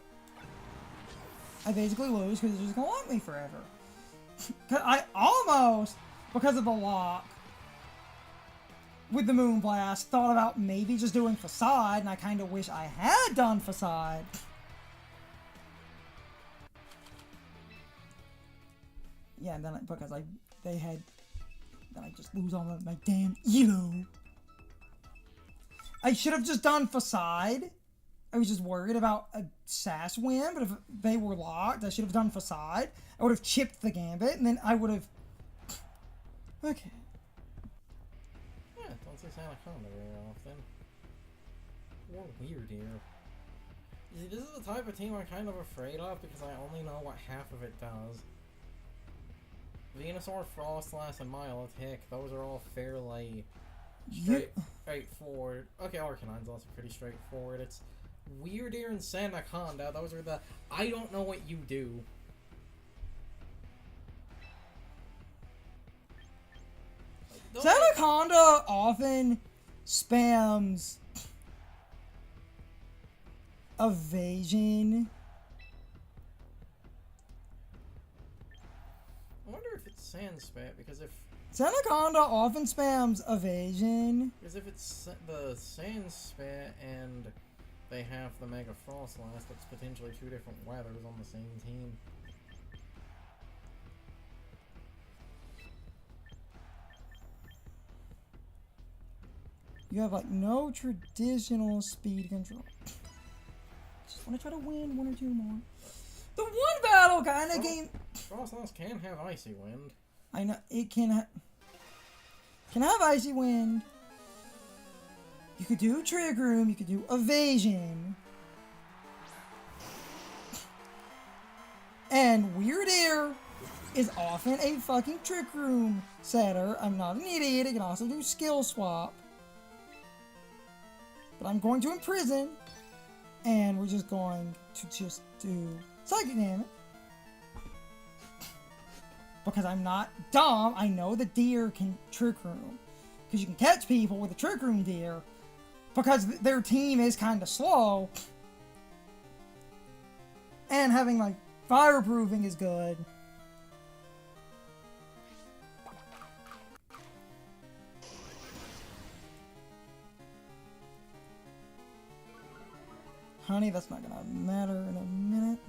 I basically lose because it's just gonna lock me forever. Cause I almost, because of the lock with the Moonblast, thought about maybe just doing Facade, and I kind of wish I had done Facade. Yeah, and then then I just lose all of my damn elo. I should have just done Facade. I was just worried about a Sass win, but if they were locked, I should have done Facade. I would have chipped the Gambit, and then I would have... Okay. Yeah, don't say Anaconda very often. Or Weird Ear. You see, this is the type of team I'm kind of afraid of because I only know what half of it does. Venusaur, Frostlass, and Milotic, those are all fairly straightforward. Okay, Arcanine's also pretty straightforward. It's Weird Ear and Sandaconda, those are the I don't know what you do. Sandaconda often spams Evasion. I wonder if it's Sandspat, because if... Sandaconda often spams Evasion. Because if it's the Sandspat and they have the Mega Frostlass, that's potentially two different weathers on the same team. You have, like, no traditional speed control. Just want to try to win one or two more. The one battle kind of game... Frostlass can have Icy Wind. I know, it can have Icy Wind. You could do Trick Room, you could do Evasion. And Weird Ear is often a fucking Trick Room setter. I'm not an idiot, it can also do Skill Swap. But I'm going to Imprison, and we're just going to just do Psychic Damage. Because I'm not dumb, I know the deer can Trick Room. Because you can catch people with a Trick Room deer. Because their team is kind of slow. And having, like, fireproofing is good. Honey, that's not gonna matter in a minute.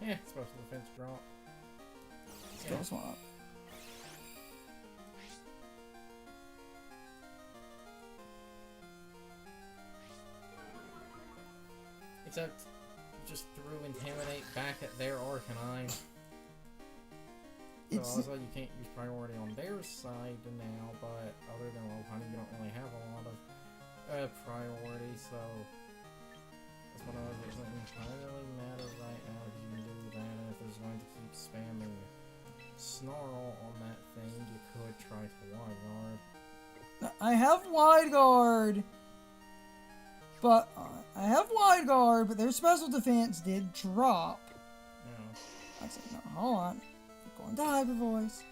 Yeah, special defense drop. Skill swap. Except, just threw Intimidate back at their Arcanine. So also you can't use priority on their side now, but other than Lopunny, you don't really have a lot of priority, so that's one of those that doesn't entirely matter right now if you can do that, and if there's going to keep spamming Snarl on that thing, you could try to Wide Guard. I have Wide Guard, but their special defense did drop. Yeah. I said, no, hold on. We're going to Hyper Voice.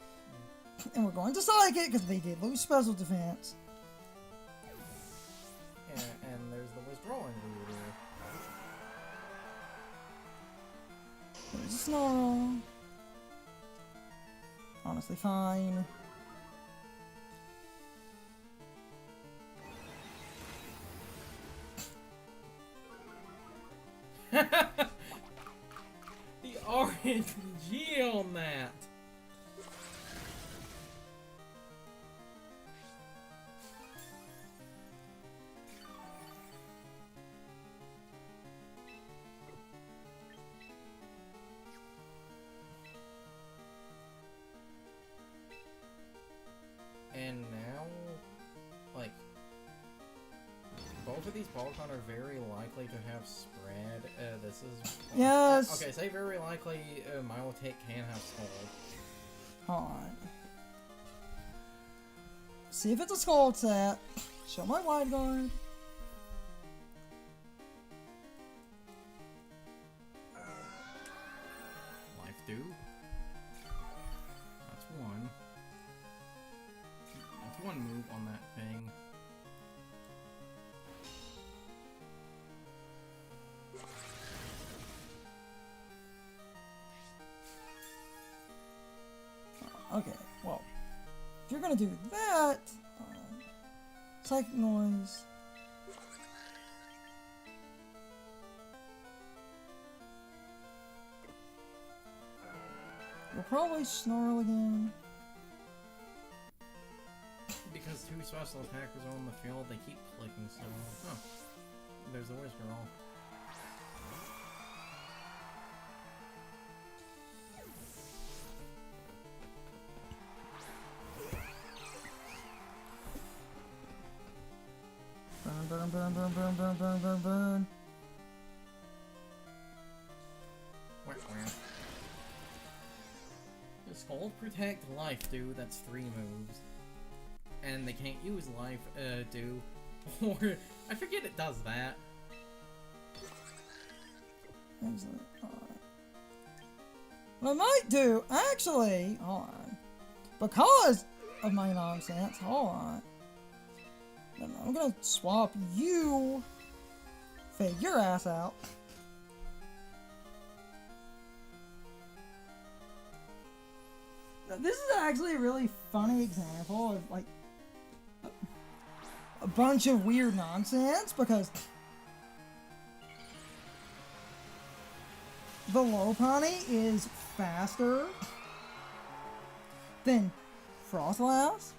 And we're going to Psychic because they did lose special defense. Yeah, and there's the withdrawing Weird Ear. There's a Snarl. Honestly, fine. The RNG on that! And now, like, both of these Pokemon are very likely to have spread. This is... Yes! Okay, say very likely Milotic can have Scald. Hold on. See if it's a Scald set. Show my Wide Guard. Life Dew. That's one. That's one move on that thing. Okay, well, if you're gonna do that, psychic noise. You'll probably snarl again. Because two special attackers are on the field, they keep clicking so long. Oh, there's a whisker roll. Burn, burn, burn, burn, burn, burn, burn, burn, burn. Wah, wah. The Scald Protect Life, dude, that's 3 moves. And they can't use Life, do. Or, I forget it does that. Excellent. Alright. What I might do, actually, hold on. Because of my nonsense, hold on. I'm gonna swap you. Fade your ass out. Now, this is actually a really funny example of like a bunch of weird nonsense because the Lopunny is faster than Frostlass,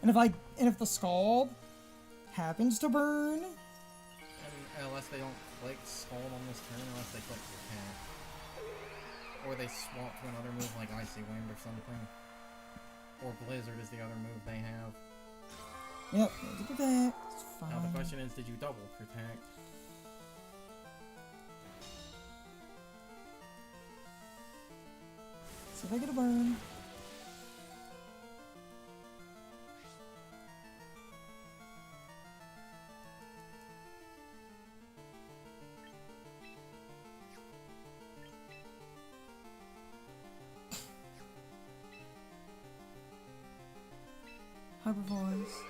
and if the Scald happens to burn, Unless they don't click Scald on this turn, unless they click Protect. Or they swap to another move like Icy Wind or something. Or Blizzard is the other move they have. yep, there's a protect. It's fine. Now the question is, did you double Protect? See if I get a burn. Hyper voice.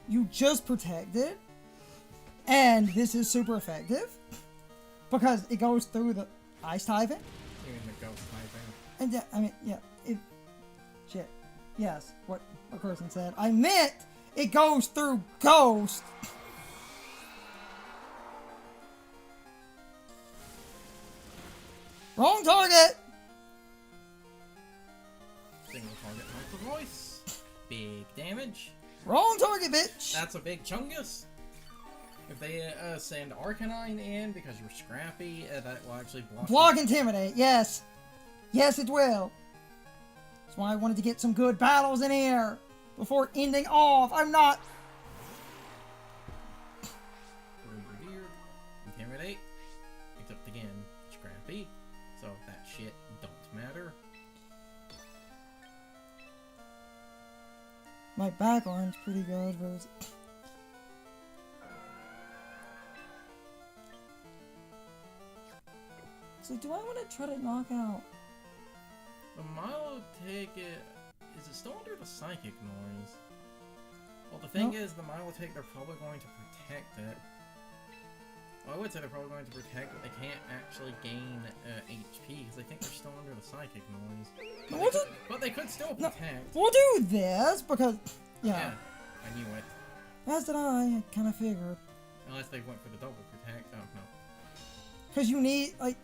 You just protected, and this is super effective because it goes through the ice typing. You mean the Ghost typing? And yeah, I mean, yeah, shit. Yes, what a person said. I meant it goes through Ghost. Wrong target! Single target Hyper Voice. Big damage. Wrong target, bitch! That's a big chungus. If they send Arcanine in because you're scrappy, that will actually block. Block Intimidate, yes. Yes, it will. That's why I wanted to get some good battles in here before ending off. I'm not. Revered. Intimidate. Except again, scrappy. So that shit don't matter. My back line's pretty good, but it's... So do I want to try to knock out... The Milotic, is it still under the Psychic Noise? Well, the thing is, the Milotic, they're probably going to protect it. Well, I would say they're probably going to protect, but they can't actually gain HP, because I think they're still under the Psychic Noise. But they could still protect. We'll do this, because... Yeah, I knew it. As did I kind of figured. Unless they went for the double protect, oh no. Because you need, like...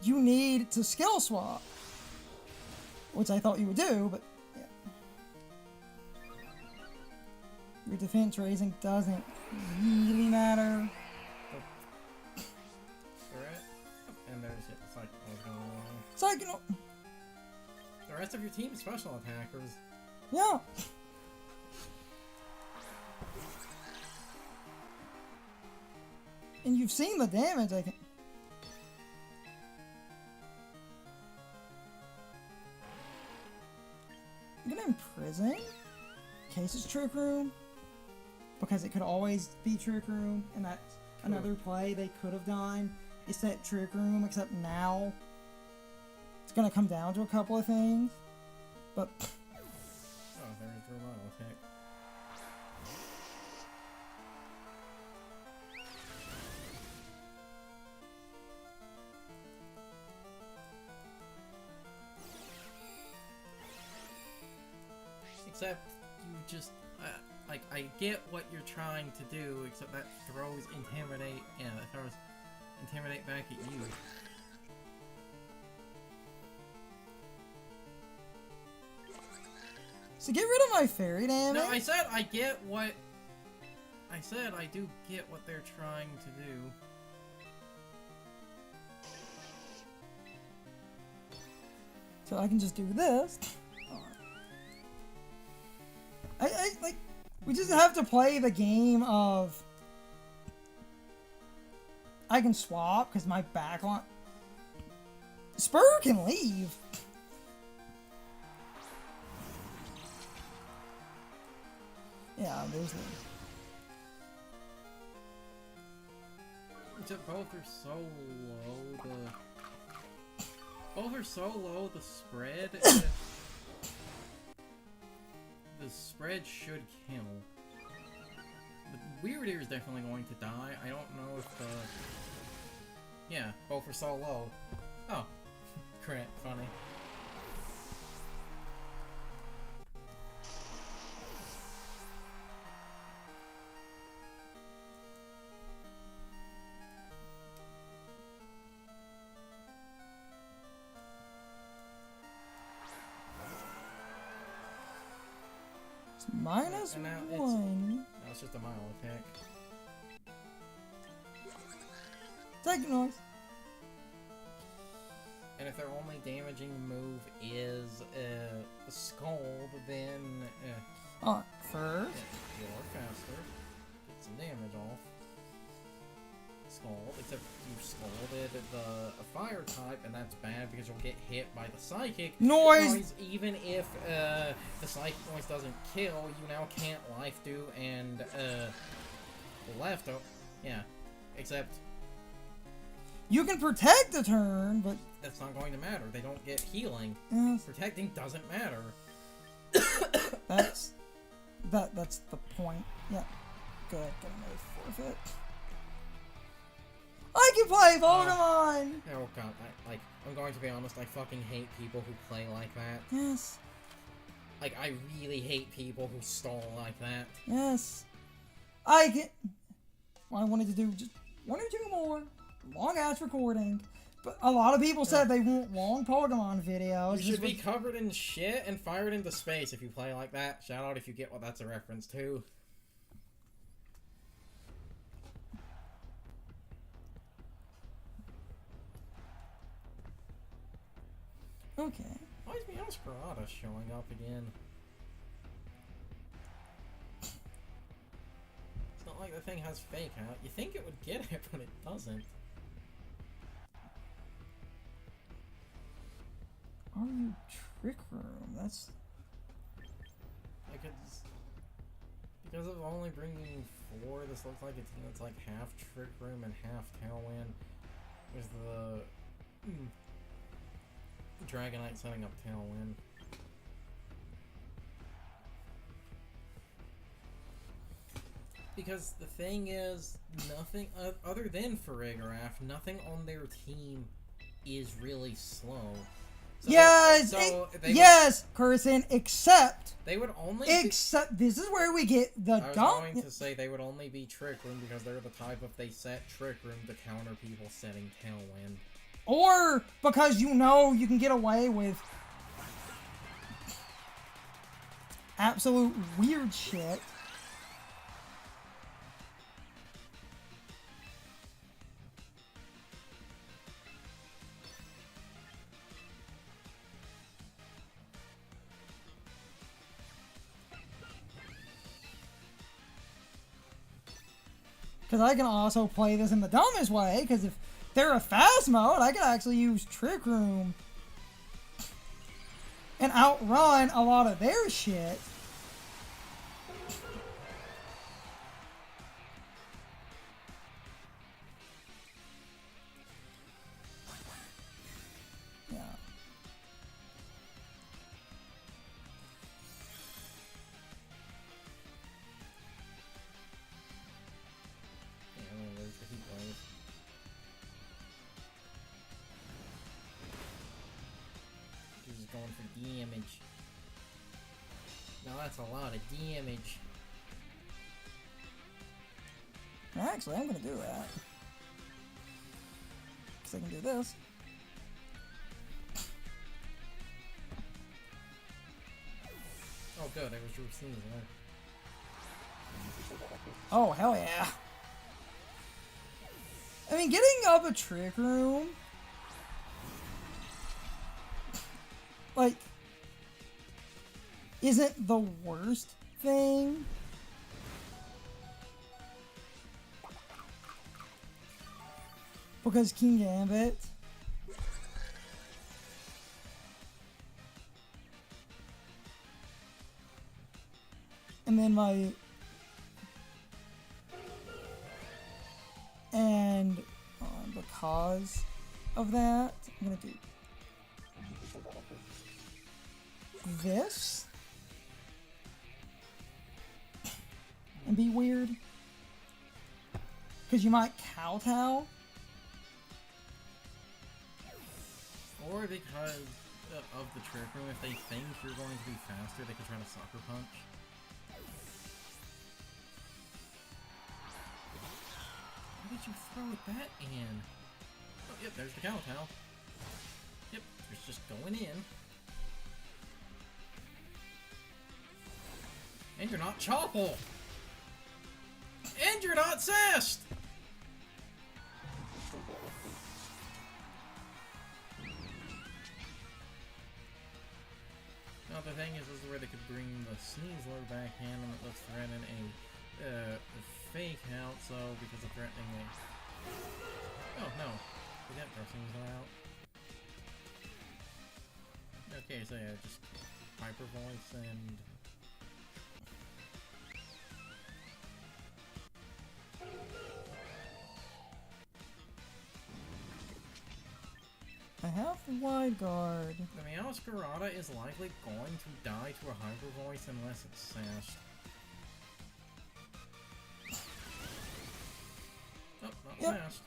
You need to skill swap. Which I thought you would do, but yeah. Your defense raising doesn't really matter. Alright. And there's it. It's like, Psychic Noise. The rest of your team is special attackers. Yeah. And you've seen the damage I can... I'm gonna imprison in case it's Trick Room, because it could always be Trick Room, and that's another play they could have done is set Trick Room, except now it's gonna come down to a couple of things. But Oh, there's your model attack. Except you just like I get what you're trying to do, except that throws intimidate. Yeah, that throws intimidate back at you. so get rid of my fairy damage. No, I said I get what. I said I do get what they're trying to do. So I can just do this. I like. We just have to play the game of. I can swap because my backline. Spur can leave. Yeah, there's the. Except both are so low. Both are so low. The spread. The spread should kill. But Weird Ear is definitely going to die. I don't know if the. Yeah, both are so low. Oh, crit, funny. It's minus And now one. Now it's just a mile attack. Take noise. And if their only damaging move is Scald, then Alright, first. yeah, you're faster. Get some damage off. Scald, except you scalded the fire type, and that's bad because you'll get hit by the psychic Noise! Even if the psychic noise doesn't kill, you now can't life do and left. Oh, yeah, except You can protect the turn, but that's not going to matter. They don't get healing. yes, Protecting doesn't matter. that's the point. Yeah. Good. Get another forfeit. I can play Pokemon! Oh god, I'm going to be honest, I fucking hate people who play like that. Yes. Like, I really hate people who stall like that. Yes. I can. What I wanted to do, just one or two more long ass recording. But a lot of people said they want long Pokemon videos. You should be covered in shit and fired into space if you play like that. Shout out if you get what that's a reference to. Okay. Why is Meowscarada showing up again? It's not like the thing has fake out. You think it would get it, but it doesn't. Are you Trick Room? That's. Like it's because of only bringing 4. This looks like a team that's like half Trick Room and half Tailwind. There's the Dragonite setting up Tailwind. Because the thing is, nothing other than Farigiraf, nothing on their team is really slow. So, Yes! Yes, Curson, except. They would only Except. This is where we get the I was dumb. going to say they would only be Trick Room because they're the type of they set Trick Room to counter people setting Tailwind. Or because you know you can get away with absolute weird shit. Because I can also play this in the dumbest way, because if they're a fast mode, I can actually use Trick Room and outrun a lot of their shit. Yeah. just going for damage. Now that's a lot of damage. Actually, I'm gonna do that. Because I can do this. Oh good, I was seeing that. Oh, hell yeah. I mean, getting up a trick room, like, isn't the worst thing. Because King Gambit and then because of that, I'm gonna do this and be weird because you might kowtow. Or because of the trick room, if they think you're going to be faster, they could try to sucker punch. Why did you throw that in? Oh, yep, there's the kowtow. Yep, it's just going in. And you're not Chople! And you're not Zest! Now the thing is, this is where they could bring the Sneasler back in, and it lets threaten a fake out, so because of threatening a... Oh no, they didn't throw Sneasler out. Okay, so yeah, just Hyper Voice and... I have the wide guard. The Meowscarada is likely going to die to a Hyper Voice unless it's sashed. Oh, not sashed.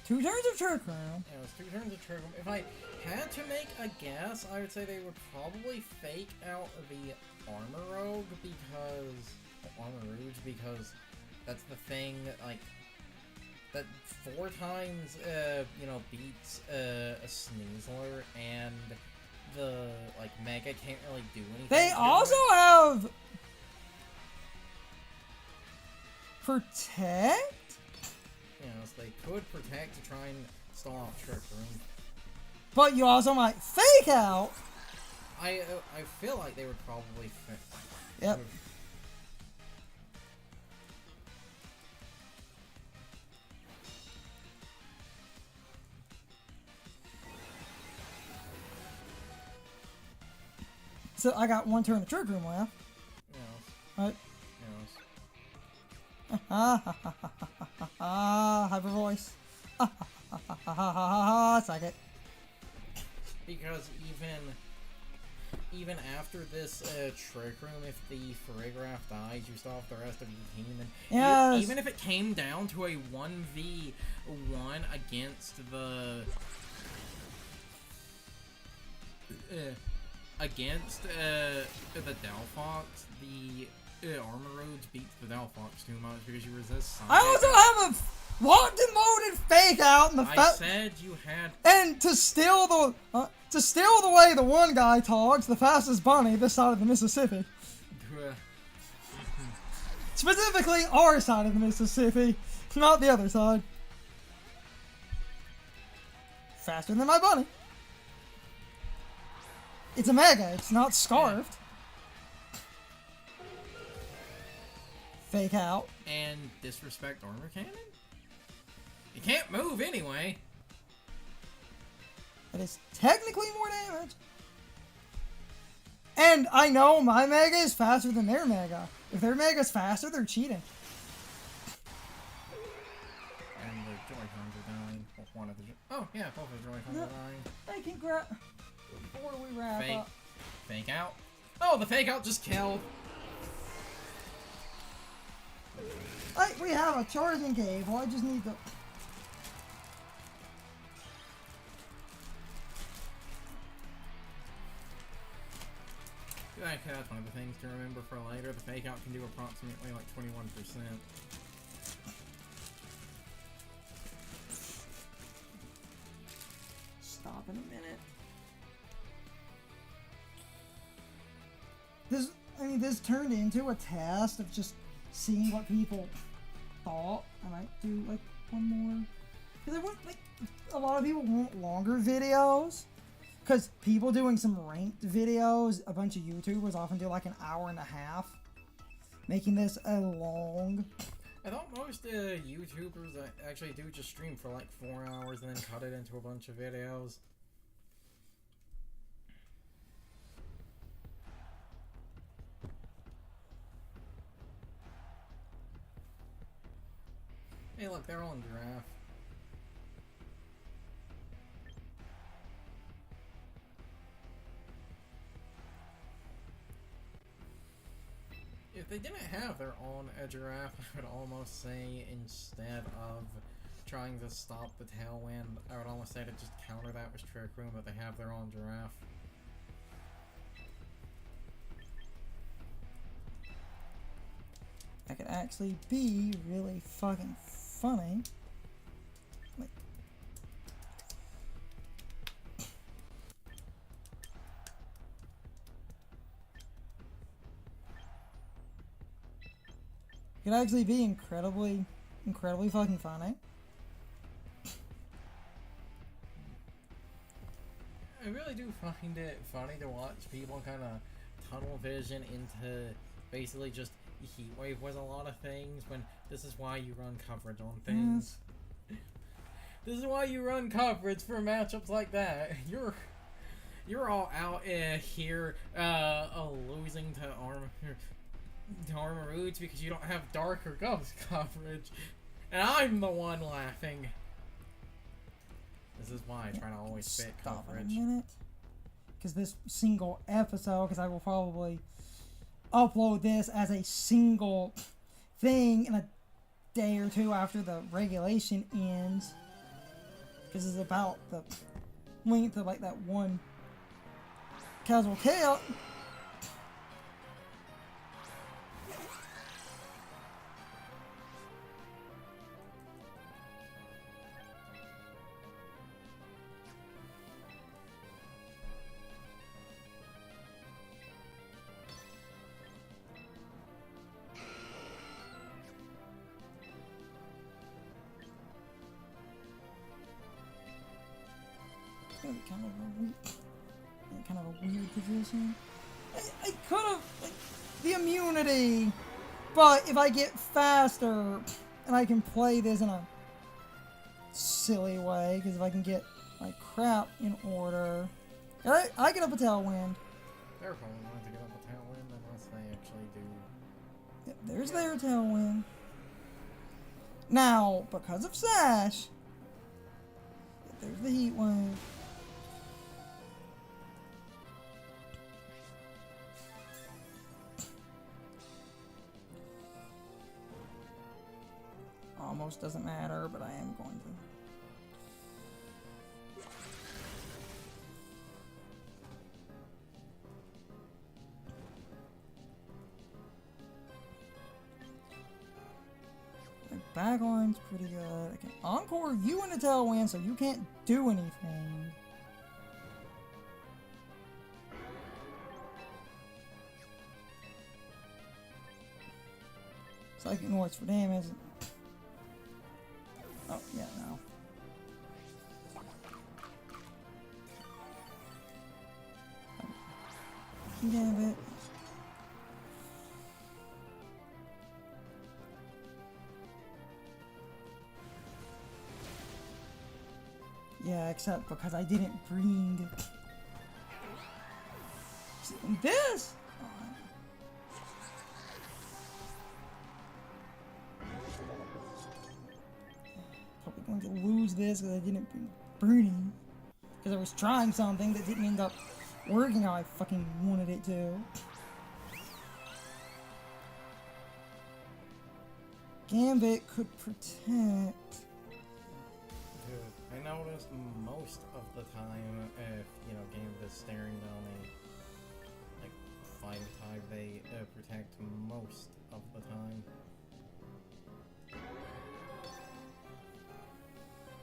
Two turns of trick room. Yeah, it was 2 turns of trick room. If I had to make a guess, I would say they would probably fake out the Armor Rogue because... Armor Rouge, because that's the thing that, like, that 4 times, you know, beats a Sneasler, and the, like, Mega can't really do anything. They also have... Protect? Yes, they could protect to try and stall off Trick Room. But you also might fake out. I feel like they would probably Yep. So I got 1 turn of Trick Room left. Yes. Right? Yes. Hyper Voice. Suck it. Because even after this Trick Room, if the Farigiraf dies, you still have the rest of your team. And yes. Even if it came down to a 1v1 against the... against the Delphox, the Armor Roads beats the Delphox too much because you resist Psychic. I also have a locked and loaded fake out in the I said you had... And to steal the way the one guy talks, the fastest bunny this side of the Mississippi. Specifically our side of the Mississippi, not the other side. Faster than my bunny. It's a Mega, it's not Scarfed. Fake out. And disrespect Armor Cannon? You can't move anyway. It is technically more damage. And I know my Mega is faster than their Mega. If their Mega's faster, they're cheating. And the Joy-Cons are dying. Well, one of the oh yeah, both of the Joy-Cons are dying. I can grab before we wrap Fake. up. Fake out. Oh, the fake out just killed. We have a charging cable. I just need to. That's one of the things to remember for later. The fake out can do approximately like 21%. Stop in a minute. This turned into a test of just seeing what people thought. I might do like one more. Because I want, like, a lot of people want longer videos. Because people doing some ranked videos, a bunch of YouTubers often do like an hour and a half. Making this a long. I thought most YouTubers actually do just stream for like 4 hours and then cut it into a bunch of videos. Hey look, they're all in giraffe. If they didn't have their own giraffe, I would almost say instead of trying to stop the tailwind, I would almost say to just counter that with Trick Room, but they have their own giraffe. That could actually be really fucking funny. Like, it could actually be incredibly fucking funny. I really do find it funny to watch people kind of tunnel vision into basically just Heatwave was a lot of things when this is why you run coverage on things. Yes. This is why you run coverage for matchups like that. You're all out here losing to armor roots because you don't have dark or ghost coverage, and I'm the one laughing. This is why I try to always fit coverage. Stop a minute, because this single episode, because I will probably upload this as a single thing in a day or two after the regulation ends, because it's about the length of like that one casual chaos. Kind of a weird position. I could have, like, the immunity, but if I get faster and I can play this in a silly way, because if I can get my crap in order, I get up a tailwind. They're probably going to get up a tailwind unless they actually do. Yep, there's their tailwind. Now, because of Sash, there's the heat wave. Almost doesn't matter, but I am going to. My backline's pretty good. I can encore you in a tailwind, so you can't do anything. Psychic Noise for damage. Oh, yeah, no. Damn it. Yeah, except because I didn't bring And this. Probably going to lose this because I didn't bring burning. Because I was trying something that didn't end up working how I fucking wanted it to. Gambit could protect. Dude, I noticed most of the time if, you know, Gambit's staring down a, like, fighting type, they protect most of the time.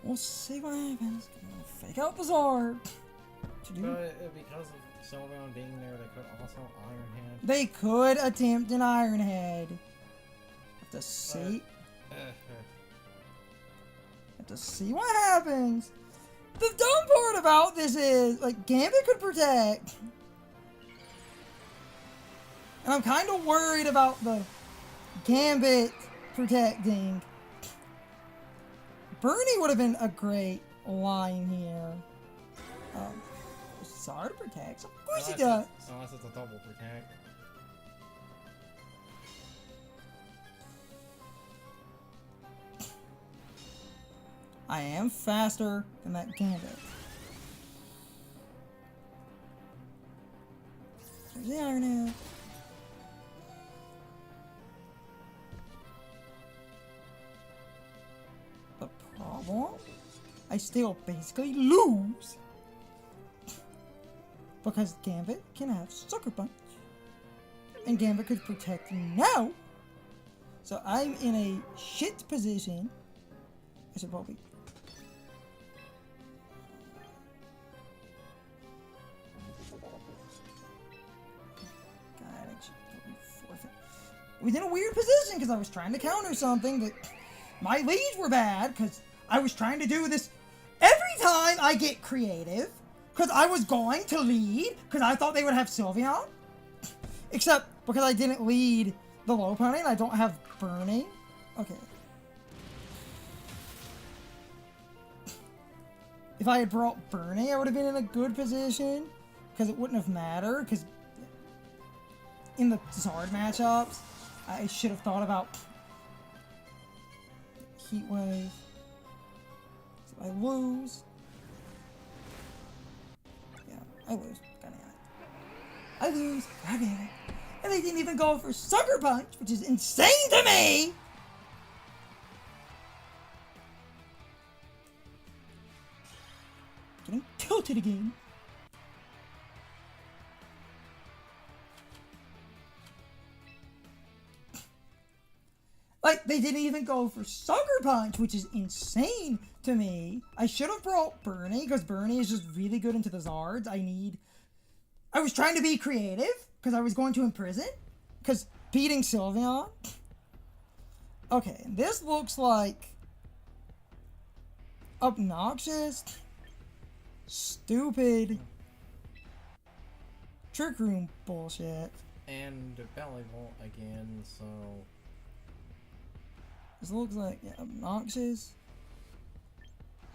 We'll see what happens. Fake out the Zard. But because of Sylveon being there, they could also Iron Hand. They could attempt an Iron Head. Have to see. Have to see what happens. The dumb part about this is, like, Gambit could protect. And I'm kind of worried about the Gambit protecting. Bernie would have been a great line here. Zard protects? Of course he does. Unless it's a double protect. I am faster than that Gambit. There's the Iron Head. The problem? I still basically lose. Because Gambit can have Sucker Punch. And Gambit could protect now. So I'm in a shit position. I should probably... was in a weird position because I was trying to counter something that my leads were bad because I was trying to do this every time I get creative because I was going to lead because I thought they would have Sylveon, except because I didn't lead the low pony and I don't have burning. Okay. If I had brought burning, I would have been in a good position because it wouldn't have mattered because in the Zard matchups, I should have thought about Heat Wave. So I lose. Yeah, I lose. God damn it. I lose. God damn it. And they didn't even go for Sucker Punch, which is insane to me! Getting tilted again. Like, they didn't even go for Sucker Punch, which is insane to me. I should have brought Bernie, because Bernie is just really good into the Zards. I was trying to be creative, because I was going to Imprison, because beating Sylveon. Okay, this looks like obnoxious, stupid, Trick Room bullshit. And Belly Vault again, so... This looks like obnoxious,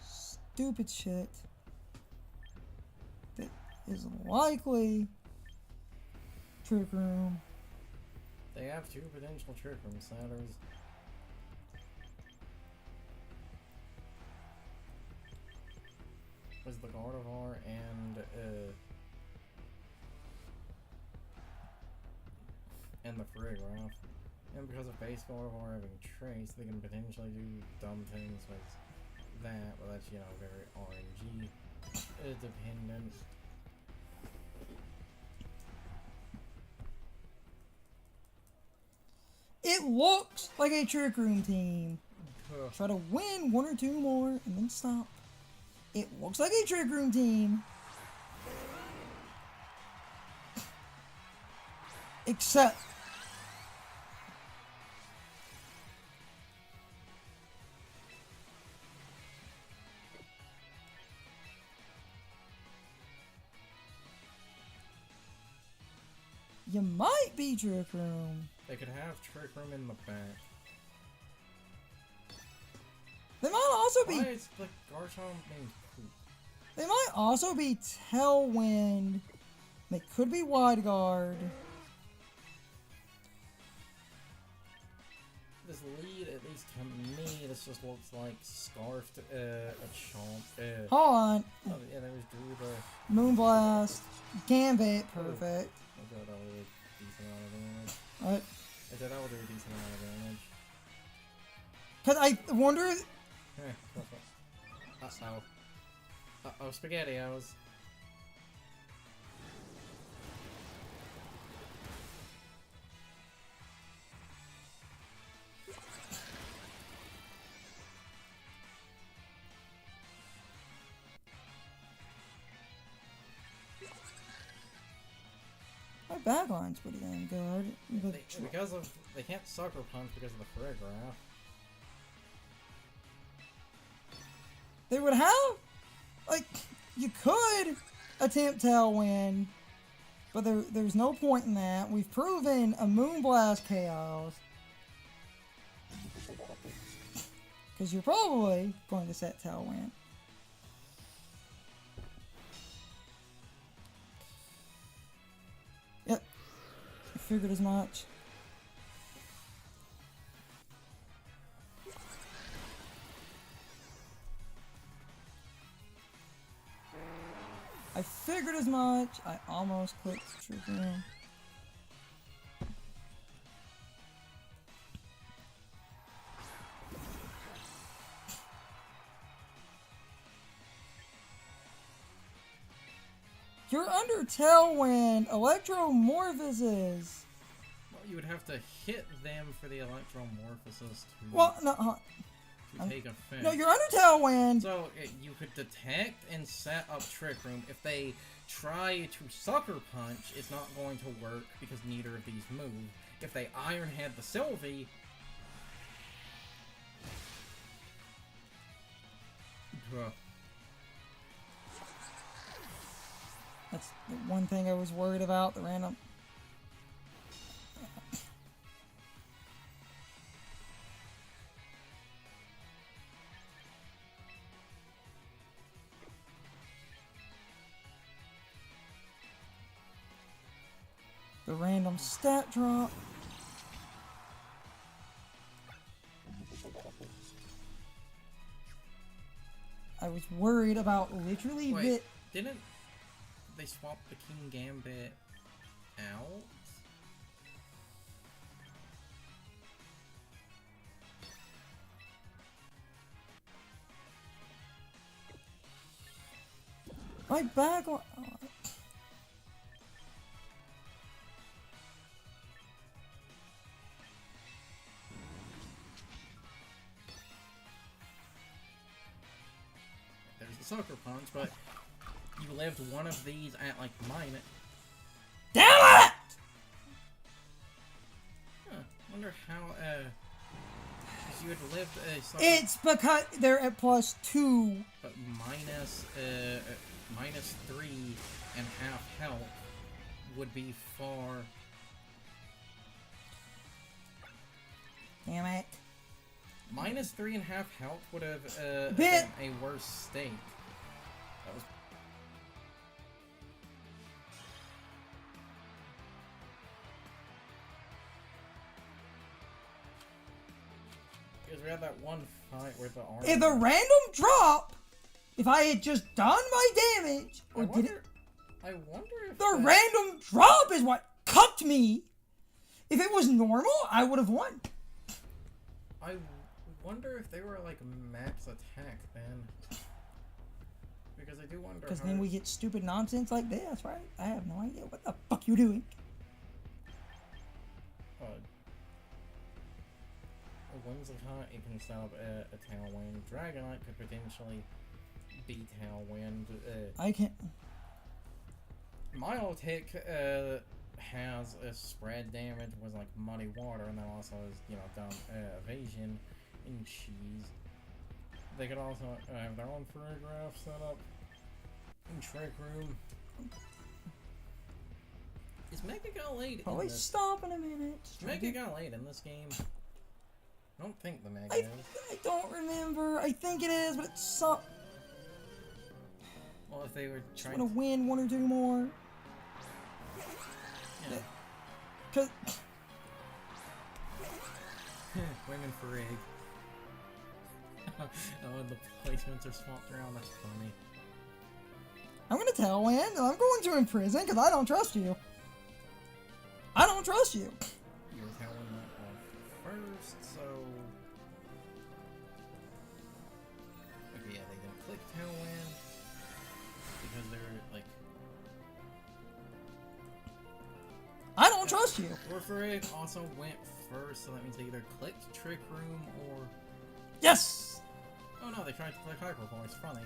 stupid shit that is likely Trick Room. They have two potential Trick Room setters. Was the Gardevoir and the Farigiraf. And because of base Gardevoir having Trace, they can potentially do dumb things like that, but that's, you know, very RNG dependent. It looks like a Trick Room team. Try to win one or two more and then stop. It looks like a Trick Room team. Except you might be Trick Room. They could have Trick Room in the back. They might also be. Why is the Garchomp named Poop? They might also be Tailwind They could be wide guard. This lead, at least to me, this just looks like Scarfed, a chomp. Hold on. Oh, yeah, there was Drew the... Moonblast. Gambit. Perfect. I thought that would do a decent amount of damage. What? I said that would do a decent amount of damage. Cause I wonder... Uh-oh. Uh-oh, SpaghettiOs. My backline's pretty damn good. But Because of... They can't Sucker Punch because of the Paragraph. they would have... Like, you could attempt Tailwind, but there's no point in that. We've proven a Moonblast Chaos. Because you're probably going to set Tailwind. Yep. I figured as much. I figured as much. I almost clicked Trick Room. You're under Tailwind. Electromorphosis. Well, you would have to hit them for the Electromorphosis to... Well, no, to take effect. no, you're under Tailwind. So, you could detect and set up Trick Room. If they try to Sucker Punch, it's not going to work because neither of these move. If they Iron Head the Sylvie... That's the one thing I was worried about, the random... The random stat drop. I was worried about literally Wait, didn't they swap the King Gambit out? My back. Oh. There's the Sucker Punch, but you lived one of these at like mine. Damn it! Huh, wonder how, 'cause you had lived a Sucker... It's because they're at +2. But minus 3.5 health would be far... Damn it. Minus 3.5 health would have been a worse state. That was... Because we had that one fight where the armor... If a random drop, if I had just done my damage, or did it... I wonder if... The random drop is what cucked me. If it was normal, I would have won. I wonder if they were like max attack then. Because I do wonder. Because then we get stupid nonsense like this, right? I have no idea what the fuck you doing. Whimsicott, it can set up a Tailwind. Dragonite could potentially be Tailwind. I can't. Milotic has a spread damage with like Muddy Water, and then also has, you know, dumb evasion and cheese. They could also have their own paragraph set up in Trick Room. Is Mega got late Probably in this? stop in a minute. Mega got late in this game. I don't think the Mega is. I don't remember. I think it is, but it's so. Well, if they were Just trying want to win one or two more. Cause Women for egg. Oh, and the placements are swapped around. That's funny. I'm gonna tell Win that I'm going to imprison because I don't trust you. I don't trust you. You're telling that off first, so. Okay, yeah, they didn't click Tailwind because they're like. I don't trust you. Warfrig also went first, so that means they either clicked Trick Room or. Yes. Oh no, they tried to click Hyper Voice. Funny.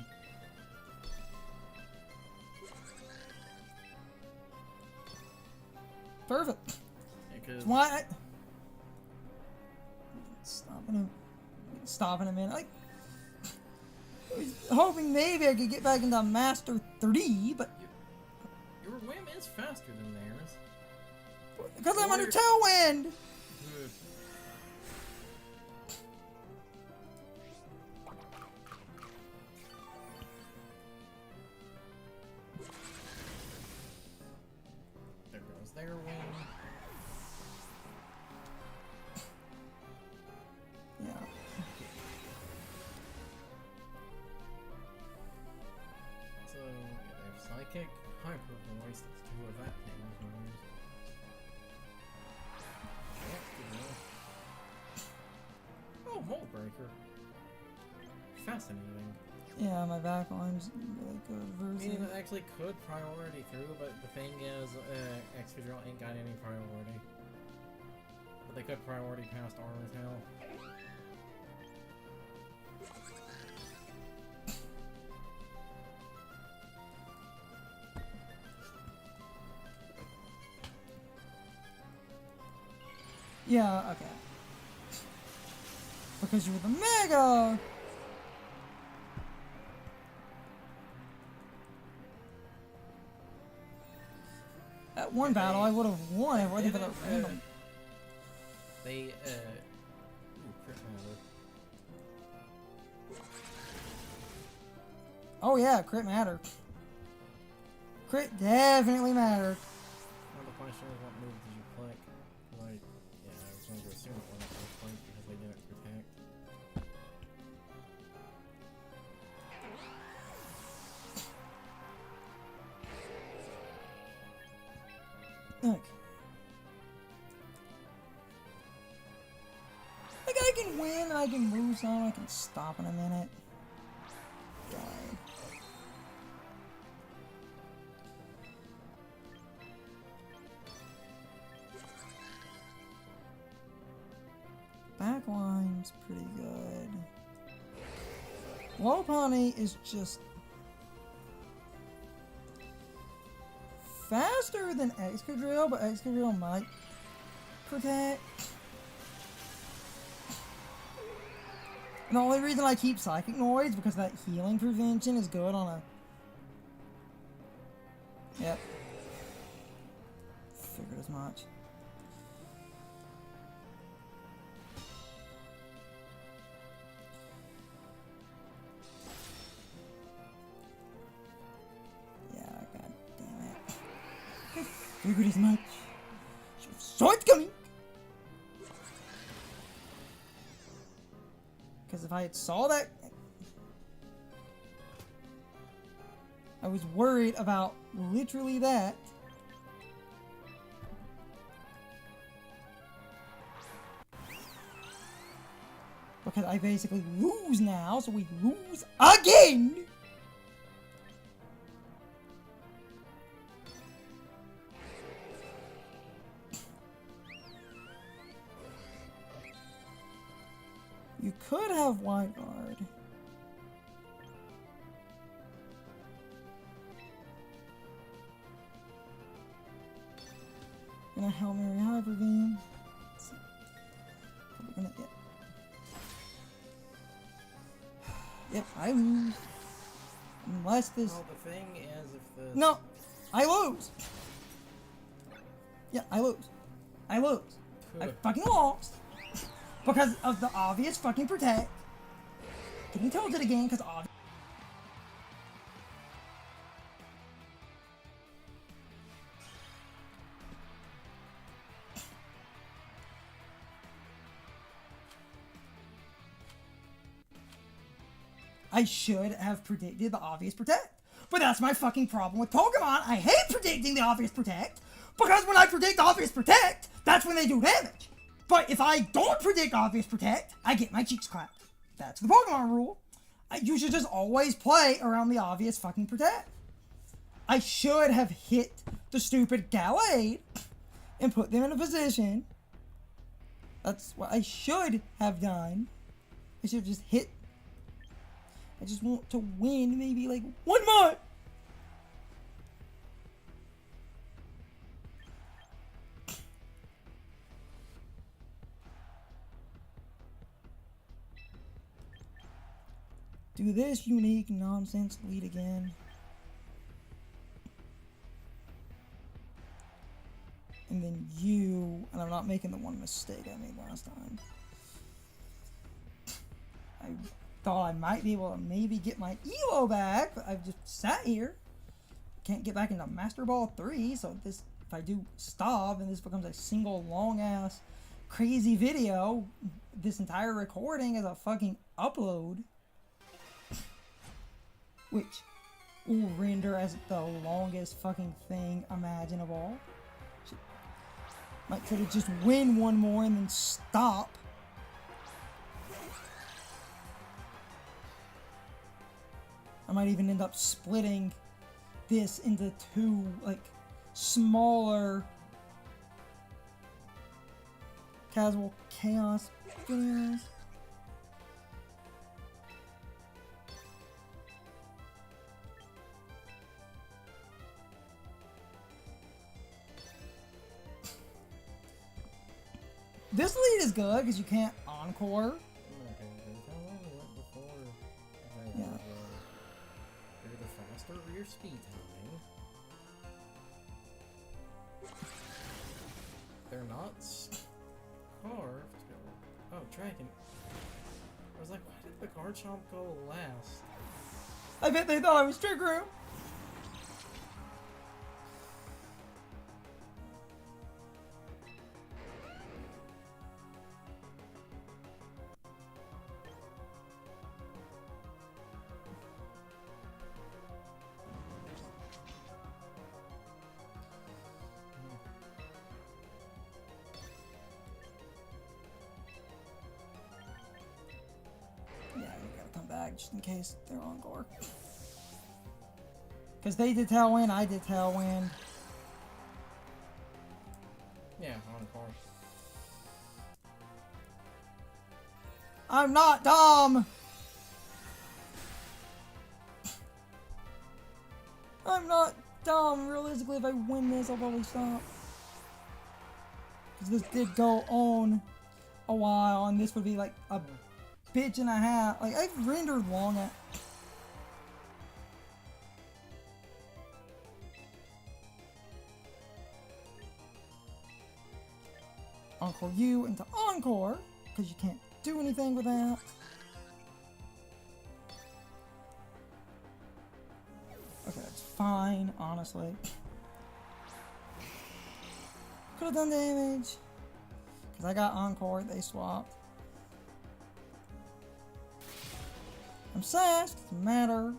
Perfect. Because That's why I... Stop in a minute. Like, I was hoping maybe I could get back into Master 3, but... Your whim is faster than theirs. Because I'm under Tailwind! Good. There goes their whim. Yeah. So, yeah, they have Psychic, Hyper Voice, that's two of that thing's moves. Oh, Mold Breaker. Fascinating. Yeah, my backline's really good versus... Meaning that actually could priority through, but the thing is, Excadrill ain't got any priority. But they could priority past Armor Tail. Yeah, okay. Because you're the Mega! That one battle I would have won if it wasn't for the random. They, ooh, crit matter. Oh yeah, crit mattered. Crit definitely mattered. Now the question is, what move did you click? Like, yeah, I was going to assume it wasn't going to click because they didn't protect. Okay. Like I can win, I can move some, I can stop in a minute. Die. Backline's pretty good. Lopunny is just faster than Excadrill, but Excadrill might protect. And the only reason I keep Psychic Noise because that healing prevention is good on a... Yep. Figured as much. Yeah, god damn it. I figured as much. You saw it coming! Because if I had saw that, I was worried about literally that. Because I basically lose now, so we lose again! You could have Wide Guard. Gonna Hail Mary Hyper Beam. We're gonna get. Yep, I lose. Unless this. Well, the thing is, if the. No! I lose! Yeah, I lose. I lose. I fucking lost. Because of the obvious fucking protect. Getting tilted again because obvious. I should have predicted the obvious protect. But that's my fucking problem with Pokemon. I hate predicting the obvious protect, because when I predict obvious protect, that's when they do damage. But if I don't predict obvious protect, I get my cheeks clapped. That's the Pokemon rule. You should just always play around the obvious fucking protect. I should have hit the stupid Gallade and put them in a position. That's what I should have done. I should have just hit. I just want to win maybe like one more. Do this unique nonsense lead again. And then you, and I'm not making the one mistake I made last time. I thought I might be able to maybe get my Elo back, but I've just sat here. Can't get back into Master Ball 3, so this, if I do stop and this becomes a single long ass crazy video, this entire recording is a fucking upload. Which will render as the longest fucking thing imaginable. Might try to just win one more and then stop. I might even end up splitting this into two, like, smaller casual chaos videos. This lead is good because you can't encore. Yeah. They're the faster rear speed timing. They're not carved. Oh, dragon. I was like, why did the Garchomp go last? I bet they thought I was Trick Room. Just in case they're encore. Because they did Tailwind, I did Tailwind. Yeah, encore. I'm not dumb! I'm not dumb. Realistically, if I win this, I'll probably stop. Because this did go on a while, and this would be like a bitch and a half. Like, I've rendered long at. Encore you into Encore, because you can't do anything with that. Okay, that's fine, honestly. Could have done damage. Because I got Encore, they swapped. I'm sassed, doesn't matter.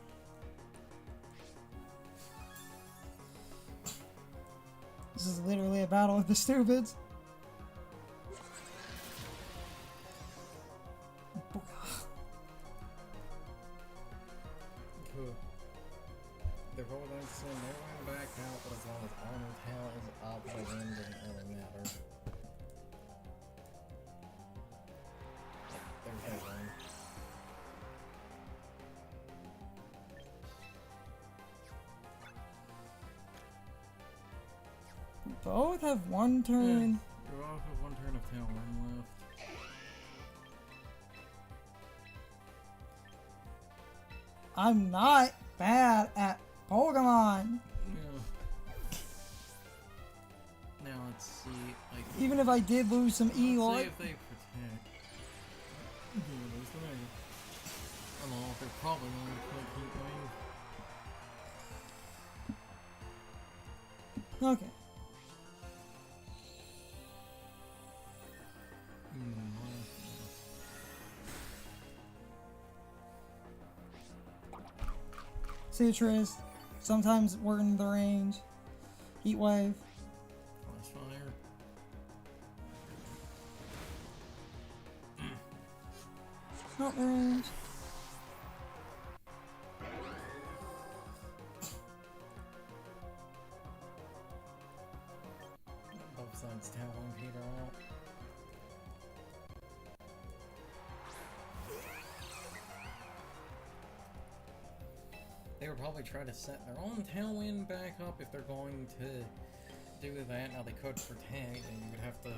This is literally a battle of the stupids. Cool. They're probably going to send everyone back out, but as long as Armor Tail is up, the win doesn't really matter. There's that one. We both have one turn. Yeah, we all have one turn of Tailwind left. I'm not bad at Pokemon. Yeah. Now let's see, like... Even if I did lose some Eloy. Let's see if they protect. Lose the Mega. I don't know if they're probably going to put Heat Wave. Okay. Citrus. Sometimes we're in the range. Heat Wave. Flash Fire. Not in the range. Both sides Talon Peter out. They would probably try to set their own Tailwind back up if they're going to do that. Now they could for tag, and you would have to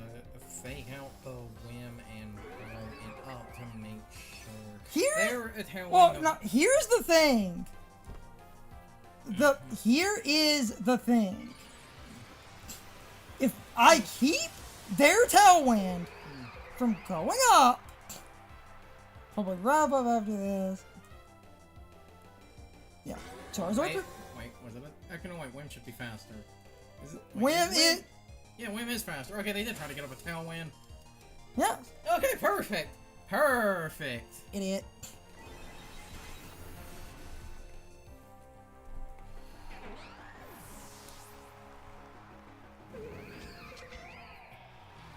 fake out the whim and blow it up to make sure. Here, they're a Tailwind. well, now here's the thing. Here is the thing. If I keep their Tailwind from going up, probably wrap up after this. Yeah, Charizard. Wait, was it? Actually, no, wait. Whim should be faster. Is it? Whim is. Yeah, Whim is faster. Okay, they did try to get up a Tailwind. Yeah. Okay, perfect. Perfect. Idiot.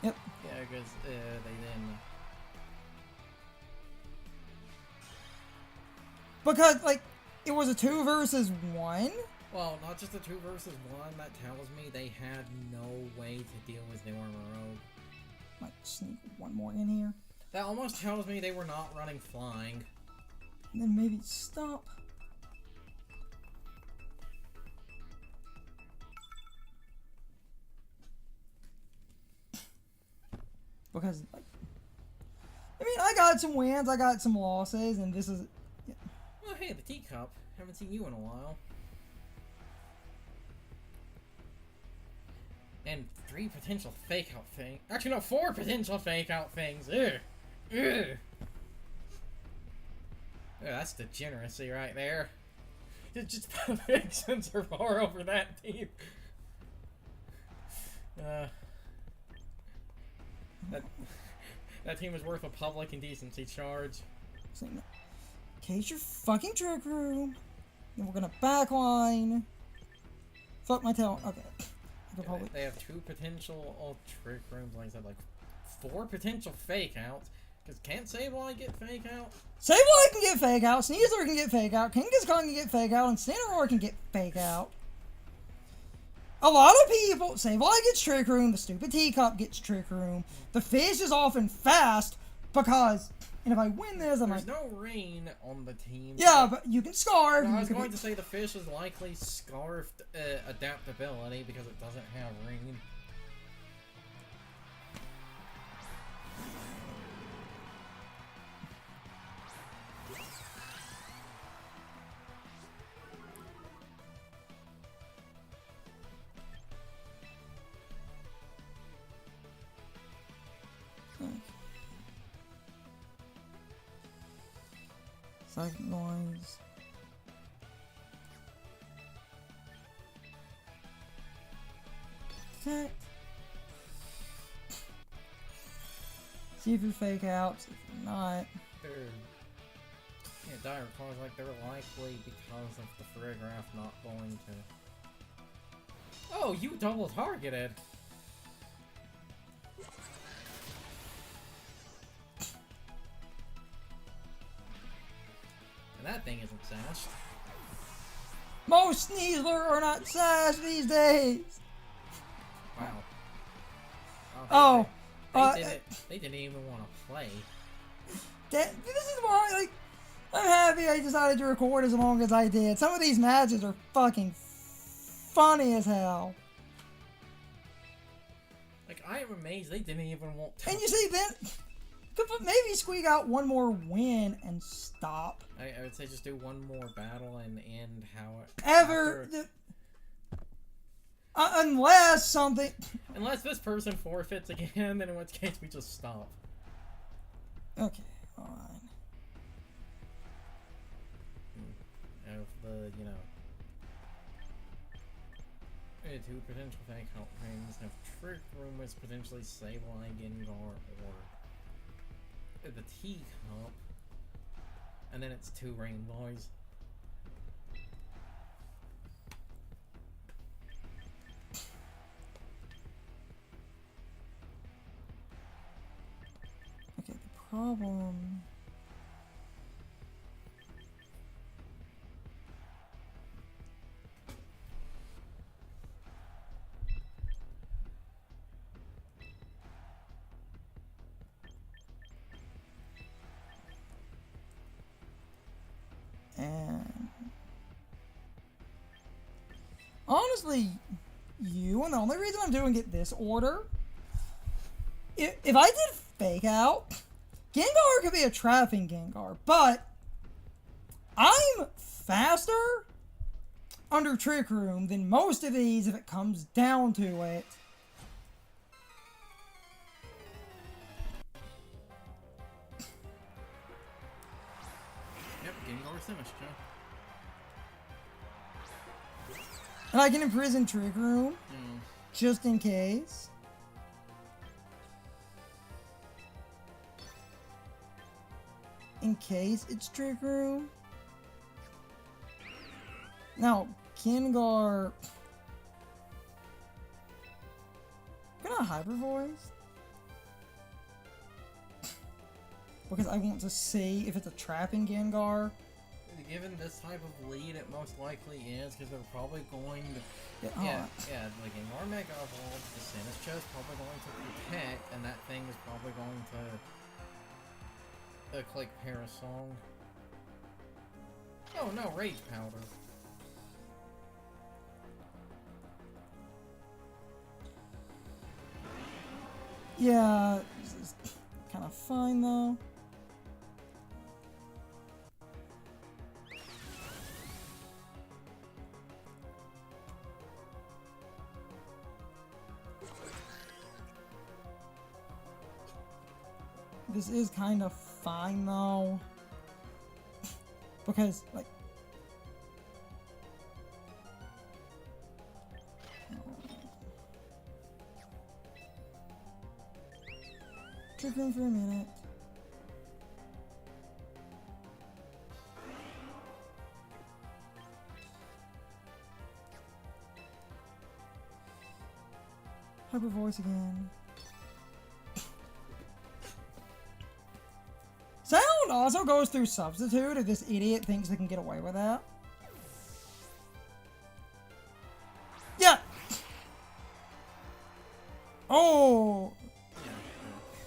Yep. Yeah, because they then. Because, like, it was a 2 versus 1. Well, not just a 2 versus 1. That tells me they had no way to deal with the Armor Rogue. Might sneak one more in here. That almost tells me they were not running flying. And then maybe stop. Because, like, I mean, I got some wins, I got some losses, and this is... Yeah. Oh, hey, the teacup. Haven't seen you in a while. And 3 potential fake out things. Actually, no, 4 potential fake out things. Ugh. Ugh. Oh, that's degeneracy right there. Just put a big sensor bar over that team. That team is worth a public indecency charge. Case your fucking trick room. Then we're gonna backline. Fuck my tail. Okay. Yeah, they have 2 potential trick rooms, like I said, like 4 potential fake outs. Because can't Sableye get fake out? Sableye can get fake out, Sneasler can get fake out, Kangaskhan can get fake out, and Cineroar can get fake out. A lot of people, Sableye gets trick room, the stupid teacup gets trick room. The fish is often fast because, and if I win this, I'm There's like... no rain on the team. Yeah, but you can scarf. No, I was going to say the fish is likely scarfed adaptability because it doesn't have rain. Psychic noise. Detect. See if you're fake outs. If you're not. Yeah, dire calls like they're likely because of the Farigiraf not going to. Oh, you double targeted. And that thing isn't sashed. Most Sneasler are not sashed these days. Wow. They didn't even want to play. This is why, like, I'm happy I decided to record as long as I did. Some of these matches are fucking funny as hell. Like, I am amazed they didn't even want to. And you see, then, could maybe squeak out one more win and stop. I would say just do one more battle and end how it... Ever. Unless something... Unless this person forfeits again, then in which case we just stop. Okay, fine. Of the, you know... 2 potential fake out things. Have Trick Room with potentially Sableye, Gengar, or... the Teacup. And then it's 2 Rainbows. problem. And honestly, and the only reason I'm doing it this order, if I did Fake Out, Gengar could be a trapping Gengar, but I'm faster under Trick Room than most of these if it comes down to it. Yep, Gengar finished, Joe. And I can imprison Trick Room, just in case. In case it's Trick Room. Now, Gengar... I'm gonna Hyper Voice. Because I want to see if it's a trapping Gengar. Given this type of lead, it most likely is, because they're probably going to... Yeah, the Gengar Mega Evolved, the Sinistcha is probably going to protect, and that thing is probably going to... click Parasong. Oh no, Rage Powder. Yeah, this is kind of fine though. This is kind of fine though. Because, like... Trick Room for a minute. Hyper Voice again. Sound also goes through Substitute if this idiot thinks they can get away with that. Yeah! Oh!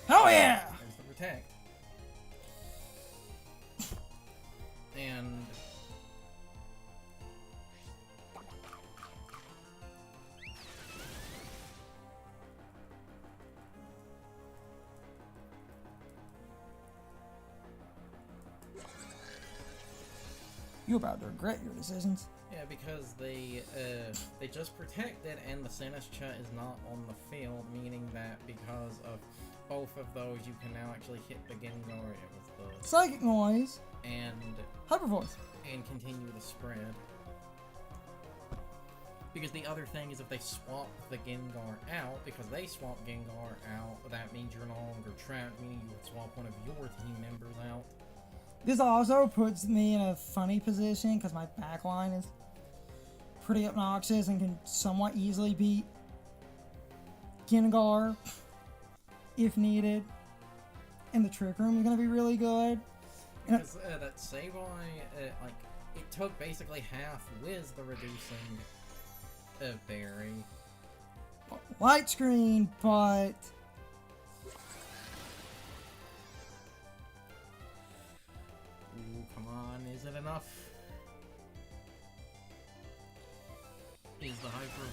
Oh yeah! There's the Protect. And... You're about to regret your decisions. yeah, because they just protected and the Sinistcha is not on the field, meaning that because of both of those, you can now actually hit the Gengar with the... Psychic Noise. And... Hyper Voice. And continue the spread. Because the other thing is if they swap the Gengar out, because they swap Gengar out, that means you're no longer trapped, meaning you would swap one of your team members out. This also puts me in a funny position because my backline is pretty obnoxious and can somewhat easily beat Gengar if needed. And the Trick Room is going to be really good. Because that Sableye, like, it took basically half with the reducing berry. Light Screen, but... Ooh, come on, is it enough? Is the Hyper...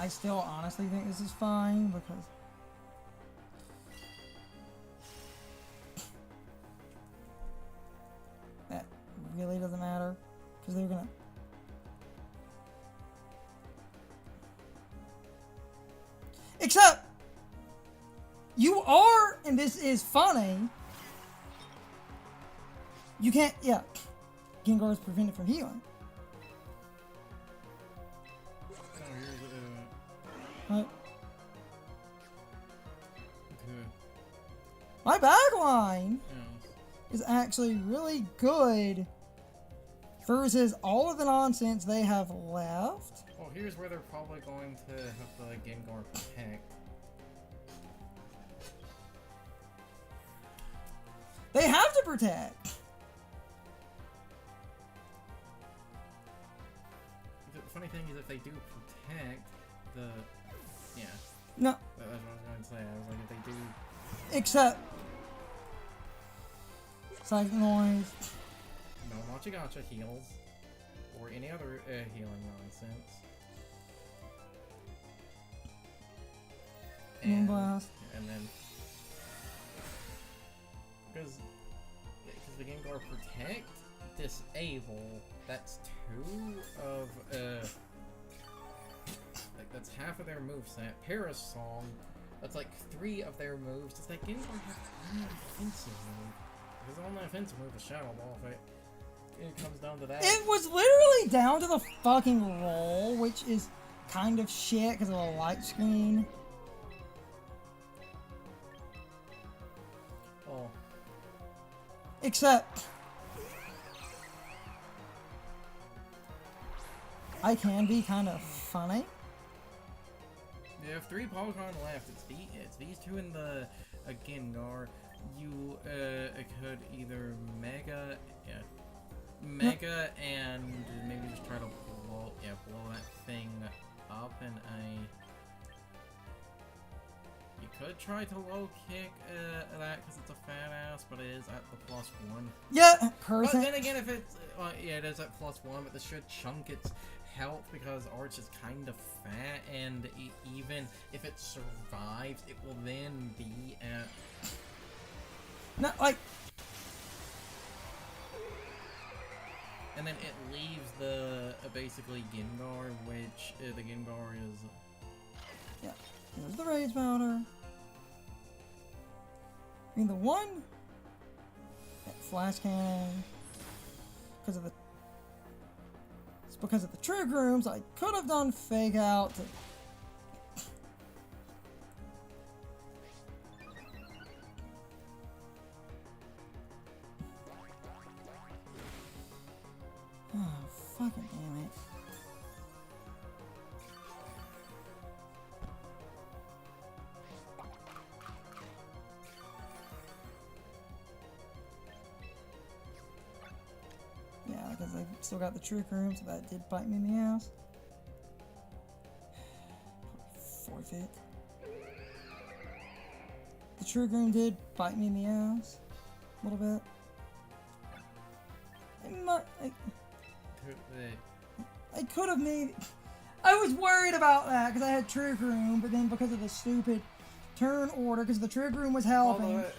I still honestly think this is fine because... that really doesn't matter because they're gonna... Except, you are, and this is funny, you can't, yeah, Gengar is prevented from healing. Right. Okay. My backline is actually really good versus all of the nonsense they have left. Oh here's where they're probably going to have the Gengar protect. They have to protect. The funny thing is, if they do protect, yeah. No. That's what I was going to say. I was like, if they do... Except... Psychic Noise. No Machigacha heals. Or any other healing nonsense. Moonblast. And then... Because the Gengar protect, disable, that's 2 of, like, that's half of their moveset. Parasong, that's like 3 of their moves. Does that Gengar have any offensive move? Because the only offensive move is Shadow Ball, if it comes down to that. It was literally down to the fucking roll, which is kind of shit because of the light screen. Oh. Except... I can be kind of funny. You have 3 Pokémon left. It's these 2 in the Gengar. You could either Mega and maybe just try to blow that thing up, and you could try to low kick that because it's a fat ass, but it is at the +1. Yeah, But person. then again, if it's it is at +1, but this should chunk its health because Arch is kind of fat, and even if it survives, it will then be at... Not like... And then it leaves the basically Gengar, which the Gengar is... Yeah, there's the Rage Powder. I mean, the one... That Flash Cannon. Because of the... It's because of the Trick Rooms. I could have done Fake Out to... Oh, fucking damn it. Yeah, because I still got the Trick Room, so that did bite me in the ass. Forfeit. The Trick Room did bite me in the ass. A little bit. I could have made... I was worried about that because I had Trick Room, but then because of the stupid turn order, because the Trick Room was helping... the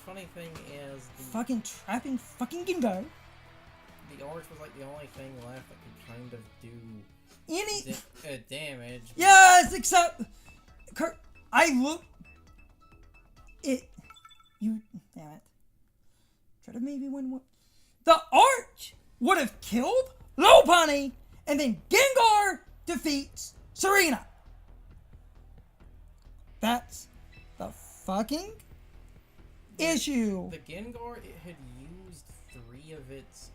funny thing is... Fucking trapping fucking Gengar. The Arch was like the only thing left that could kind of do... Any... damage. Yes, except... I look... It... You... Damn it. Try to maybe win one... The Arch would have killed Lopunny, and then Gengar defeats Serena. That's the fucking issue. The Gengar, it had used 3 of its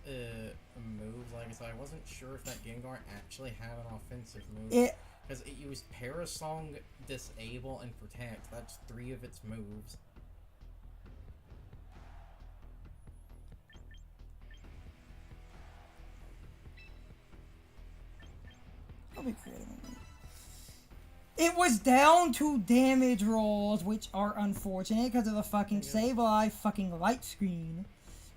moves. Like I said, I wasn't sure if that Gengar actually had an offensive move. Because it used Parasong, Disable, and Protect. That's 3 of its moves. I'll be creative. It was down to damage rolls, which are unfortunate because of the fucking Sableye fucking light screen.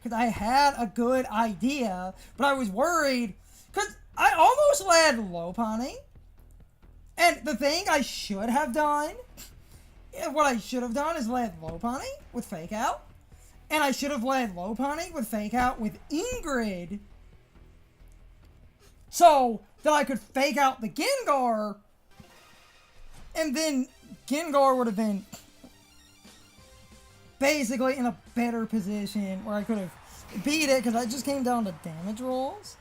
Because I had a good idea, but I was worried because I almost led Lopunny. And the thing I should have done, what I should have done is led Lopunny with Fake Out. And I should have led Lopunny with Fake Out with Ingrid. So that I could Fake Out the Gengar. And then Gengar would have been basically in a better position where I could have beat it because I just came down to damage rolls.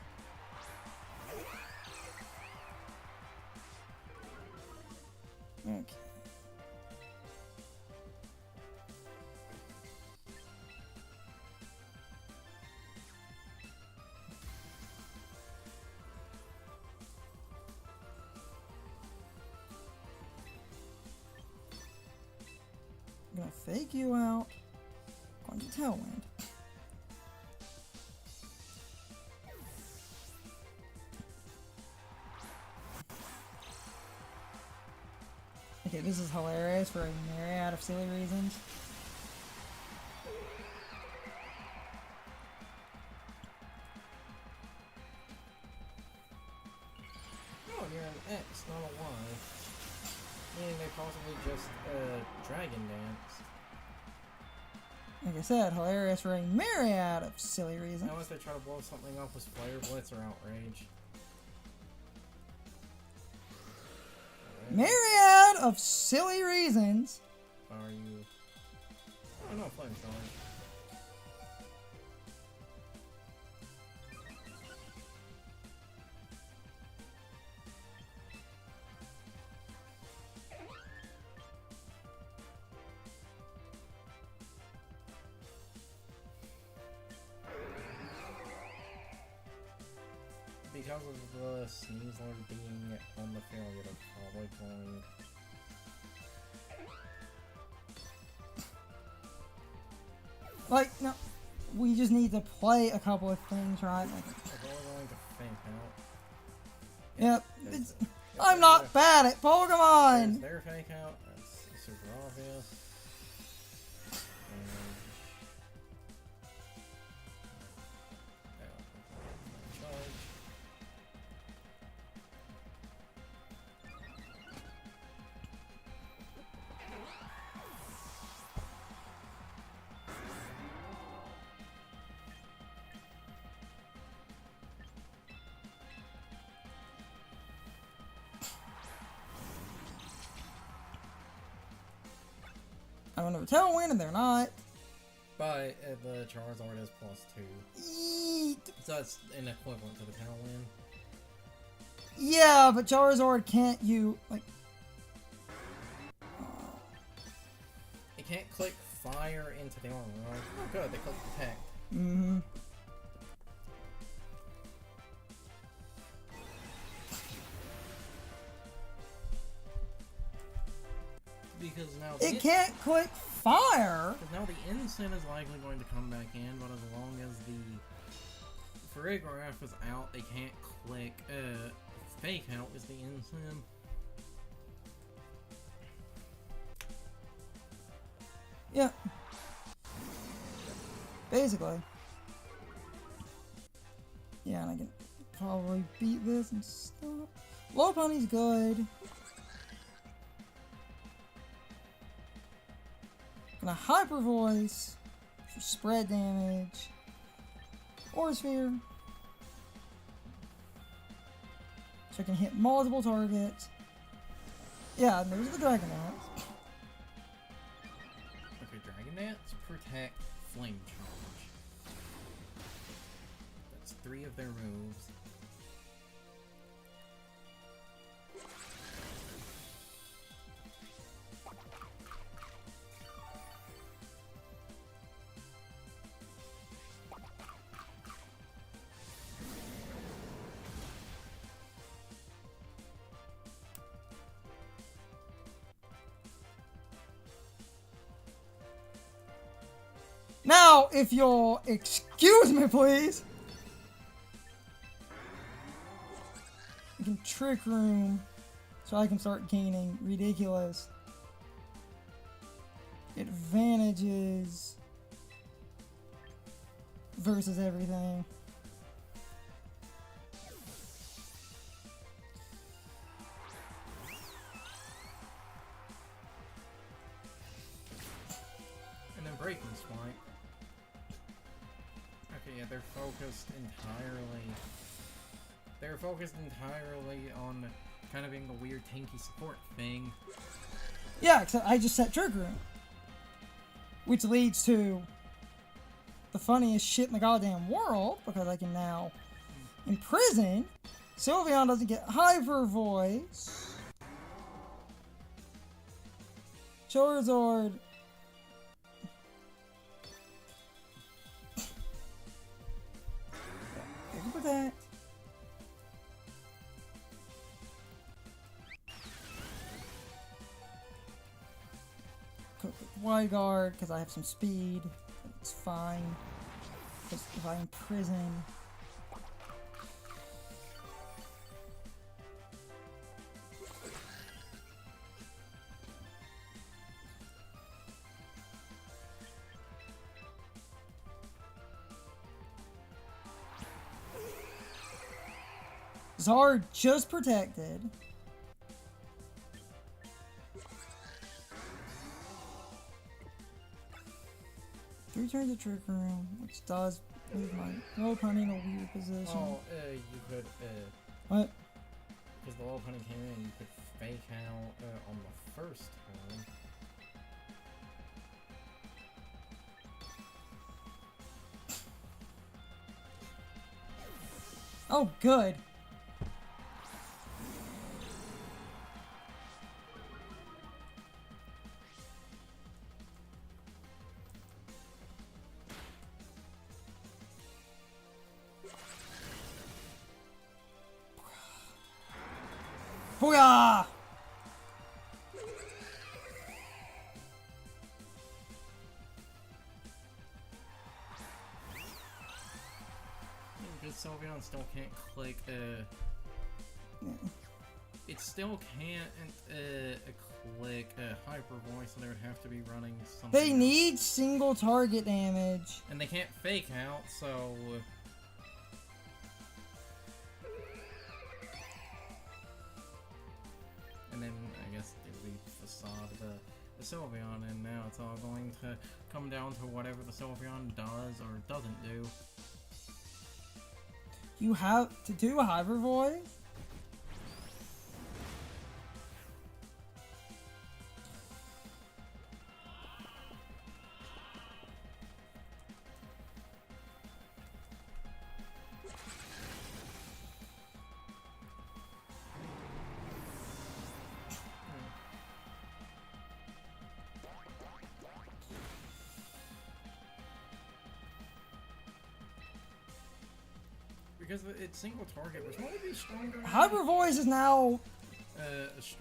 Okay. fake you out. Going to Tailwind. Okay, this is hilarious for a myriad of silly reasons. Oh, you're an X, not a Y. Meaning they possibly just, Dragon Dance. Like I said, hilarious for a myriad of silly reasons. Unless they try to blow something up with Flare Blitz or Outrage. Myriad of silly reasons. Are you... Oh no, Flame Charge. Because of the Sneasler being on the field, they're probably going... Like, no, we just need to play a couple of things right. Like, They're probably going to Fake Out. yep, I'm not bad at Pokemon! There's their Fake Out, that's super obvious. And... Charge. I want to Tailwind and they're not. But the Charizard is +2. Yeet. So it's an equivalent to the Tailwind. Yeah, but Charizard can't like... It can't click Fire into the armor, right? Oh, good, they click Protect. Mm-hmm. Because now It can't click fire! Because now the Incin is likely going to come back in, but as long as the Farigiraf is out, they can't click Fake Out is the Incin. Yeah. Basically. Yeah, and I can probably beat this and stop. Lopunny's good. Gonna Hyper Voice for spread damage. Aura Sphere. So I can hit multiple targets. Yeah, and there's the Dragon Dance. Okay, Dragon Dance, Protect, Flame Charge. That's 3 of their moves. Now, if you'll excuse me, please. I can Trick Room so I can start gaining ridiculous advantages versus everything. And then Breaking Swipe. Okay, yeah, they're focused entirely on kind of being the weird tanky support thing. Yeah, except I just set Trick Room. Which leads to the funniest shit in the goddamn world, because I can now imprison. Sylveon doesn't get Hyper Voice. Charizard. I can protect. wide guard because I have some speed. It's fine. Because if I imprison... Zard just protected. 3 turns of Trick Room, which does leave my low punny in a weird position. Oh, you could, What? because the low punny came in, you could fake out on the first turn. Oh, good. Booyah! Because Sylveon still can't click, it still can't, click, Hyper Voice, so they would have to be running something They else. need single target damage. And they can't fake out, so... And then, I guess, they leave Facade the Sylveon, and now it's all going to come down to whatever the Sylveon does or doesn't do. You have to do a Hyper Voice? Because it's single target, which might be stronger. Hyper Voice is now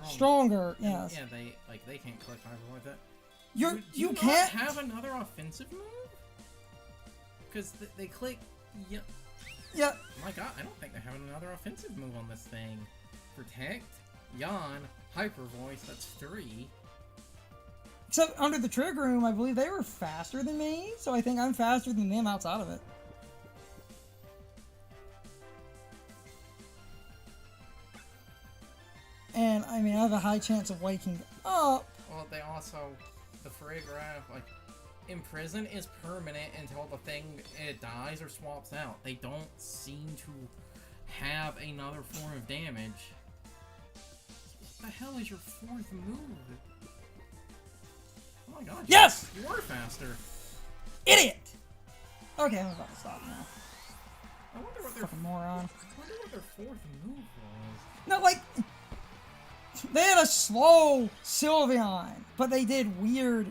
stronger, yes. Yeah, they can't click Hyper Voice. That You not can't have another offensive move? Because they click. Yeah. Yeah. My God, I don't think they have another offensive move on this thing. Protect, Yawn, Hyper Voice. That's 3. Except under the Trick Room, I believe they were faster than me, so I think I'm faster than them outside of it. And, I mean, I have a high chance of waking up. Well, they also, the Farigiraf, like, Imprison is permanent until the thing dies or swaps out. They don't seem to have another form of damage. What the hell is your 4th move? Oh my God! Yes! You are faster. Idiot! Okay, I'm about to stop now. I wonder what their Fucking moron. I wonder what their 4th move was. No, like, they had a slow Sylveon, but they did weird,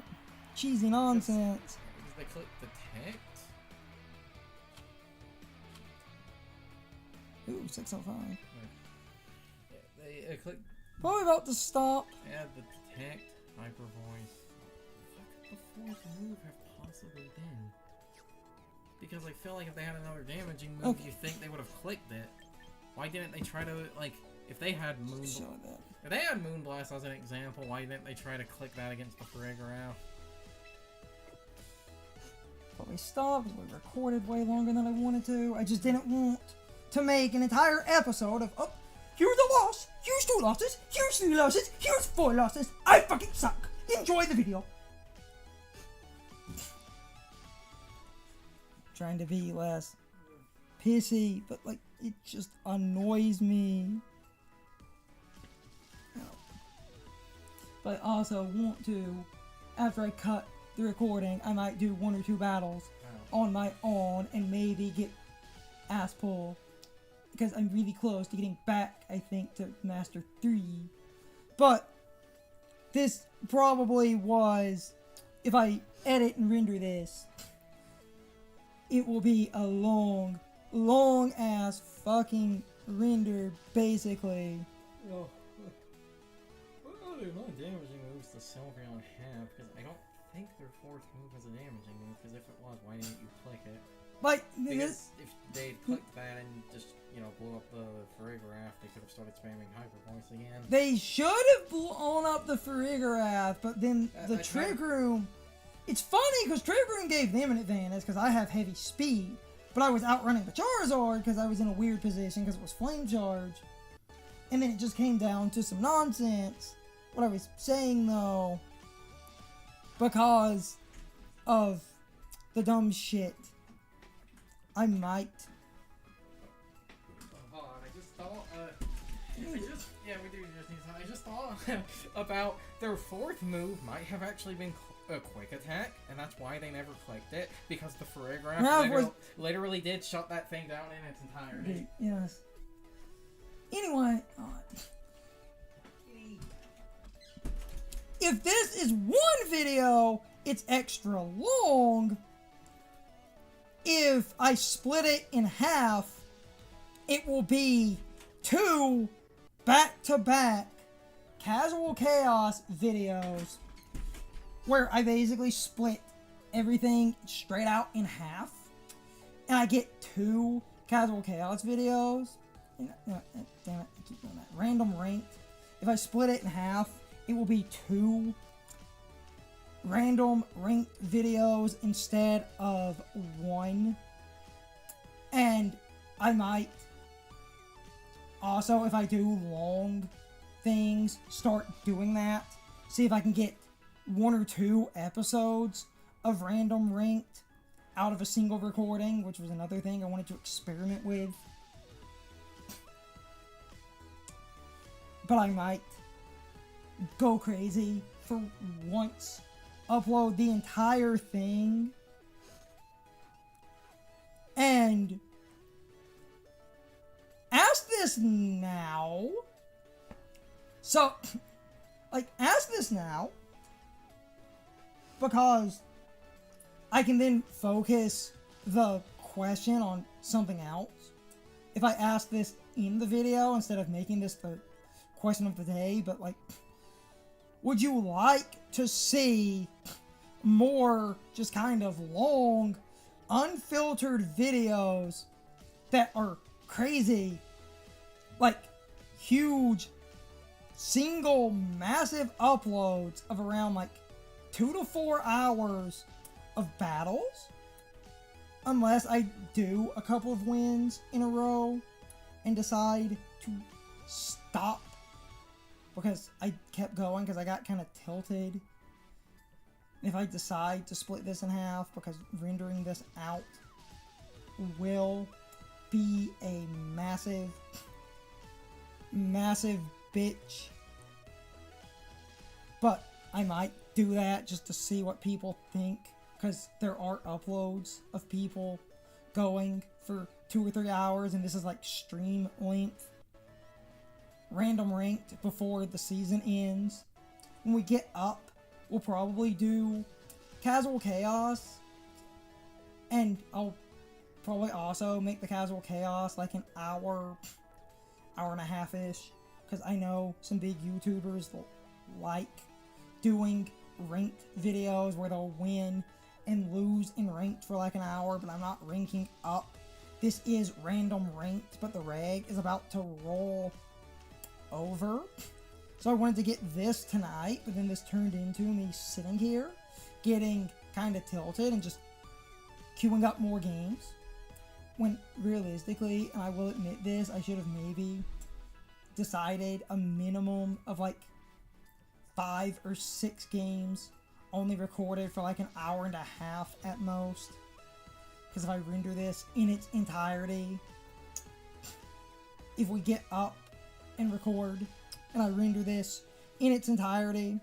cheesy nonsense. Because they clicked Detect? Ooh, 605. Yeah, they clicked. Probably about to stop. Add the Detect, Hyper Voice. What could the 4th move have possibly been? Because I feel like if they had another damaging move, Okay. you think they would have clicked it. Why didn't they try to, like, if they had Moon... Show that. If they had Moonblast as an example, why didn't they try to click that against the Farigiraf? But we stopped. We recorded way longer than I wanted to. I just didn't want to make an entire episode of, oh, here's a loss, here's 2 losses, here's 3 losses, here's 4 losses. I fucking suck. Enjoy the video. Trying to be less pissy, but like it just annoys me. But I also want to, after I cut the recording, I might do 1 or 2 battles on my own and maybe get ass pull. Because I'm really close to getting back, I think, to Master 3. But this probably was, if I edit and render this, it will be a long, long ass fucking render, basically. Oh. What other non-damaging moves does Sylveon have? Because I don't think their fourth move was a damaging move, because if it was, why didn't you click it? Like, Because if they clicked that and just, blew up the Farigiraf, they could have started spamming Hyper Voice again. they should have blown up the Farigiraf, but then the Trick Room... It's funny, because Trick Room gave them an advantage, because I have heavy speed. But I was outrunning the Charizard, because I was in a weird position, because it was Flame Charge. And then it just came down to some nonsense. What I was saying, though, because of the dumb shit, I might... Hold on, I just thought, we do just need to... I just thought about their fourth move might have actually been a quick attack, and that's why they never clicked it, because the Farigiraf literally did shut that thing down in its entirety. Yes. Anyway, if this is one video, it's extra long. If I split it in half, it will be 2 back-to-back Casual Chaos videos where I basically split everything straight out in half, and I get 2 Casual Chaos videos. Damn it, I keep doing that. Random ranked. If I split it in half, it will be 2 random ranked videos instead of 1. And I might also, if I do long things, start doing that. See if I can get 1 or 2 episodes of random ranked out of a single recording, which was another thing I wanted to experiment with. But I might go crazy for once, upload the entire thing, and ask this now. So, ask this now, because I can then focus the question on something else. If I ask this in the video instead of making this the question of the day, but would you like to see more just kind of long, unfiltered videos that are crazy, huge, single, massive uploads of around 2 to 4 hours of battles? Unless I do a couple of wins in a row and decide to stop because I kept going because I got kind of tilted. If I decide to split this in half, because rendering this out will be a massive, massive bitch. But I might do that just to see what people think, because there are uploads of people going for 2 or 3 hours, and this is stream length. Random ranked before the season ends. When we get up, we'll probably do Casual Chaos, and I'll probably also make the Casual Chaos an hour and a half-ish, because I know some big YouTubers like doing ranked videos where they'll win and lose in ranked for an hour, but I'm not ranking up. This is random ranked, but the reg is about to roll over. So I wanted to get this tonight, but then this turned into me sitting here, getting kind of tilted and just queuing up more games. When realistically, and I will admit this, I should have maybe decided a minimum of 5 or 6 games, only recorded for an hour and a half at most. Because if I render this in its entirety, if we get up and record, and I render this in its entirety,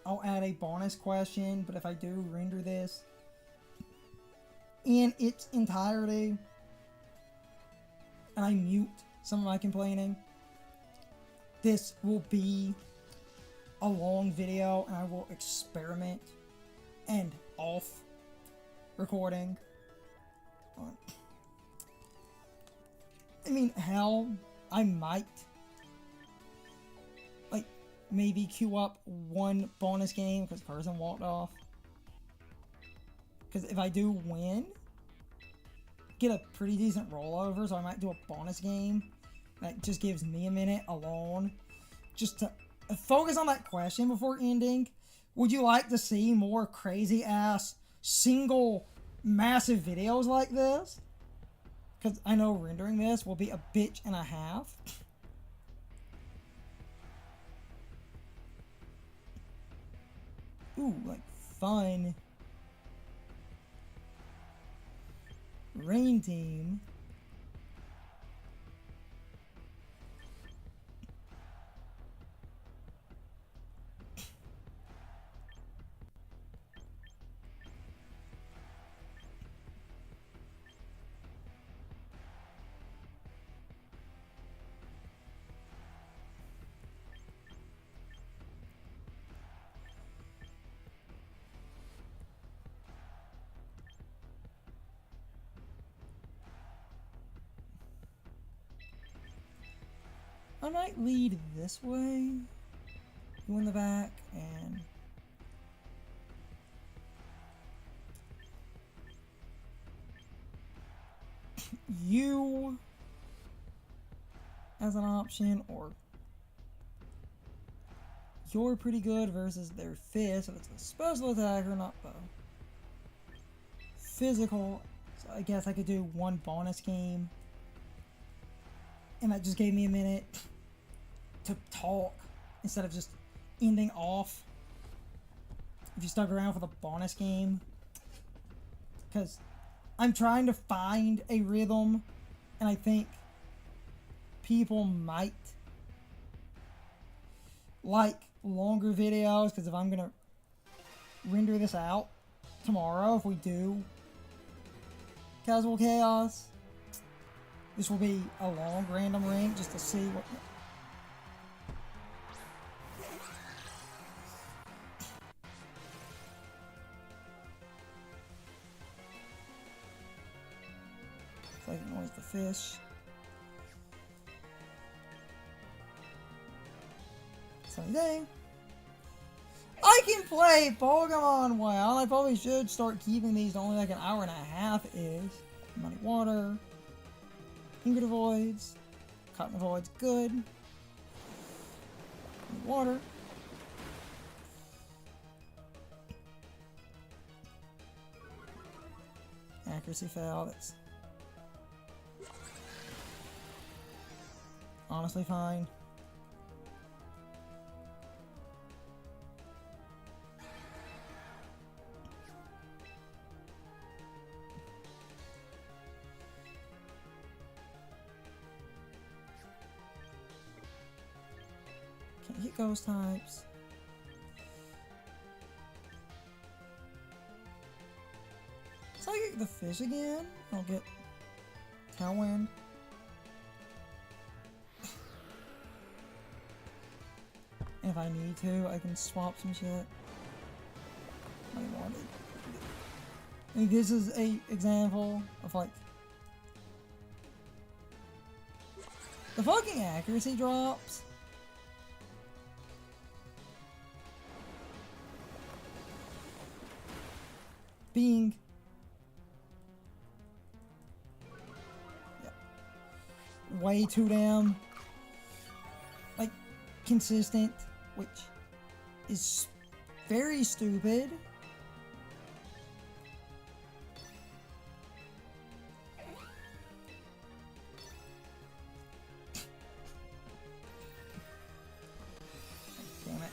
I'll add a bonus question. But if I do render this in its entirety, and I mute some of my complaining, this will be a long video, and I will experiment and off recording. I mean, hell, I might maybe queue up one bonus game because Carson walked off. Because if I do win, get a pretty decent rollover, so I might do a bonus game that just gives me a minute alone just to focus on that question before ending. Would you like to see more crazy ass single massive videos like this? Because I know rendering this will be a bitch and a half. Ooh, like fun. Rain team. I might lead this way, you in the back, and you as an option, or you're pretty good versus their fist, so it's a special attacker, not the physical. So I guess I could do one bonus game, and that just gave me a minute to talk instead of just ending off if you stuck around for the bonus game, because I'm trying to find a rhythm, and I think people might like longer videos, because if I'm gonna render this out tomorrow, if we do Casual Chaos, this will be a long random ring just to see what. So I can noise the fish. Sunny day. I can play Pokemon well. I probably should start keeping these to only like an hour and a half-ish. Muddy water. Finger voids. Cotton voids, good. Muddy water. Accuracy fail. That's honestly fine. Can't hit ghost types. So I get the fish again. I'll get Tailwind. And if I need to, I can swap some shit. I wanted. I mean, this is a example of like the fucking accuracy drops. Being way too damn like consistent, which is very stupid. Damn it.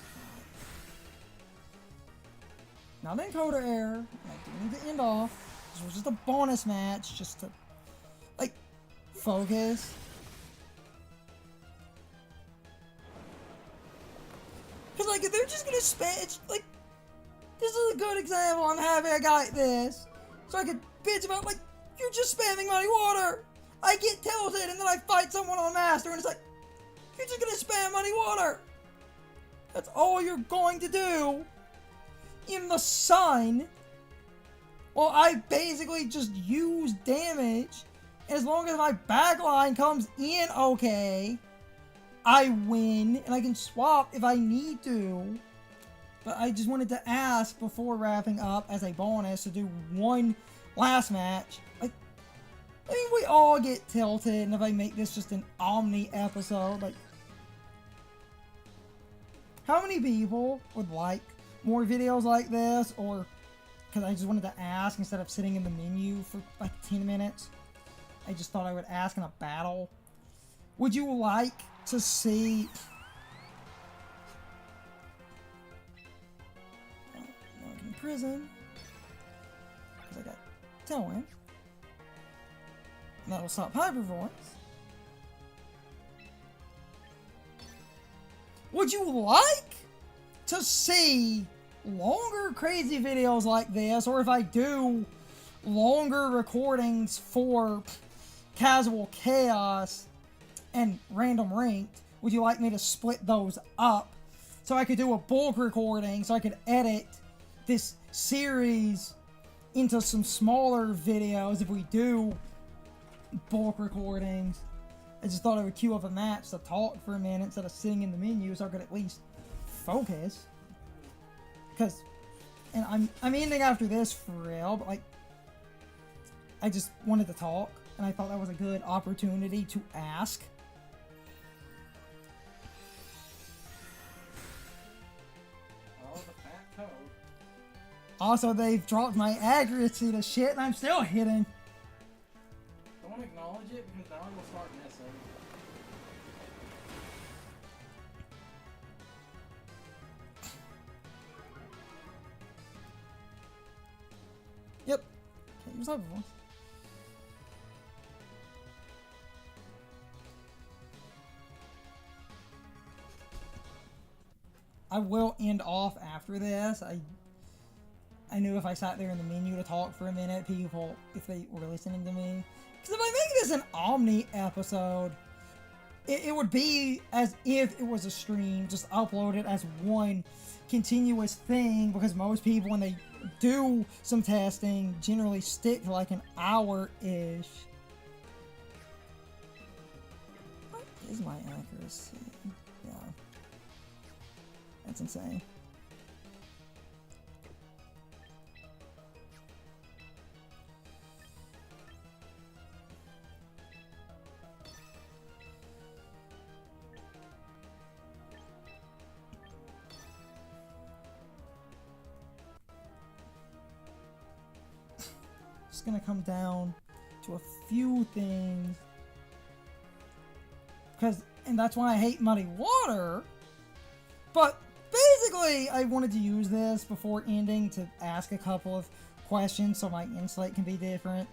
Now then, encoder error. I do need to end off. This was just a bonus match, just to like focus. Cause like if they're just gonna spam, it's like this is a good example. I'm happy I got this, so I could bitch about like you're just spamming Muddy Water. I get tilted and then I fight someone on Master and it's like you're just gonna spam Muddy Water. That's all you're going to do in the sun. Well, I basically just use damage as long as my backline comes in okay. I win, and I can swap if I need to. But I just wanted to ask before wrapping up as a bonus to do one last match. Like, I mean, we all get tilted, and if I make this just an Omni episode, like, how many people would like more videos like this? Or, because I just wanted to ask instead of sitting in the menu for like 10 minutes, I just thought I would ask in a battle. Would you like to see... in prison, because I got Tailwind, and that will stop Hyper Voice. Would you like to see longer crazy videos like this, or if I do longer recordings for Casual Chaos and Random Ranked, would you like me to split those up so I could do a bulk recording, so I could edit this series into some smaller videos if we do bulk recordings? I just thought I would queue up a match to talk for a minute instead of sitting in the menu so I could at least focus. Because, and I'm ending after this for real, but like, I just wanted to talk, and I thought that was a good opportunity to ask. Also, they've dropped my accuracy to shit, and I'm still hitting. Don't acknowledge it, because now I will start missing. Yep. Can't use Hyper Voice. I will end off after this. I knew if I sat there in the menu to talk for a minute, people, if they were listening to me. Because if I make this an Omni episode, it would be as if it was a stream, just upload it as one continuous thing, because most people, when they do some testing, generally stick to like an hour-ish. What is my accuracy? Yeah. That's insane. It's gonna come down to a few things, and that's why I hate Muddy Water. But basically, I wanted to use this before ending to ask a couple of questions so my insight can be different.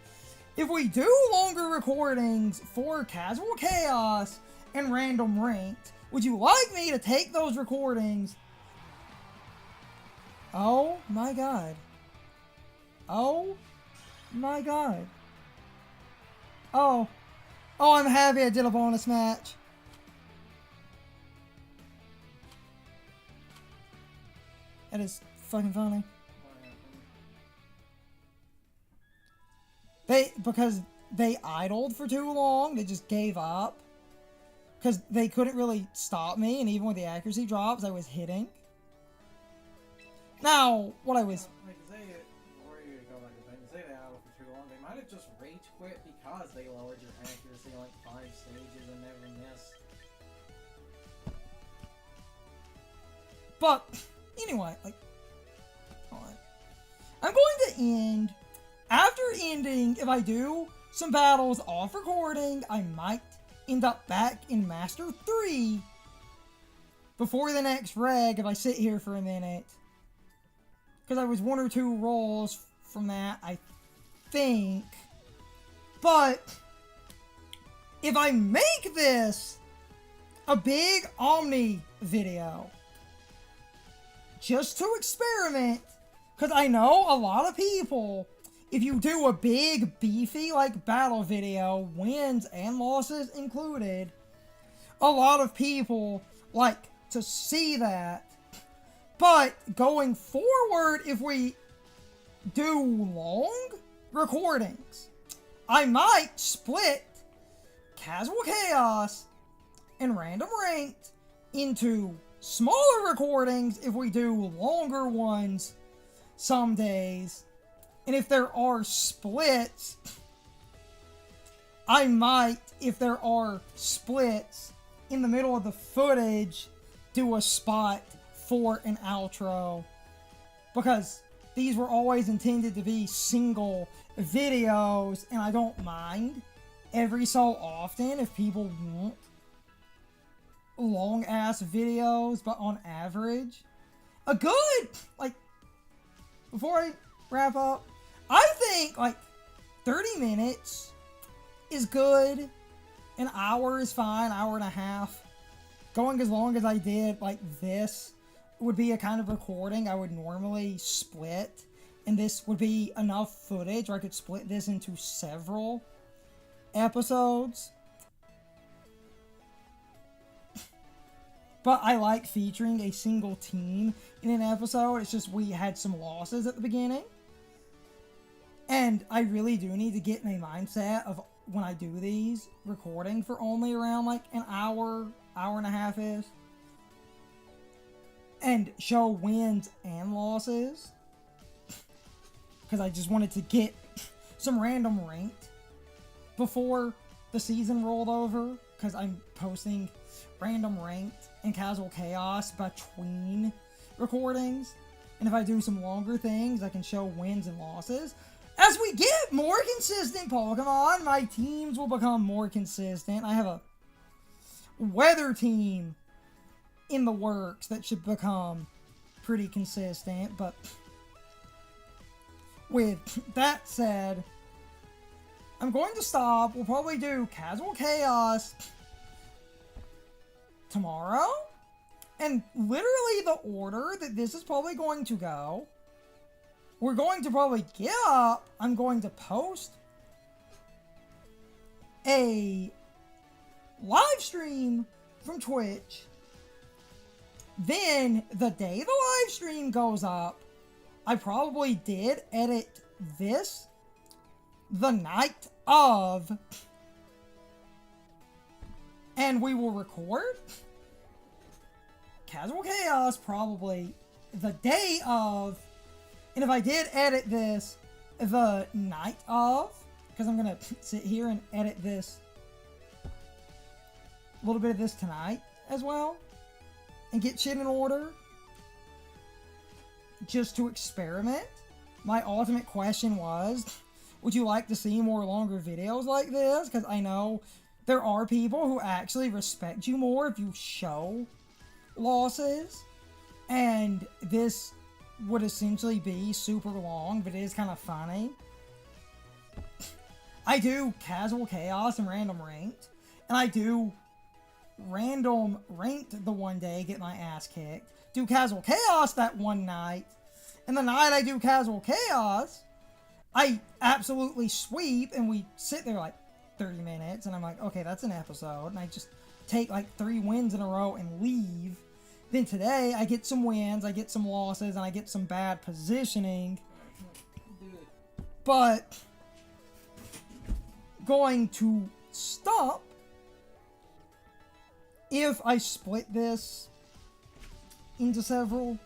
If we do longer recordings for Casual Chaos and Random Ranked, would you like me to take those recordings? Oh my god. Oh my god. Oh, I'm happy I did a bonus match. That is fucking funny. Because they idled for too long, they just gave up. Because they couldn't really stop me, and even with the accuracy drops, I was hitting. Now, what I was... Might have just rage quit because they lowered your accuracy like 5 stages and never missed. But, anyway, like, alright. I'm going to end, after ending, if I do some battles off recording, I might end up back in Master 3 before the next reg if I sit here for a minute. Because I was 1 or 2 rolls from that, I think. But if I make this a big Omni video just to experiment, because I know a lot of people, if you do a big beefy like battle video, wins and losses included, a lot of people like to see that. But going forward, if we do long recordings, I might split Casual Chaos and random ranked into smaller recordings if we do longer ones some days. And if there are splits, I might, if there are splits in the middle of the footage, do a spot for an outro. Because these were always intended to be single videos, and I don't mind every so often if people want long ass videos, but on average, a good, like, before I wrap up, I think like 30 minutes is good. An hour is fine, hour and a half. Going as long as I did like this would be a kind of recording I would normally split, and this would be enough footage where I could split this into several episodes. But I like featuring a single team in an episode. It's just we had some losses at the beginning. And I really do need to get in a mindset of when I do these recording for only around like an hour, hour and a half-ish. And show wins and losses. Because I just wanted to get some random ranked before the season rolled over. Because I'm posting random ranked and casual chaos between recordings. And if I do some longer things, I can show wins and losses. As we get more consistent Pokemon, my teams will become more consistent. I have a weather team in the works that should become pretty consistent. But with that said, I'm going to stop. We'll probably do Casual Chaos tomorrow. And literally the order that this is probably going to go, we're going to probably get up. I'm going to post a live stream from Twitch. Then the day the live stream goes up, I probably did edit this the night of, and we will record Casual Chaos probably the day of. And if I did edit this the night of, because I'm going to sit here and edit this, a little bit of this tonight as well, and get shit in order, just to experiment. My ultimate question was, would you like to see more longer videos like this? Because I know there are people who actually respect you more if you show losses, and this would essentially be super long, but it is kind of funny. I do Casual Chaos and Random Ranked, and I do Random Ranked the one day, get my ass kicked, do Casual Chaos that one night, and the night I do Casual Chaos, I absolutely sweep, and we sit there like 30 minutes, and I'm like, okay, that's an episode, and I just take like 3 wins in a row and leave. Then today, I get some wins, I get some losses, and I get some bad positioning. But going to stop if I split this into several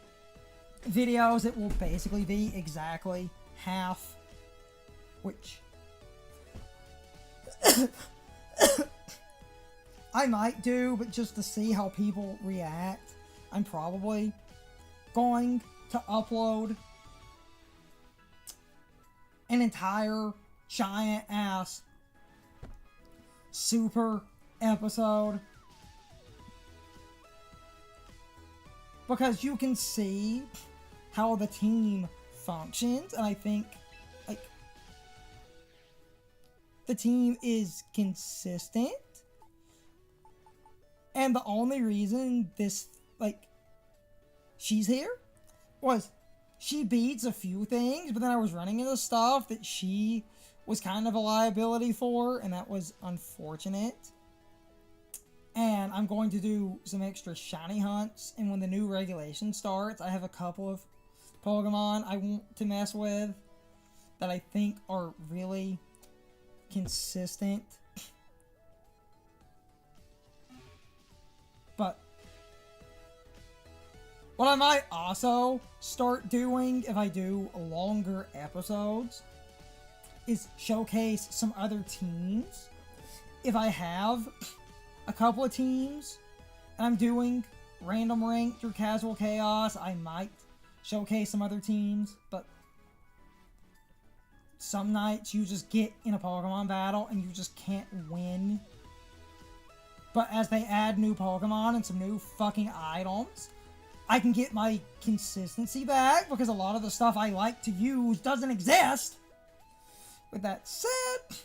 videos. It will basically be exactly half, which I might do, but just to see how people react, I'm probably going to upload an entire giant ass super episode, because you can see how the team functions, and I think like the team is consistent. And the only reason this, like, she's here was she beats a few things, but then I was running into stuff that she was kind of a liability for, and that was unfortunate. And I'm going to do some extra shiny hunts, and when the new regulation starts, I have a couple of Pokemon I want to mess with that I think are really consistent. What I might also start doing if I do longer episodes is showcase some other teams. If I have a couple of teams and I'm doing random ranked or casual chaos, I might showcase some other teams, but some nights you just get in a Pokemon battle and you just can't win. But as they add new Pokemon and some new fucking items, I can get my consistency back because a lot of the stuff I like to use doesn't exist. With that said,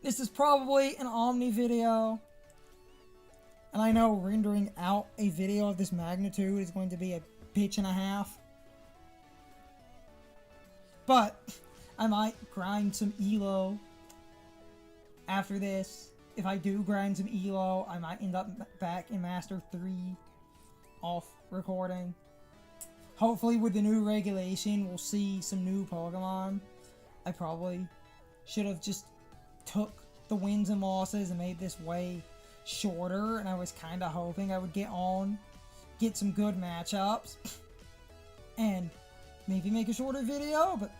this is probably an Omni video. And I know rendering out a video of this magnitude is going to be a bitch and a half. But I might grind some ELO after this. If I do grind some ELO, I might end up back in Master 3 off recording. Hopefully with the new regulation, we'll see some new Pokemon. I probably should have just took the wins and losses and made this way shorter, and I was kind of hoping I would get some good matchups, and maybe make a shorter video, but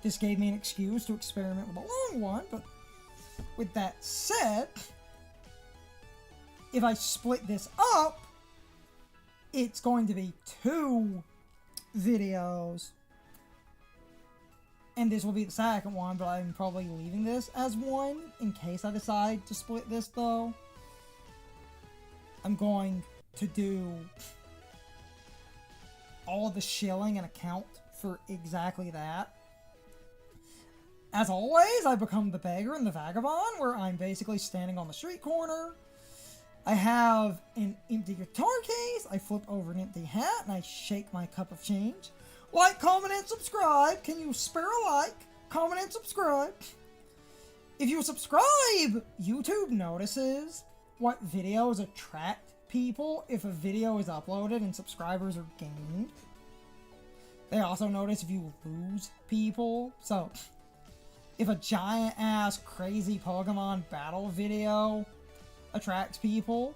this gave me an excuse to experiment with a long one. But with that said, if I split this up, it's going to be 2 videos. And this will be the second one, but I'm probably leaving this as one in case I decide to split this, though. I'm going to do all the shilling and account for exactly that. As always, I become the beggar and the vagabond, where I'm basically standing on the street corner. I have an empty guitar case, I flip over an empty hat, and I shake my cup of change. Like, comment, and subscribe. Can you spare a like? Comment and subscribe. If you subscribe, YouTube notices what videos attract people if a video is uploaded and subscribers are gained. They also notice if you lose people. So, if a giant-ass crazy Pokemon battle video attracts people,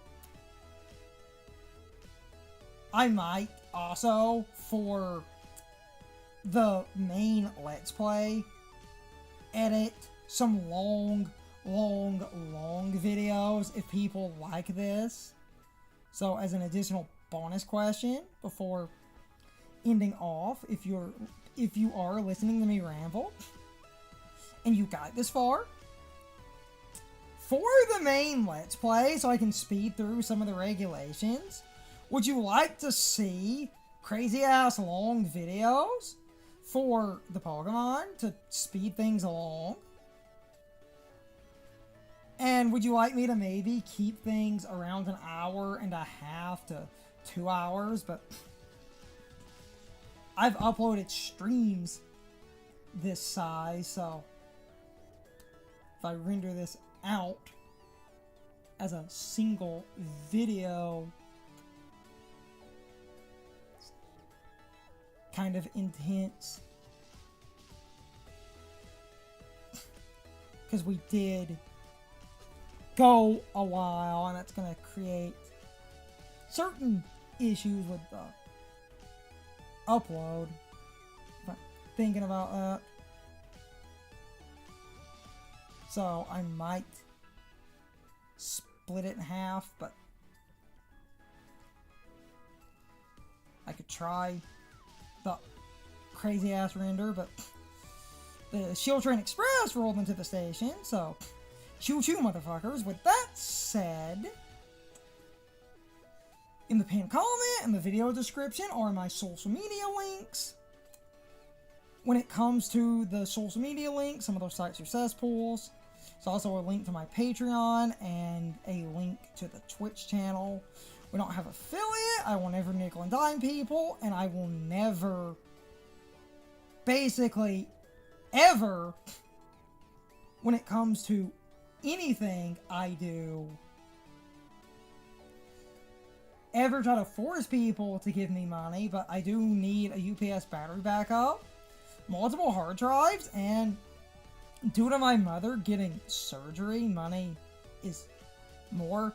I might also, for the main Let's Play, edit some long videos if people like this. So as an additional bonus question before ending off, if you are listening to me ramble and you got this far, for the main Let's Play, so I can speed through some of the regulations, would you like to see crazy ass long videos for the Pokemon to speed things along? And would you like me to maybe keep things around an hour and a half to 2 hours? But I've uploaded streams this size, so if I render this out as a single video, it's kind of intense. Because we did go a while, and that's going to create certain issues with the upload. If I'm thinking about that. So I might split it in half, but I could try the crazy ass render, but the Shield Train Express rolled into the station, so choo choo, motherfuckers. With that said, in the pinned comment and the video description are my social media links. When it comes to the social media links, some of those sites are cesspools. There's also a link to my Patreon and a link to the Twitch channel. We don't have affiliate. I will never nickel and dime people, and I will never, basically, ever, when it comes to anything I do, ever try to force people to give me money. But I do need a UPS battery backup, multiple hard drives, and due to my mother getting surgery, money is more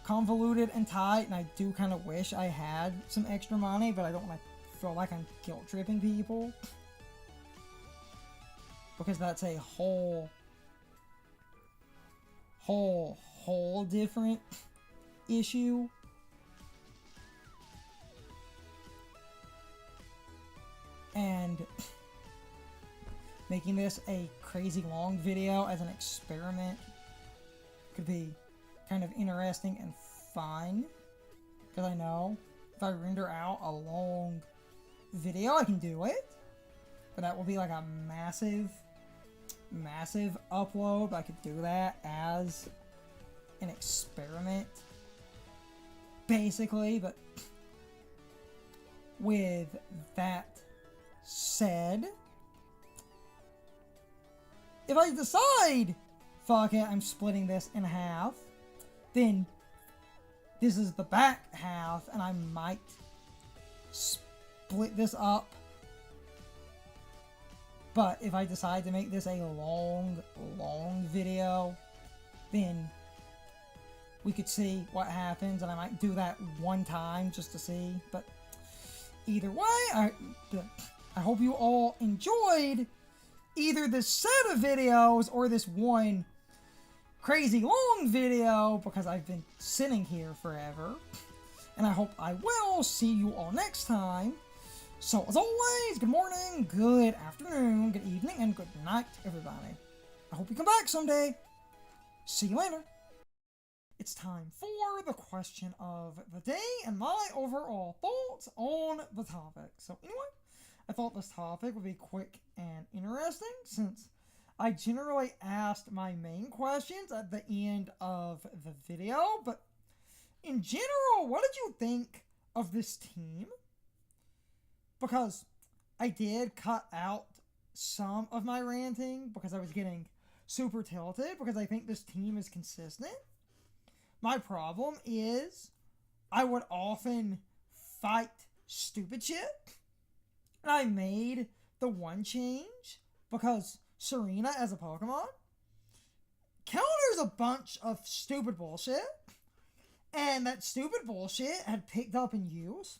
convoluted and tight, and I do kind of wish I had some extra money, but I don't want to feel like I'm guilt tripping people, because that's a whole different issue. And making this a crazy long video as an experiment could be kind of interesting and fun, because I know if I render out a long video I can do it, but that will be like a massive upload. I could do that as an experiment basically. But with that said, if I decide, fuck it, I'm splitting this in half, then this is the back half, and I might split this up. But if I decide to make this a long video, then we could see what happens, and I might do that one time just to see. But either way, I hope you all enjoyed either this set of videos or this one crazy long video, because I've been sitting here forever. And I hope I will see you all next time. So, as always, good morning, good afternoon, good evening, and good night, everybody. I hope you come back someday. See you later. It's time for the question of the day and my overall thoughts on the topic. So, anyway, I thought this topic would be quick and interesting, since I generally asked my main questions at the end of the video. But in general, what did you think of this team? Because I did cut out some of my ranting because I was getting super tilted, because I think this team is consistent. My problem is I would often fight stupid shit. And I made the one change because Serena as a Pokemon counters a bunch of stupid bullshit. And that stupid bullshit had picked up in use.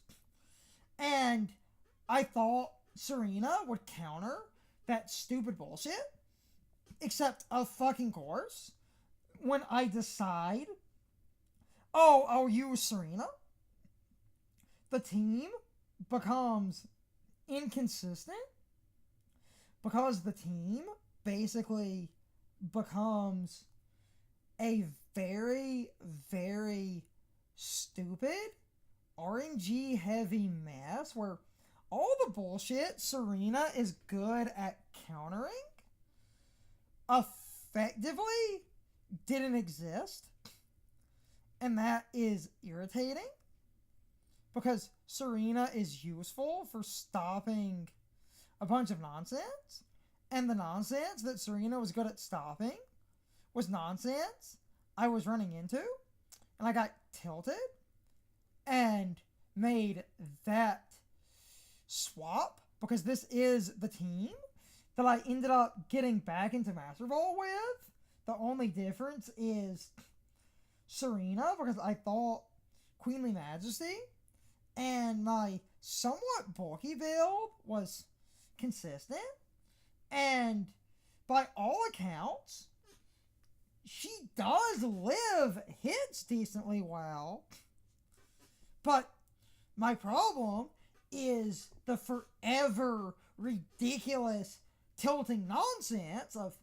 And I thought Serena would counter that stupid bullshit. Except, of fucking course, when I decide, oh, I'll use Serena, the team becomes inconsistent, because the team basically becomes a very stupid RNG heavy mess where all the bullshit Serena is good at countering effectively didn't exist. And that is irritating, because Serena is useful for stopping a bunch of nonsense, and the nonsense that Serena was good at stopping was nonsense I was running into, and I got tilted and made that swap, because this is the team that I ended up getting back into Master Ball with. The only difference is Serena, because I thought Queenly Majesty and my somewhat bulky build was consistent, and by all accounts she does live hits decently well. But my problem is the forever ridiculous tilting nonsense of,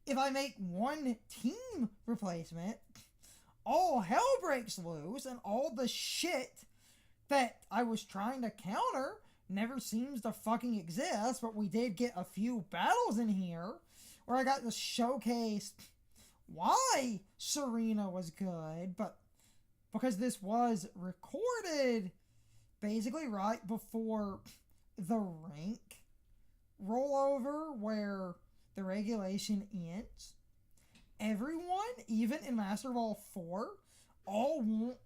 if I make one team replacement, all hell breaks loose, and all the shit that I was trying to counter never seems to fucking exist. But we did get a few battles in here where I got to showcase why Serena was good, but because this was recorded basically right before the rank rollover where the regulation ends, everyone, even in Master Ball 4, all want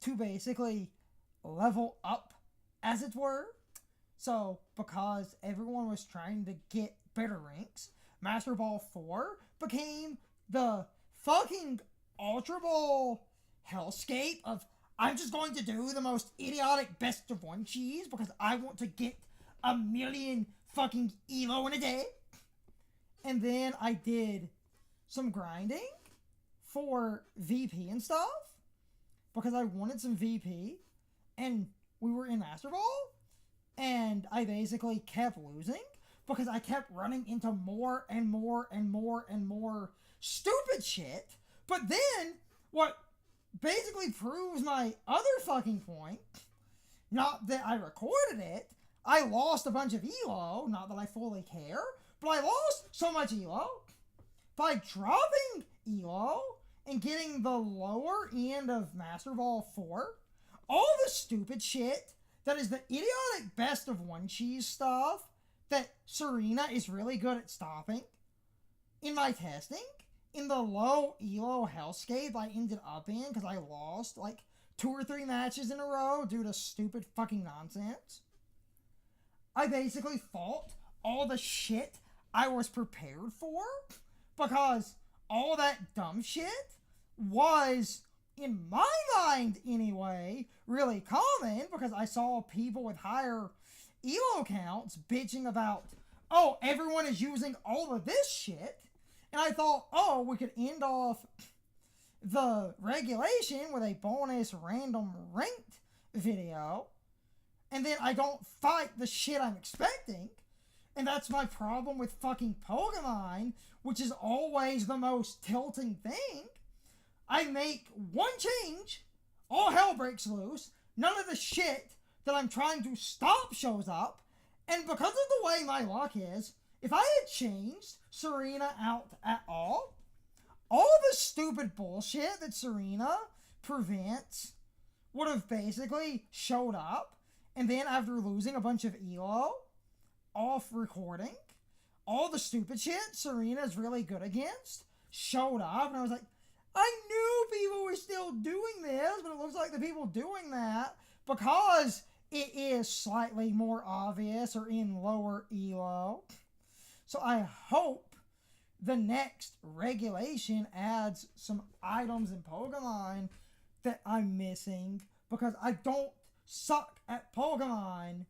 to basically level up, as it were. So, because everyone was trying to get better ranks, Master Ball 4 became the fucking Ultra Ball hellscape of I'm just going to do the most idiotic best of one cheese because I want to get 1,000,000 fucking elo in a day. And then I did some grinding for VP and stuff because I wanted some VP, and we were in Master Ball, and I basically kept losing because I kept running into more and more and more and more stupid shit. But then, what basically proves my other fucking point, not that I recorded it, I lost a bunch of elo, not that I fully care, but I lost so much elo by dropping elo and getting the lower end of Master Ball 4. All the stupid shit that is the idiotic best of one cheese stuff that Serena is really good at stopping. In my testing, in the low elo hellscape I ended up in because I lost like 2 or 3 matches in a row due to stupid fucking nonsense, I basically fought all the shit I was prepared for because all that dumb shit was, in my mind anyway, really common because I saw people with higher elo counts bitching about, oh, everyone is using all of this shit. And I thought, oh, we could end off the regulation with a bonus random ranked video. And then I don't fight the shit I'm expecting. And that's my problem with fucking Pokemon, which is always the most tilting thing. I make one change, all hell breaks loose, none of the shit that I'm trying to stop shows up, and because of the way my luck is, if I had changed Serena out at all the stupid bullshit that Serena prevents would have basically showed up, and then after losing a bunch of elo off recording, all the stupid shit Serena's really good against showed up, and I was like, I knew people were still doing this, but it looks like the people doing that, because it is slightly more obvious or in lower elo. So I hope the next regulation adds some items in Pokemon that I'm missing, because I don't suck at Pokemon.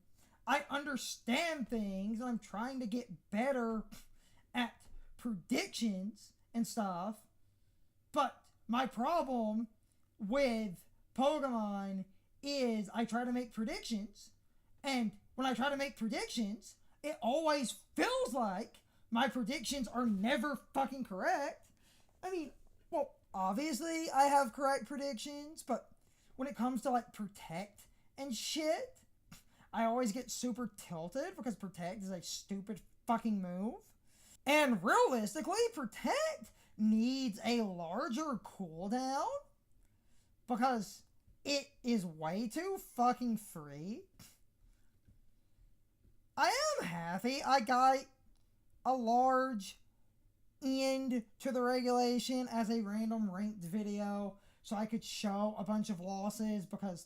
I understand things, and I'm trying to get better at predictions and stuff. But my problem with Pokemon is I try to make predictions, and when I try to make predictions, it always feels like my predictions are never fucking correct. I mean, well, obviously I have correct predictions, but when it comes to like Protect and shit, I always get super tilted because Protect is a stupid fucking move. And realistically, Protect needs a larger cooldown because it is way too fucking free. I am happy I got a large end to the regulation as a random ranked video so I could show a bunch of losses, because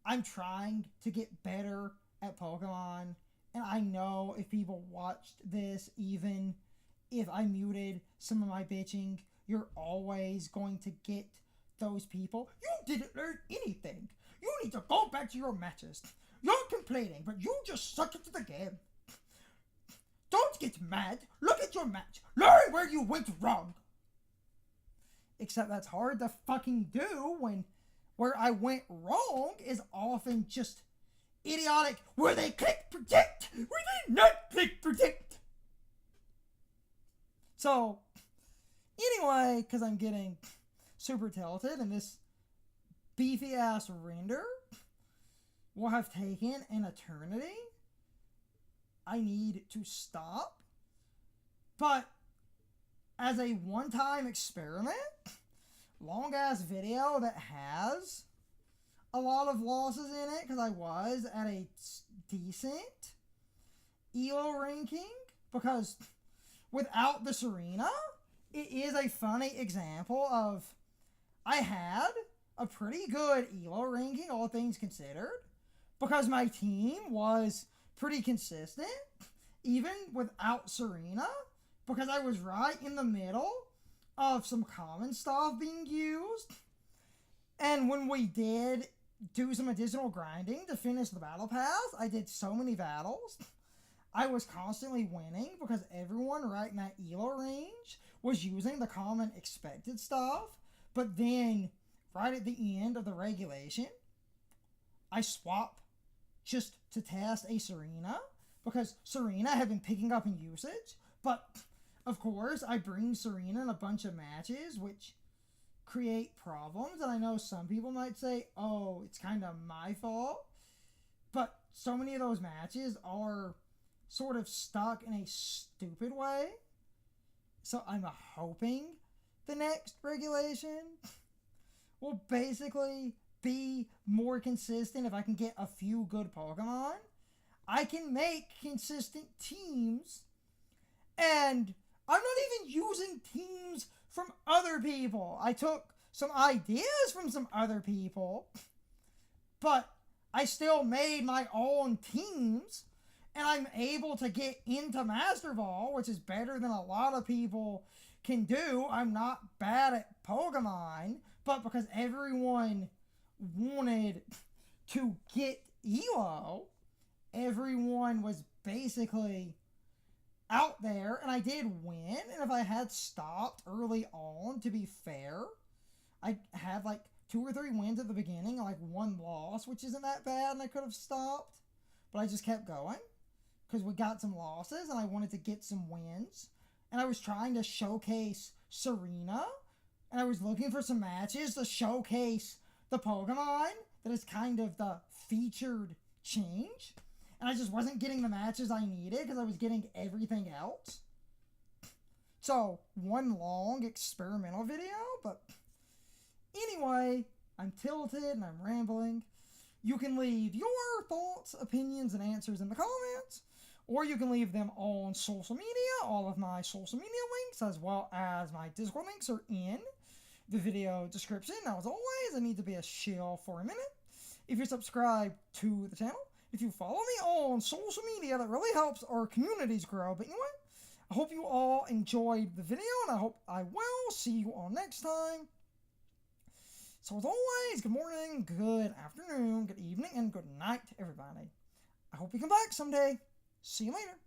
I'm trying to get better at Pokemon, and I know if people watched this, even if I muted some of my bitching, you're always going to get those people. You didn't learn anything. You need to go back to your matches. You're complaining, but you just suck into the game. Don't get mad. Look at your match. Learn where you went wrong. Except that's hard to fucking do when where I went wrong is often just idiotic. Where they click predict. Where they not click predict. So, anyway, because I'm getting super tilted, and this beefy ass render will have taken an eternity, I need to stop. But as a one-time experiment, long ass video that has a lot of losses in it, because I was at a decent elo ranking, because without the Serena, it is a funny example of I had a pretty good elo ranking, all things considered, because my team was pretty consistent, even without Serena, because I was right in the middle of some common stuff being used, And when we did do some additional grinding to finish the battle pass, I did so many battles. I was constantly winning because everyone right in that ELO range was using the common expected stuff. But then, right at the end of the regulation, I swap just to test a Serena because Serena had been picking up in usage. But, of course, I bring Serena in a bunch of matches, which create problems. And I know some people might say, oh, it's kind of my fault. But so many of those matches are sort of stuck in a stupid way. So I'm hoping the next regulation will basically be more consistent. If I can get a few good Pokemon, I can make consistent teams, and I'm not even using teams from other people. I took some ideas from some other people, but I still made my own teams, and I'm able to get into Master Ball, which is better than a lot of people can do. I'm not bad at Pokemon, but because everyone wanted to get ELO, everyone was basically out there, and I did win. And if I had stopped early on, to be fair, I had like 2 or 3 wins at the beginning, like 1 loss, which isn't that bad, and I could have stopped, but I just kept going because we got some losses and I wanted to get some wins. And I was trying to showcase Serena, and I was looking for some matches to showcase the Pokemon that is kind of the featured change. And I just wasn't getting the matches I needed because I was getting everything else. So, one long experimental video, but anyway, I'm tilted and I'm rambling. You can leave your thoughts, opinions, and answers in the comments, or you can leave them on social media. All of my social media links, as well as my Discord links, are in the video description. Now, as always, I need to be a shill for a minute. If you're subscribed to the channel, if you follow me on social media, that really helps our communities grow. But anyway, I hope you all enjoyed the video, and I hope I will see you all next time. So as always, good morning, good afternoon, good evening, and good night, everybody. I hope you come back someday. See you later.